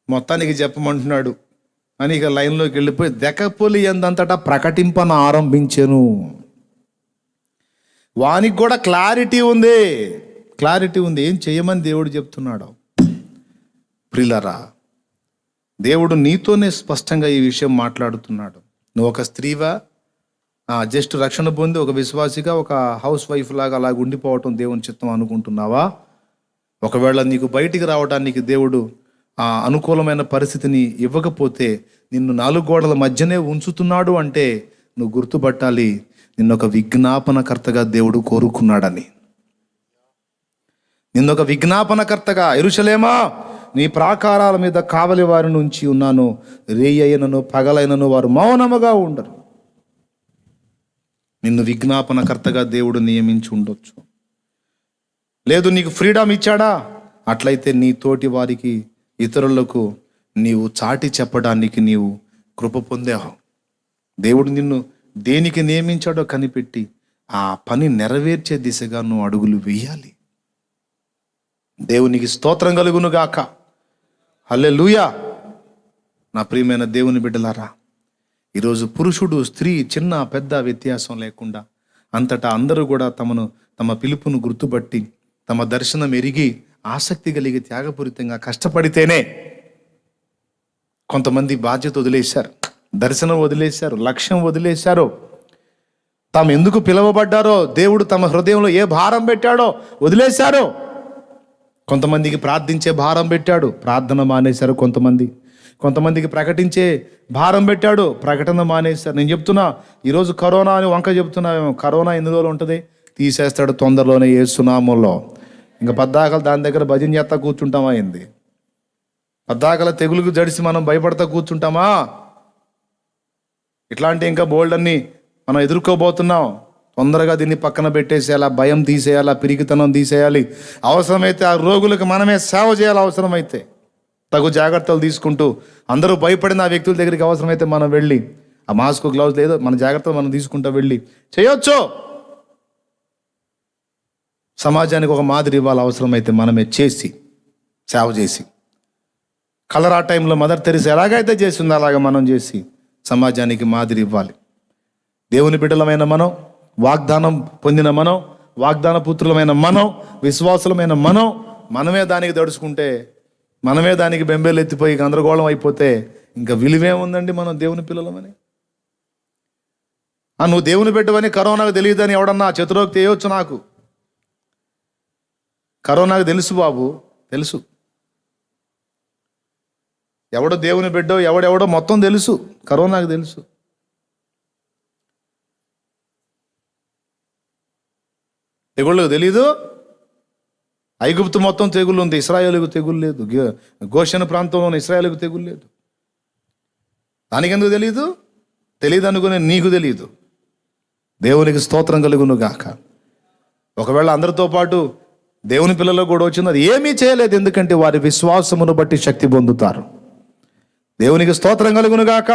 మొత్తానికి చెప్పమంటున్నాడు అని ఇక లైన్లోకి వెళ్ళిపోయి దెకపొలి ఎందంతటా ప్రకటింపన ఆరంభించెను. వానికి కూడా క్లారిటీ ఉంది, ఏం చేయమని దేవుడు చెప్తున్నాడు. ప్రియులారా, దేవుడు నీతోనే స్పష్టంగా ఈ విషయం మాట్లాడుతున్నాడు. నువ్వు ఒక స్త్రీవా, జస్ట్ రక్షణ పొంది ఒక విశ్వాసిగా ఒక హౌస్ వైఫ్ లాగా అలాగ ఉండిపోవటం దేవుని చిత్తం అనుకుంటున్నావా? ఒకవేళ నీకు బయటికి రావడానికి దేవుడు అనుకూలమైన పరిస్థితిని ఇవ్వకపోతే నిన్ను 4 గోడల మధ్యనే ఉంచుతున్నాడు అంటే నువ్వు గుర్తుపట్టాలి, నిన్నొక విజ్ఞాపనకర్తగా దేవుడు కోరుకున్నాడని. నిన్నొక విజ్ఞాపనకర్తగా, యెరూషలేమా నీ ప్రాకారాల మీద కావలి వారి నుంచి ఉన్నాను, రేయైనను పగలైనను వారు మౌనముగా ఉండరు. నిన్ను విజ్ఞాపనకర్తగా దేవుడు నియమించి ఉండొచ్చు. లేదు నీకు ఫ్రీడమ్ ఇచ్చాడా? అట్లయితే నీ తోటి వారికి, ఇతరులకు నీవు చాటి చెప్పడానికి నీవు కృప పొందావు. దేవుడు నిన్ను దేనికి నియమించాడో కనిపెట్టి ఆ పని నెరవేర్చే దిశగా నువ్వు అడుగులు వేయాలి. దేవునికి స్తోత్రం కలుగును గాక. హల్లెలూయా. నా ప్రియమైన దేవుని బిడ్డలారా, ఈరోజు పురుషుడు స్త్రీ చిన్న పెద్ద వ్యత్యాసం లేకుండా అంతటా అందరూ కూడా తమ పిలుపును గుర్తుపట్టి తమ దర్శనం ఎరిగి ఆసక్తి కలిగి త్యాగపూరితంగా కష్టపడితేనే. కొంతమంది బాధ్యత వదిలేశారు, దర్శనం వదిలేశారు, లక్ష్యం వదిలేశారు. తాము ఎందుకు పిలువబడ్డారో, దేవుడు తమ హృదయంలో ఏ భారం పెట్టాడో వదిలేశారు. కొంతమందికి ప్రార్థించే భారం పెట్టాడు, ప్రార్థన మానేశారు. కొంతమందికి ప్రకటించే భారం పెట్టాడు, ప్రకటన మానేశారు. నేను చెప్తున్నా, ఈరోజు కరోనా అని వంక చెప్తున్నామేమో. కరోనా ఎన్ని రోజులు ఉంటుంది? తీసేస్తాడు తొందరలోనే యేసు నామములో. ఇంకా పద్దాకలు దాని దగ్గర భజన చేస్తా కూర్చుంటామా ఏంది? పద్దాకల తెగులుకు జడిసి మనం భయపడతా కూర్చుంటామా? ఇట్లాంటి ఇంకా బోల్డ్ అన్ని మనం ఎదుర్కోబోతున్నాం. తొందరగా దీన్ని పక్కన పెట్టేసేయాలి, భయం తీసేయాలి, పిరికితనం తీసేయాలి. అవసరమైతే ఆ రోగులకు మనమే సేవ చేయాలి. అవసరమైతే తగు జాగ్రత్తలు తీసుకుంటూ, అందరూ భయపడిన ఆ వ్యక్తుల దగ్గరికి అవసరమైతే మనం వెళ్ళి, ఆ మాస్క్ గ్లౌజ్ లేదో మన జాగ్రత్తలు మనం తీసుకుంటూ వెళ్ళి చేయొచ్చు. సమాజానికి ఒక మాదిరి ఇవ్వాలి. అవసరమైతే మనమే చేసి సేవ చేసి, కలరా టైంలో మదర్ తెరిసా ఎలాగైతే చేసిందో అలాగా మనం చేసి సమాజానికి మాదిరి ఇవ్వాలి. దేవుని బిడ్డలమైన మనం, వాగ్దానం పొందిన మనం, వాగ్దాన పుత్రులమైన మనం, విశ్వాసులమైన మనమే దానికి దడుచుకుంటే, మనమే దానికి బెంబేలెత్తిపోయి గందరగోళం అయిపోతే ఇంకా విలువేముందండి మనం దేవుని పిల్లలమని? నువ్వు దేవుని బిడ్డవని కరోనాకు తెలియదని ఎవడన్నా చతురోక్తి వేయవచ్చు. నాకు కరోనాకు తెలుసు బాబు, తెలుసు. ఎవడో దేవుని బిడ్డో ఎవడెవడో మొత్తం తెలుసు. కరోనాకు తెలుసు. తెగుళ్ళకు తెలీదు. ఐగుప్తు మొత్తం తెగుళ్ళు ఉంది, ఇశ్రాయేలుకు తెగులు లేదు. గోషెను ప్రాంతంలోని ఇశ్రాయేలుకు తెగులు లేదు. దానికెందుకు తెలీదు? తెలియదు అనుకునే నీకు తెలీదు. దేవునికి స్తోత్రం కలుగును గాక. ఒకవేళ అందరితో పాటు దేవుని పిల్లలకు కూడా వచ్చింది, అది ఏమీ చేయలేదు. ఎందుకంటే వారి విశ్వాసమును బట్టి శక్తి పొందుతారు. దేవునికి స్తోత్రం కలుగును గాక.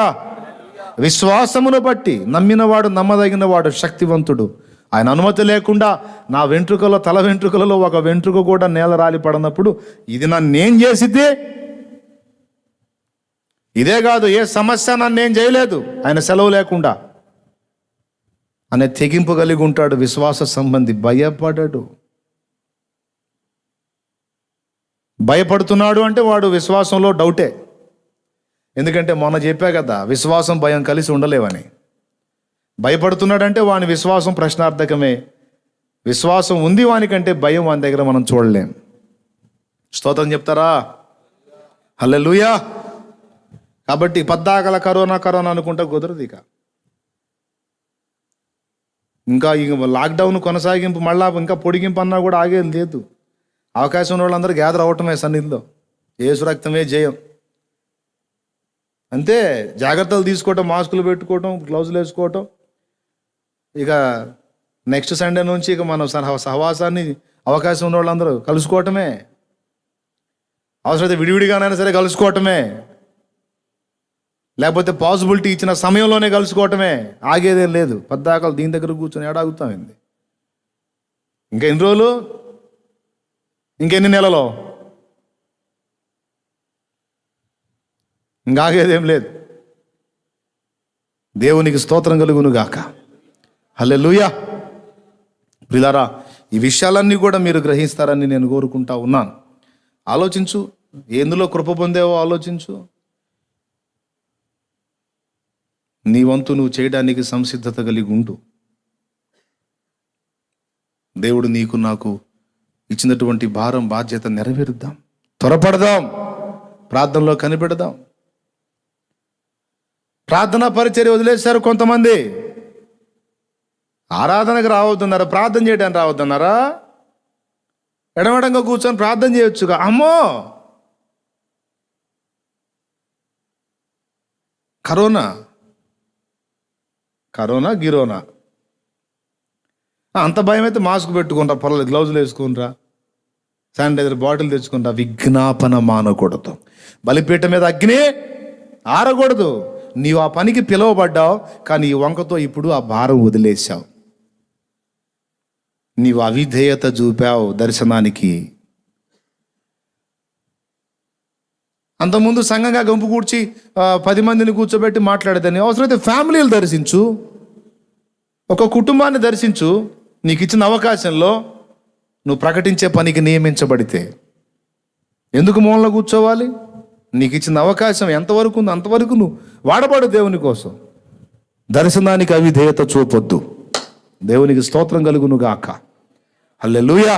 విశ్వాసమును బట్టి నమ్మినవాడు, నమ్మదగినవాడు, శక్తివంతుడు. ఆయన అనుమతి లేకుండా నా తల వెంట్రుకలలో ఒక వెంట్రుక కూడా నేల రాలి పడినప్పుడు ఇది నన్నేం చేసిద్ది? ఇదే కాదు, ఏ సమస్య నన్నేం చేయలేదు ఆయన సెలవు లేకుండా అనే తెగింపు కలిగి ఉంటాడు విశ్వాస సంబంధి. భయపడుతున్నాడు అంటే వాడు విశ్వాసంలో డౌటే. ఎందుకంటే మొన్న చెప్పా కదా, విశ్వాసం భయం కలిసి ఉండలేవని. భయపడుతున్నాడంటే వాని విశ్వాసం ప్రశ్నార్థకమే. విశ్వాసం ఉంది వానికంటే భయం వాని దగ్గర మనం చూడలేం. స్తోత్రం చెప్తారా? హల్లెలూయా. కాబట్టి పద్దాకల కరోనా అనుకుంటా కుదరదు. ఇంకా లాక్డౌన్ కొనసాగింపు, మళ్ళా ఇంకా పొడిగింపు అన్నా కూడా ఆగేది లేదు. అవకాశం ఉన్న వాళ్ళందరూ గ్యాదర్ అవటమే సన్నిధిలో. యేసు రక్తమే జయం. అంతే. జాగ్రత్తలు తీసుకోవటం, మాస్కులు పెట్టుకోవటం, గ్లౌజులు వేసుకోవటం. ఇక నెక్స్ట్ సండే నుంచి ఇక మనం సహవాసాన్ని అవకాశం ఉన్న వాళ్ళందరూ కలుసుకోవటమే. అవసరమైతే విడివిడిగానైనా సరే కలుసుకోవటమే, లేకపోతే పాసిబిలిటీ ఇచ్చిన సమయంలోనే కలుసుకోవటమే, ఆగేదేం లేదు. పద్దాకలు దీని దగ్గర కూర్చొని ఏడాగుతామైంది. ఇంకా ఎన్ని రోజులు, ఇంకెన్ని నెలలో, ఇంకా ఆగేదేం లేదు. దేవునికి స్తోత్రం కలుగును గాక. హల్లెలూయా. ప్రియులారా, ఈ విషయాలన్నీ కూడా మీరు గ్రహిస్తారని నేను కోరుకుంటా ఉన్నాను. ఆలోచించు, ఎందులో కృప పొందేవో ఆలోచించు. నీ వంతు నువ్వు చేయడానికి సంసిద్ధత కలిగి ఉండు. దేవుడు నీకు నాకు ఇచ్చినటువంటి భారం బాధ్యత నెరవేరుద్దాం, త్వరపడదాం, ప్రార్థనలో కనిపెడదాం. ప్రార్థనా పరిచర్య వదిలేశారు కొంతమంది. ఆరాధనకు రావద్దన్నారా, ప్రార్థన చేయడానికి రావద్దన్నారా? ఎడమడంగా కూర్చొని ప్రార్థన చేయొచ్చుగా. అమ్మో, కరోనా గిరోనా, అంత భయం అయితే మాస్క్ పెట్టుకుంటా, పర్లేదు, గ్లౌజులు వేసుకుంటా, శానిటైజర్ బాటిల్ తెచ్చుకుంటా. విజ్ఞాపన మానకూడదు. బలిపీఠం మీద అగ్ని ఆరకూడదు. నీవు ఆ పనికి పిలువబడ్డావు, కానీ ఈ వంకతో ఇప్పుడు ఆ భారం వదిలేశావు. నీవు అవిధేయత చూపావు దర్శనానికి. అంతకుముందు సంఘంగా గుంపు కూర్చి 10 మందిని కూర్చోబెట్టి మాట్లాడేదాన్ని. అవసరమైతే ఫ్యామిలీలు దర్శించు, ఒక కుటుంబాన్ని దర్శించు. నీకు ఇచ్చిన అవకాశంలో నువ్వు ప్రకటించే పనికి నియమించబడితే ఎందుకు మూలలో కూర్చోవాలి? నీకు ఇచ్చిన అవకాశం ఎంతవరకు ఉందో అంతవరకు నువ్వు వాడబడు దేవుని కోసం. దర్శనానికి అవిధేయత చూపొద్దు. దేవునికి స్తోత్రం కలుగును గాక. హల్లెలూయా.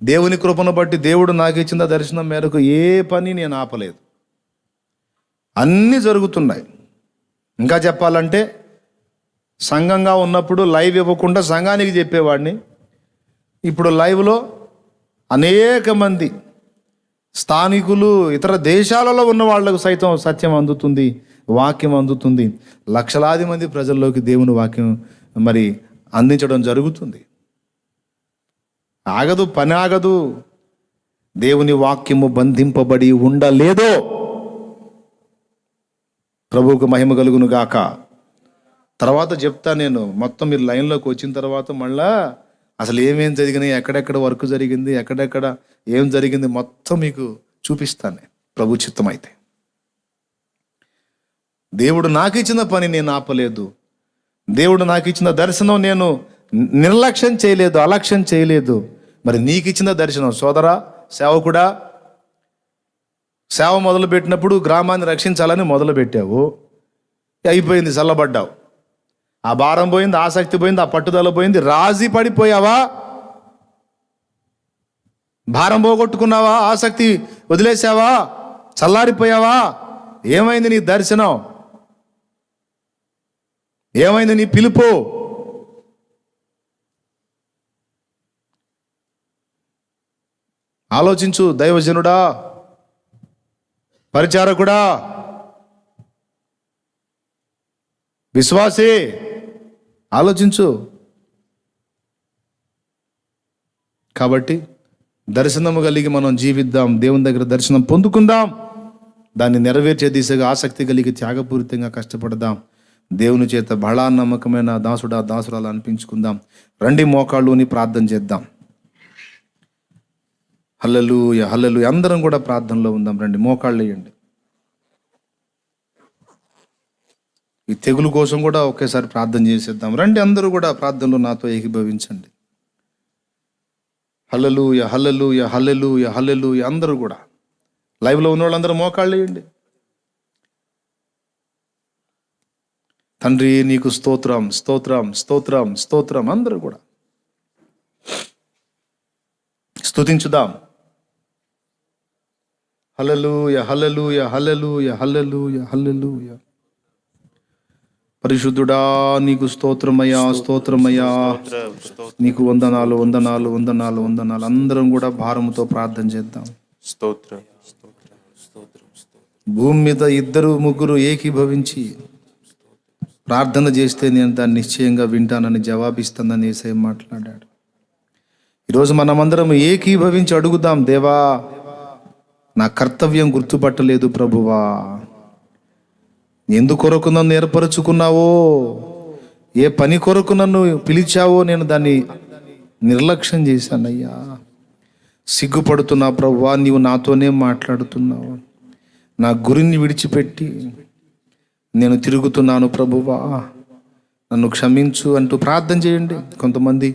దేవుని కృపను బట్టి దేవుడు నాకు ఇచ్చిన దర్శనం మేరకు ఏ పని నేను ఆపలేదు. అన్నీ జరుగుతున్నాయి. ఇంకా చెప్పాలంటే సంఘంగా ఉన్నప్పుడు లైవ్ ఇవ్వకుండా సంఘానికి చెప్పేవాడిని. ఇప్పుడు లైవ్లో అనేక మంది స్థానికులు, ఇతర దేశాలలో ఉన్న వాళ్లకు సైతం సత్యం అందుతుంది, వాక్యం అందుతుంది. లక్షలాది మంది ప్రజల్లోకి దేవుని వాక్యం మరి అందించడం జరుగుతుంది. ఆగదు, పని ఆగదు. దేవుని వాక్యము బంధింపబడి ఉండలేదో. ప్రభువుకు మహిమ కలుగును గాక. తర్వాత చెప్తా నేను, మొత్తం మీరు లైన్లోకి వచ్చిన తర్వాత మళ్ళా అసలు ఏమేం జరిగినాయి, ఎక్కడెక్కడ వర్క్ జరిగింది, ఎక్కడెక్కడ ఏం జరిగింది మొత్తం మీకు చూపిస్తాను ప్రభు చిత్తం అయితే. దేవుడు నాకు ఇచ్చిన పని నేను ఆపలేదు. దేవుడు నాకు ఇచ్చిన దర్శనం నేను నిర్లక్ష్యం చేయలేదు, అలక్ష్యం చేయలేదు. మరి నీకు ఇచ్చిన దర్శనం సోదరా, సేవకుడా, సేవ మొదలుపెట్టినప్పుడు గ్రామాన్ని రక్షించాలని మొదలుపెట్టావు, అయిపోయింది, చల్లబడ్డావు. ఆ భారం పోయింది, ఆసక్తి పోయింది, ఆ పట్టుదల పోయింది. రాజీ పడిపోయావా? భారం పోగొట్టుకున్నావా? ఆసక్తి వదిలేసావా? చల్లారిపోయావా? ఏమైంది నీ దర్శనం? ఏమైంది నీ పిలుపు? ఆలోచించు. దైవజనుడా, పరిచారకుడా, విశ్వాసే, ఆలోచించు. కాబట్టి దర్శనము కలిగి మనం జీవిద్దాం, దేవుని దగ్గర దర్శనం పొందుకుందాం, దాన్ని నెరవేర్చే దిశగా ఆసక్తి కలిగి త్యాగపూరితంగా కష్టపడదాం. దేవుని చేత బహళా నమ్మకమైన దాసుడా, దాసురాలు అనిపించుకుందాం. రండి, మోకాళ్ళుని ప్రార్థన చేద్దాం. హల్లెలూయా, హల్లెలూయా. అందరం కూడా ప్రార్థనలో ఉందాం. రండి, మోకాళ్ళు వేయండి. ఈ తెగులు కోసం కూడా ఒకేసారి ప్రార్థన చేసేద్దాం. రండి, అందరూ కూడా ప్రార్థనలో నాతో ఏకీభవించండి. హల్లెలూయా, హల్లెలూయా, హల్లెలూయా, హల్లెలూయా. అందరూ కూడా లైవ్లో ఉన్న వాళ్ళందరూ మోకాళ్ళు వేయండి. తండ్రి, నీకు స్తోత్రం, స్తోత్రం, స్తోత్రం, స్తోత్రం. అందరూ కూడా స్తుతించుదాం. హల్లెలూయా, హల్లెలూయా, హల్లెలూయా, హల్లెలూయా, హల్లెలూయా. పరిశుద్ధుడా, నీకు స్తోత్రమయ్యా, స్తోత్రమయ్యా. నీకు వందనాలు, వందనాలు, వందనాలు, వందనాలు. అందరం కూడా భారముతో ప్రార్థన చేద్దాం. స్తోత్రం. భూమి మీద 2-3 ఏకీభవించి ప్రార్థన చేస్తే నేను దాన్ని నిశ్చయంగా వింటానని జవాబిస్తానని యేసయ్య మాట్లాడాడు. ఈరోజు మనమందరం ఏకీభవించి అడుగుదాం. దేవా, నా కర్తవ్యం గుర్తుపట్టలేదు ప్రభువా. ఎందుకొరకు నన్ను ఏర్పరచుకున్నావో, ఏ పని కొరకు నన్ను పిలిచావో నేను దాన్ని నిర్లక్ష్యం చేశానయ్యా. సిగ్గుపడుతున్నా ప్రభువా, నీవు నాతోనే మాట్లాడుతున్నావు. నా గురిని విడిచిపెట్టి నేను తిరుగుతున్నాను ప్రభువా, నన్ను క్షమించు అంటూ ప్రార్థన చేయండి. కొంతమంది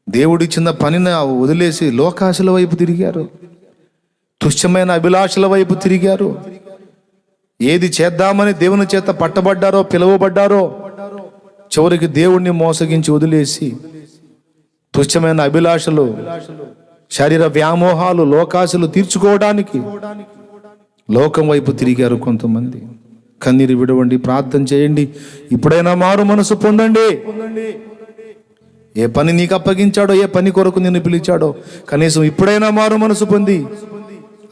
దేవుడిచ్చిన పనిని వదిలేసి లోకాశల వైపు తిరిగారు, తుచ్చమైన అభిలాషల వైపు తిరిగారు. ఏది చేద్దామని దేవుని చేత పట్టబడ్డారో, పిలువబడ్డారో, చివరికి దేవుణ్ణి మోసగించి వదిలేసి తుచ్చమైన అభిలాషలు, శరీర వ్యామోహాలు, లోకాశలు తీర్చుకోవడానికి లోకం వైపు తిరిగారు కొంతమంది. కన్నీరు విడవండి, ప్రార్థన చేయండి. ఇప్పుడైనా మారు మనసు పొందండి. ఏ పని నీకు అప్పగించాడో, ఏ పని కొరకు నిన్ను పిలిచాడో, కనీసం ఇప్పుడైనా మారు మనసు పొంది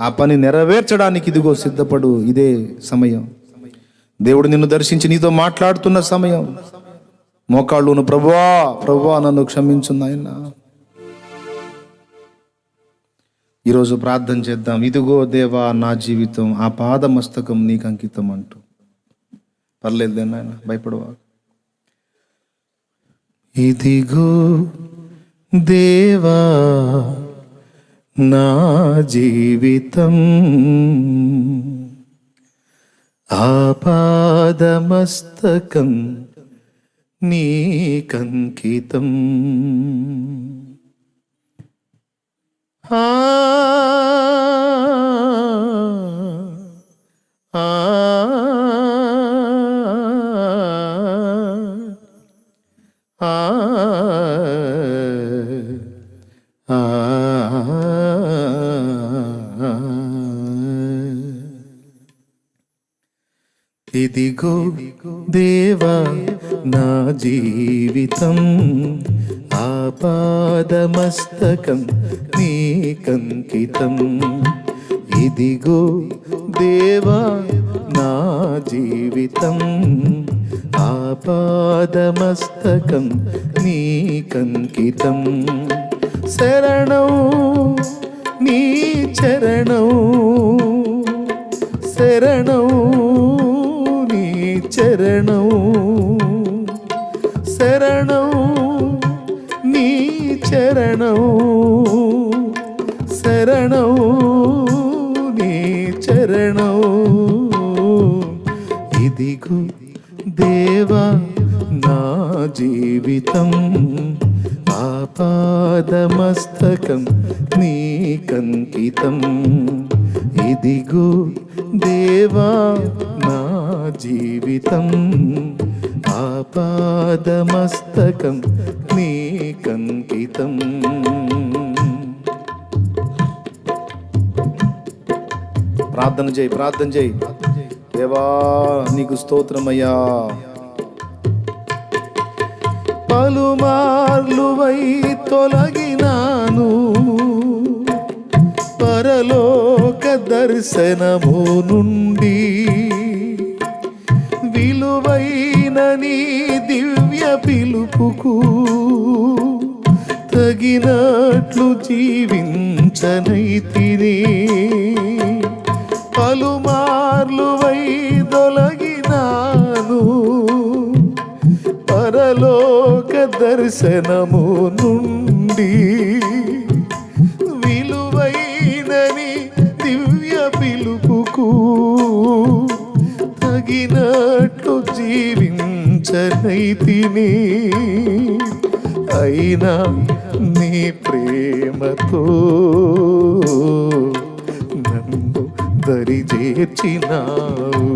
ఆ పని నెరవేర్చడానికి ఇదిగో సిద్ధపడు. ఇదే సమయం. దేవుడు నిన్ను దర్శించి నీతో మాట్లాడుతున్న సమయం. మోకాళ్ళును ప్రభువా, ప్రభువా నన్ను క్షమించు నాయన. ఈరోజు ప్రార్థన చేద్దాం. ఇదిగో దేవా నా జీవితం ఆ పాదమస్తకం నీకు అంకితం అంటూ. పర్లేదు నాయన, భయపడవా. ఇదిగో దేవా నా జీవితం ఆ పాదమస్తకం నీకంకితం. ఆ ఆ ఇదిగో దేవా నా జీవితం ఆ పాదమస్తకం నీకంకితం. ఇదిగో దేవా నా జీవితం ఆ పాదమస్తకం నీకంకితం. శరణం నీ చరణం, శరణం నీ చరణం, శరణం నీ చరణం, శరణం నీ చరణం. ఇదిగో దేవా నా జీవితం ఆ పాదమస్తకం నీకంకితం. ఇదిగో దేవా నా జీవితం ఆ పాదమస్తకం నీకంకితం. ప్రార్థన చేయి, ప్రార్థన చేయి. దేవా నీకు స్తోత్రమయ్యా. పలుమార్లు వై తొలగినాను పరలోక దర్శనము నుండి, విలువైన నీ దివ్య పిలుపుకు తగినట్లు జీవించనైతిని. పలుమార్లు వై తొలగినాను పరలోక దర్శనము నుండి, విలువైనని దివ్య పిలుపుకు తగినట్లు జీవించనైతిని. అయినా నీ ప్రేమతో నన్ను దరి చేర్చినావు,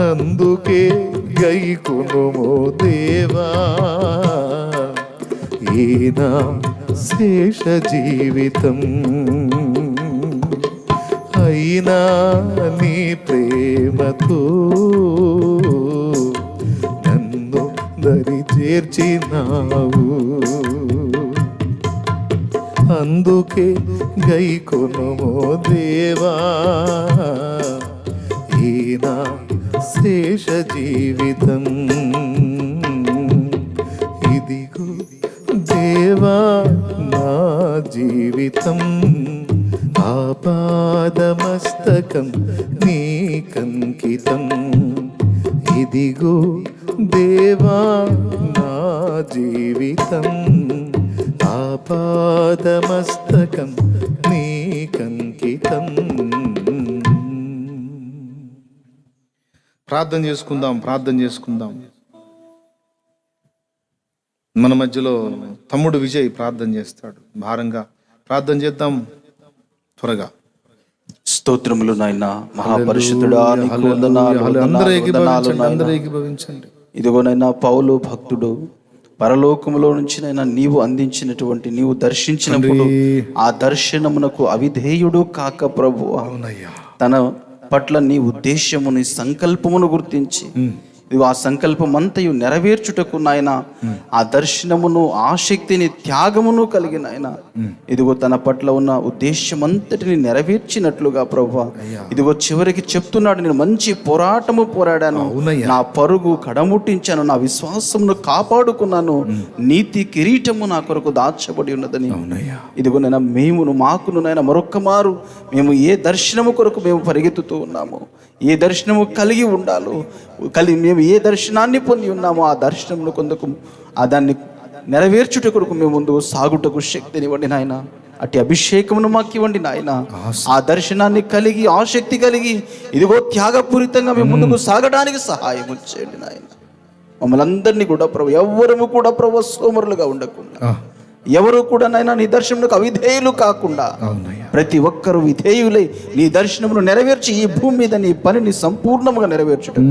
అందుకే గైకొనుమో దేవా ఈనా శేష జీవితం. అయినా నీ ప్రేమతో నన్ను దరి చేర్చినావు, అందుకే గైకొనుమో దేవా ఈనా శేష జీవితం. ఇదిగో దేవా నా జీవితం ఆపాదమస్తకం నీకంకితం, ఇదిగో దేవా నా జీవితం, ఆపాదమస్తకం నీకంకితం. ప్రార్థన చేసుకుందాం. మన మధ్యలో తమ్ముడు విజయ్ ప్రార్థన చేస్తాడు. భారంగా ప్రార్థన చేద్దాం త్వరగా. స్తోత్రములు నాయన, మహాపరిశుద్ధుడా, నీకు వందనాలు, అందరూ వందనాలు. ఏకీభవించండి. ఇదిగోనైనా పౌలు భక్తుడు పరలోకములో నుంచి నైనా నీవు అందించినటువంటి, నీవు దర్శించినప్పుడు ఆ దర్శనమునకు అవిధేయుడు కాక ప్రభువా, తన పట్ల నీ ఉద్దేశము, నీ సంకల్పమును గుర్తించి ఇదిగో ఆ సంకల్పం అంతయు నెరవేర్చుటకు నాయన ఆ దర్శనమును, ఆసక్తిని, త్యాగమును కలిగిన ఆయన ఇదిగో తన పట్ల ఉన్న ఉద్దేశం అంతటిని నెరవేర్చినట్లుగా ప్రభువా, ఇదిగో చివరికి చెప్తున్నాడు, నేను మంచి పోరాటము పోరాడాను, నా పరుగు కడముట్టించాను, నా విశ్వాసమును కాపాడుకున్నాను, నీతి కిరీటము నా కొరకు దాచబడి ఉన్నదని. ఇదిగో నైనా మేమును, మాకును నైనా మరొక్క మారు మేము ఏ దర్శనము కొరకు మేము పరిగెత్తుతూ ఉన్నాము, ఏ దర్శనము కలిగి ఉండాలో, మేము ఏ దర్శనాన్ని పొంది ఉన్నామో ఆ దర్శనమును కొందుకు ఆ దాన్ని నెరవేర్చుట కొరకు మేము ముందు సాగుటకు శక్తినివ్వండి నాయన. అట్టి అభిషేకమును మాకు ఇవ్వండి నాయన. ఆ దర్శనాన్ని కలిగి, ఆసక్తి కలిగి ఇదిగో త్యాగపూరితంగా మేము ముందుకు సాగడానికి సహాయం చేయండి నాయన. మమ్మల్ని అందరినీ కూడా ప్రభు, ఎవరము కూడా ప్రభు సోమరులుగా ఉండకుండా, ఎవరు కూడా నైనా నీ దర్శనములకు అవిధేయులు కాకుండా ప్రతి ఒక్కరూ విధేయులై నీ దర్శనమును నెరవేర్చి ఈ భూమి మీద నీ పనిని సంపూర్ణంగా నెరవేర్చుటకు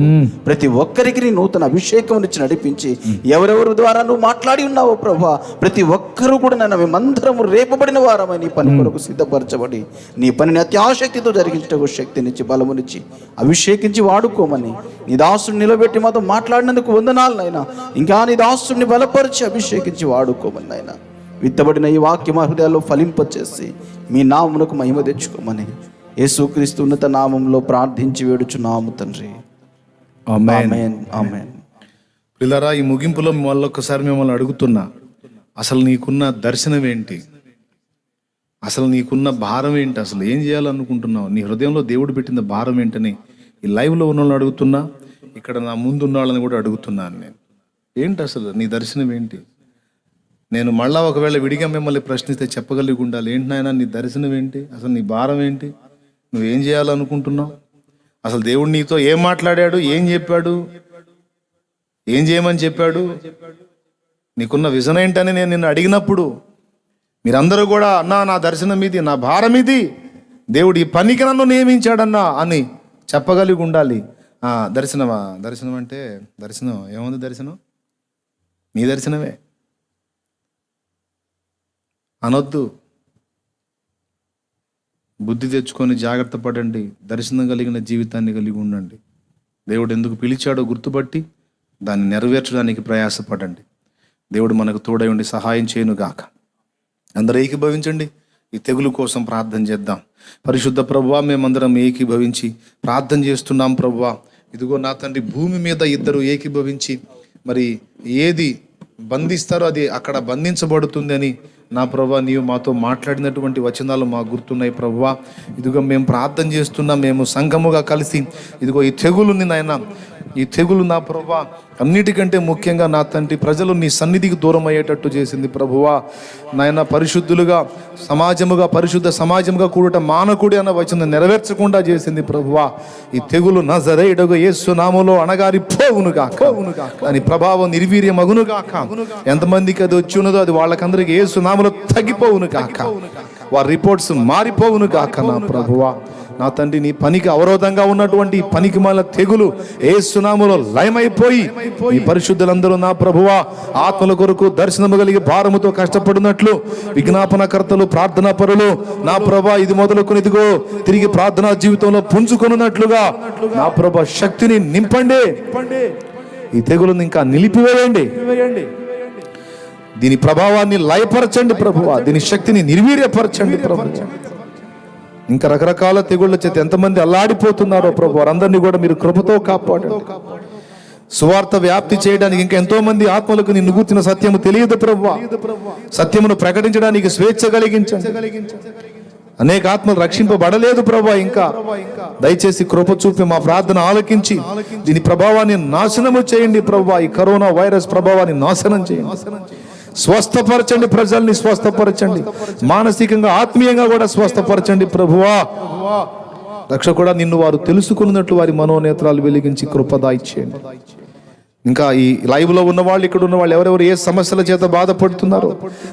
ప్రతి ఒక్కరికి నీ నూతన అభిషేకం ఇచ్చి నడిపించి, ఎవరెవరి ద్వారా నువ్వు మాట్లాడి ఉన్నావో ప్రభా, ప్రతి ఒక్కరూ కూడా నైనా మేమందరము రేపబడిన వారమై నీ పని కొరకు సిద్ధపరచబడి నీ పనిని అత్యాశక్తితో జరిగించటకు శక్తినిచ్చి, బలమునిచ్చి, అభిషేకించి వాడుకోమని నీ దాసుని నిలబెట్టి మాతో మాట్లాడినందుకు వందనాలు నాయనా. ఇంకా నీ దాసుని బలపరిచి అభిషేకించి వాడుకోమని నాయనా. విత్తబడిన ఈ వాక్యం హృదయాల్లో ఫలింపచేసి మీ నామమునకు మహిమ తెచ్చుకోమని యేసుక్రీస్తు ఉన్నత నామంలో ప్రార్థించి వేడుచున్నాము తండ్రి. ఆమేన్, ఆమేన్. పిల్లరా, ఈ ముగింపులో మళ్ళొక్కసారి మిమ్మల్ని అడుగుతున్నా, అసలు నీకున్న దర్శనం ఏంటి? అసలు నీకున్న భారం ఏంటి? అసలు ఏం చేయాలనుకుంటున్నావు? నీ హృదయంలో దేవుడు పెట్టిన భారం ఏంటని ఈ లైవ్లో ఉన్న వాళ్ళని అడుగుతున్నా, ఇక్కడ నా ముందు ఉన్న వాళ్ళని కూడా అడుగుతున్నాను నేను. ఏంటి అసలు నీ దర్శనం ఏంటి? నేను మళ్ళా ఒకవేళ విడిగా మిమ్మల్ని ప్రశ్నిస్తే చెప్పగలిగి ఉండాలి, ఏంటి నాయన నీ దర్శనం ఏంటి? అసలు నీ భారం ఏంటి? నువ్వేం చేయాలనుకుంటున్నావు? అసలు దేవుడు నీతో ఏం మాట్లాడాడు, ఏం చెప్పాడు, ఏం చేయమని చెప్పాడు, నీకున్న విజన్ ఏంటని నేను నిన్ను అడిగినప్పుడు మీరందరూ కూడా అన్నా నా దర్శనం ఇది, నా భారం ఇది, దేవుడు ఈ పనికి నన్ను నియమించాడన్నా అని చెప్పగలిగి ఉండాలి. దర్శనమా? దర్శనం అంటే దర్శనం ఏముంది? దర్శనం నీ దర్శనమే అనొద్దు. బుద్ధి తెచ్చుకొని జాగ్రత్త పడండి. దర్శనం కలిగిన జీవితాన్ని కలిగి ఉండండి. దేవుడు ఎందుకు పిలిచాడో గుర్తుపట్టి దాన్ని నెరవేర్చడానికి ప్రయాసపడండి. దేవుడు మనకు తోడై ఉండి సహాయం చేయనుగాక. అందరూ ఏకీభవించండి. ఈ తెగులు కోసం ప్రార్థన చేద్దాం. పరిశుద్ధ ప్రభువా, మేమందరం ఏకీభవించి ప్రార్థన చేస్తున్నాం. ప్రభువా, ఇదిగో నా తండ్రి, భూమి మీద ఇద్దరు ఏకీభవించి మరి ఏది బంధిస్తారో అది అక్కడ బంధించబడుతుంది అని నా ప్రభువా నీవు మాతో మాట్లాడినటువంటి వచనాలు మాకు గుర్తున్నాయి. ప్రభువా, ఇదిగో మేము ప్రార్థన చేస్తున్నాం, మేము సంఘముగా కలిసి ఇదిగో ఈ తెగులుని నాయన, ఈ తెగులు నా ప్రభువా అన్నిటికంటే ముఖ్యంగా నా తండ్రి ప్రజలు నీ సన్నిధికి దూరం అయ్యేటట్టు చేసింది. ప్రభువా నాయన, పరిశుద్ధులుగా సమాజముగా, పరిశుద్ధ సమాజముగా కూడట మానకుడి అన్న వచనం నెరవేర్చకుండా చేసింది. ప్రభువా, ఈ తెగులు నజరేయుడగు యేసు నామములో అణగారిపోవునుగాక, దాని ప్రభావం నిర్వీర్యమగునుగాక. ఎంతమందికి అది వచ్చి ఉన్నదో అది వాళ్ళకందరికీ యేసు నామములో తగ్గిపోవునుగాక, వారి రిపోర్ట్స్ మారిపోవునుగాక. నా ప్రభువా, నా తండ్రి, నీ పనికి అవరోధంగా ఉన్నటువంటి పనికి మాల తెగులు యేసు నామములో లయమైపోయి ఈ పరిశుద్ధులందరూ నా ప్రభువా ఆత్మల కొరకు దర్శనము కలిగి భారముతో కష్టపడినట్లు విజ్ఞాపనకర్తలు, ప్రార్థనా పరులు నా ప్రభువా ఇది మొదలుకొని ఇదిగో తిరిగి ప్రార్థనా జీవితంలో పుంజుకొనున్నట్లుగా నా ప్రభువా శక్తిని నింపండి. ఈ తెగులుని ఇంకా నిలిపివేయండి. దీని ప్రభావాన్ని లయపరచండి ప్రభువా, దీని శక్తిని నిర్వీర్యపరచండి ప్రభువా. ఇంకా రకరకాల తెగుళ్ళ చేత ఎంతమంది అల్లాడిపోతున్నారో ప్రభు, వారందరినీ కూడా మీరు కృపతో కాపాడండి. సువార్త వ్యాప్తి చేయడానికి ఇంకా ఎంతో మంది ఆత్మలకు నిన్ను గూర్చిన సత్యము తెలియదు ప్రభువా, సత్యమును ప్రకటించడానికి స్వేచ్ఛ కలిగించండి. అనేక ఆత్మలు రక్షింపబడలేదు ప్రభా. ఇంకా దయచేసి కృప చూపి మా ప్రార్థన ఆలకించి దీని ప్రభావాన్ని నాశనము చేయండి ప్రభా. ఈ కరోనా వైరస్ ప్రభావాన్ని నాశనం చేయండి. స్వస్థపరచండి, ప్రజల్ని స్వస్థపరచండి, మానసికంగా ఆత్మీయంగా కూడా స్వస్థపరచండి ప్రభువా. రక్షకుడా, నిన్ను వారు తెలుసుకున్నట్లు వారి మనోనేత్రాలు వెలిగించి కృపదాయిచేయండి. ఇంకా ఈ లైవ్ లో ఉన్న వాళ్ళు, ఇక్కడ ఉన్న వాళ్ళు ఎవరెవరు ఏ సమస్యల చేత బాధపడుతున్నారో,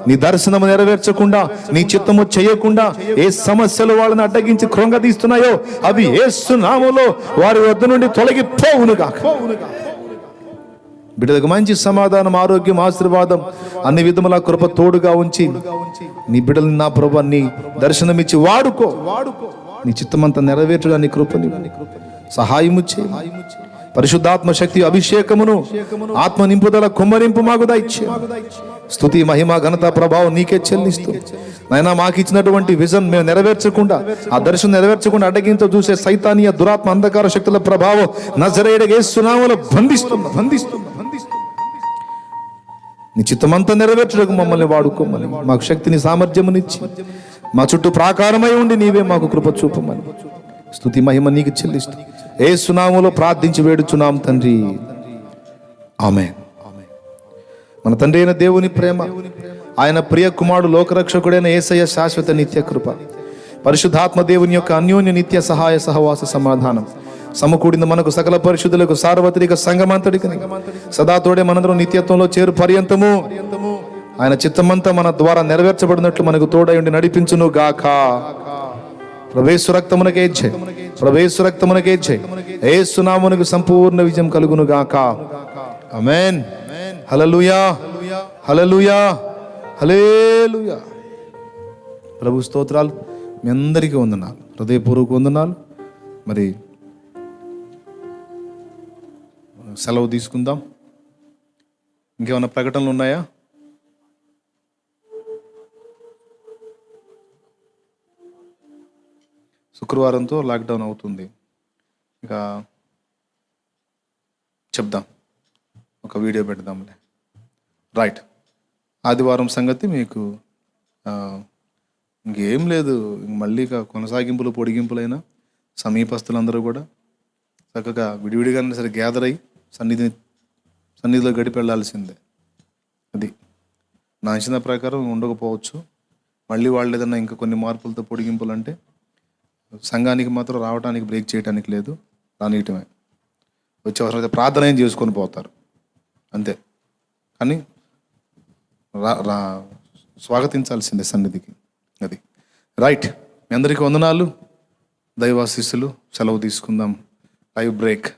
నీ దర్శనము నెరవేర్చకుండా, నీ చిత్తము చేయకుండా ఏ సమస్యలు వాళ్ళని అడ్డగించి కృంగదీస్తున్నాయో అవి యేసు నామములో వారి వద్ద నుండి తొలగిపోవునుగా. బిడ్డలకు మంచి సమాధానం, ఆరోగ్యం, ఆశీర్వాదం అన్ని విధముల కృప తోడుగా ఉంచి నీ బిడ్డలు నా ప్రభు నీ దర్శనమిచ్చి వాడుకో. నీ చిత్తమంతా నెరవేర్చడానికి కృపని సహాయము చేయి. పరిశుద్ధాత్మ శక్తి అభిషేకమును, ఆత్మ నింపుదల కుమ్మరింపు మాకు దయచే. స్తుతి, మహిమ, ఘనత, ప్రభావం నీకే చెల్లిస్తూ నాయనా, మాకు ఇచ్చినటువంటి విజన్ మేము నెరవేర్చకుండా, ఆ దర్శనం నెరవేర్చకుండా అడ్డగింతో చూసే సైతానీయ దురాత్మ అంధకార శక్తుల ప్రభావం నజరేయుడైన యేసు నామములో బంధిస్తున్నా. నీ చిత్తమంతా నెరవేర్చడానికి మమ్మల్ని వాడుకోమని, మాకు శక్తిని, సామర్థ్యమునిచ్చి మా చుట్టూ ప్రాకారమై ఉండి నీవే మాకు కృప చూపమని స్తుతి, మహిమ నీకు చెల్లిస్తూ యేసు నామములో ప్రార్థించి వేడుచున్నాం తండ్రి, ఆమేన్. మన తండ్రి అయిన దేవుని ప్రేమ, ఆయన ప్రియ కుమారుడు లోకరక్షకుడైన యేసయ్య శాశ్వత నిత్య కృప, పరిశుద్ధాత్మ దేవుని యొక్క అన్యోన్య నిత్య సహాయ సహవాస సమాధానం సమకూడిన మనకు సకల పరిశుద్ధులకు సార్వత్రిక సంగమంతడికి సదా తోడే మనందరం నిత్యత్వంలో చేరు పర్యంతము ఆయన చిత్తమంతా మన ద్వారా నెరవేర్చబడినట్లు మనకు తోడై ఉండి నడిపించును గాక. ప్రవేశ రక్తమునకే జై, ప్రవేశ రక్తమునకే జై. యేసు నామమునకు సంపూర్ణ విజయం కలుగును గాక. ఆమేన్. హల్లెలూయా, హల్లెలూయా, హల్లెలూయా. ప్రభు స్తోత్రాలు. మీ అందరికీ వందనాలు, హృదయపూర్వక వందనాలు. మరి సెలవు తీసుకుందాం. ఇంకేమైనా ప్రకటనలు ఉన్నాయా? శుక్రవారంతో లాక్డౌన్ అవుతుంది. ఇంకా చెప్దాం, ఒక వీడియో పెడదాంలే. రైట్. ఆదివారం సంగతి మీకు ఇంకేం లేదు. మళ్ళీ కొనసాగింపులు, పొడిగింపులైనా సమీపస్తులందరూ కూడా చక్కగా విడివిడిగా సరే గ్యాదర్ అయ్యి సన్నిధిలో గడిపి వెళ్ళాల్సిందే. అది నా అంచనా ప్రకారం ఉండకపోవచ్చు. మళ్ళీ వాళ్ళు ఏదన్నా ఇంకా కొన్ని మార్పులతో పొడిగింపులు అంటే సంఘానికి మాత్రం రావడానికి బ్రేక్ చేయడానికి లేదు, రానియటమే. వచ్చే అవసరం ప్రార్థన ఏం చేసుకొని పోతారు అంతే. కానీ స్వాగతించాల్సిందే సన్నిధికి. అది రైట్. మీ అందరికీ వందనాలు, దైవాశీస్సులు. సెలవు తీసుకుందాం. Live break.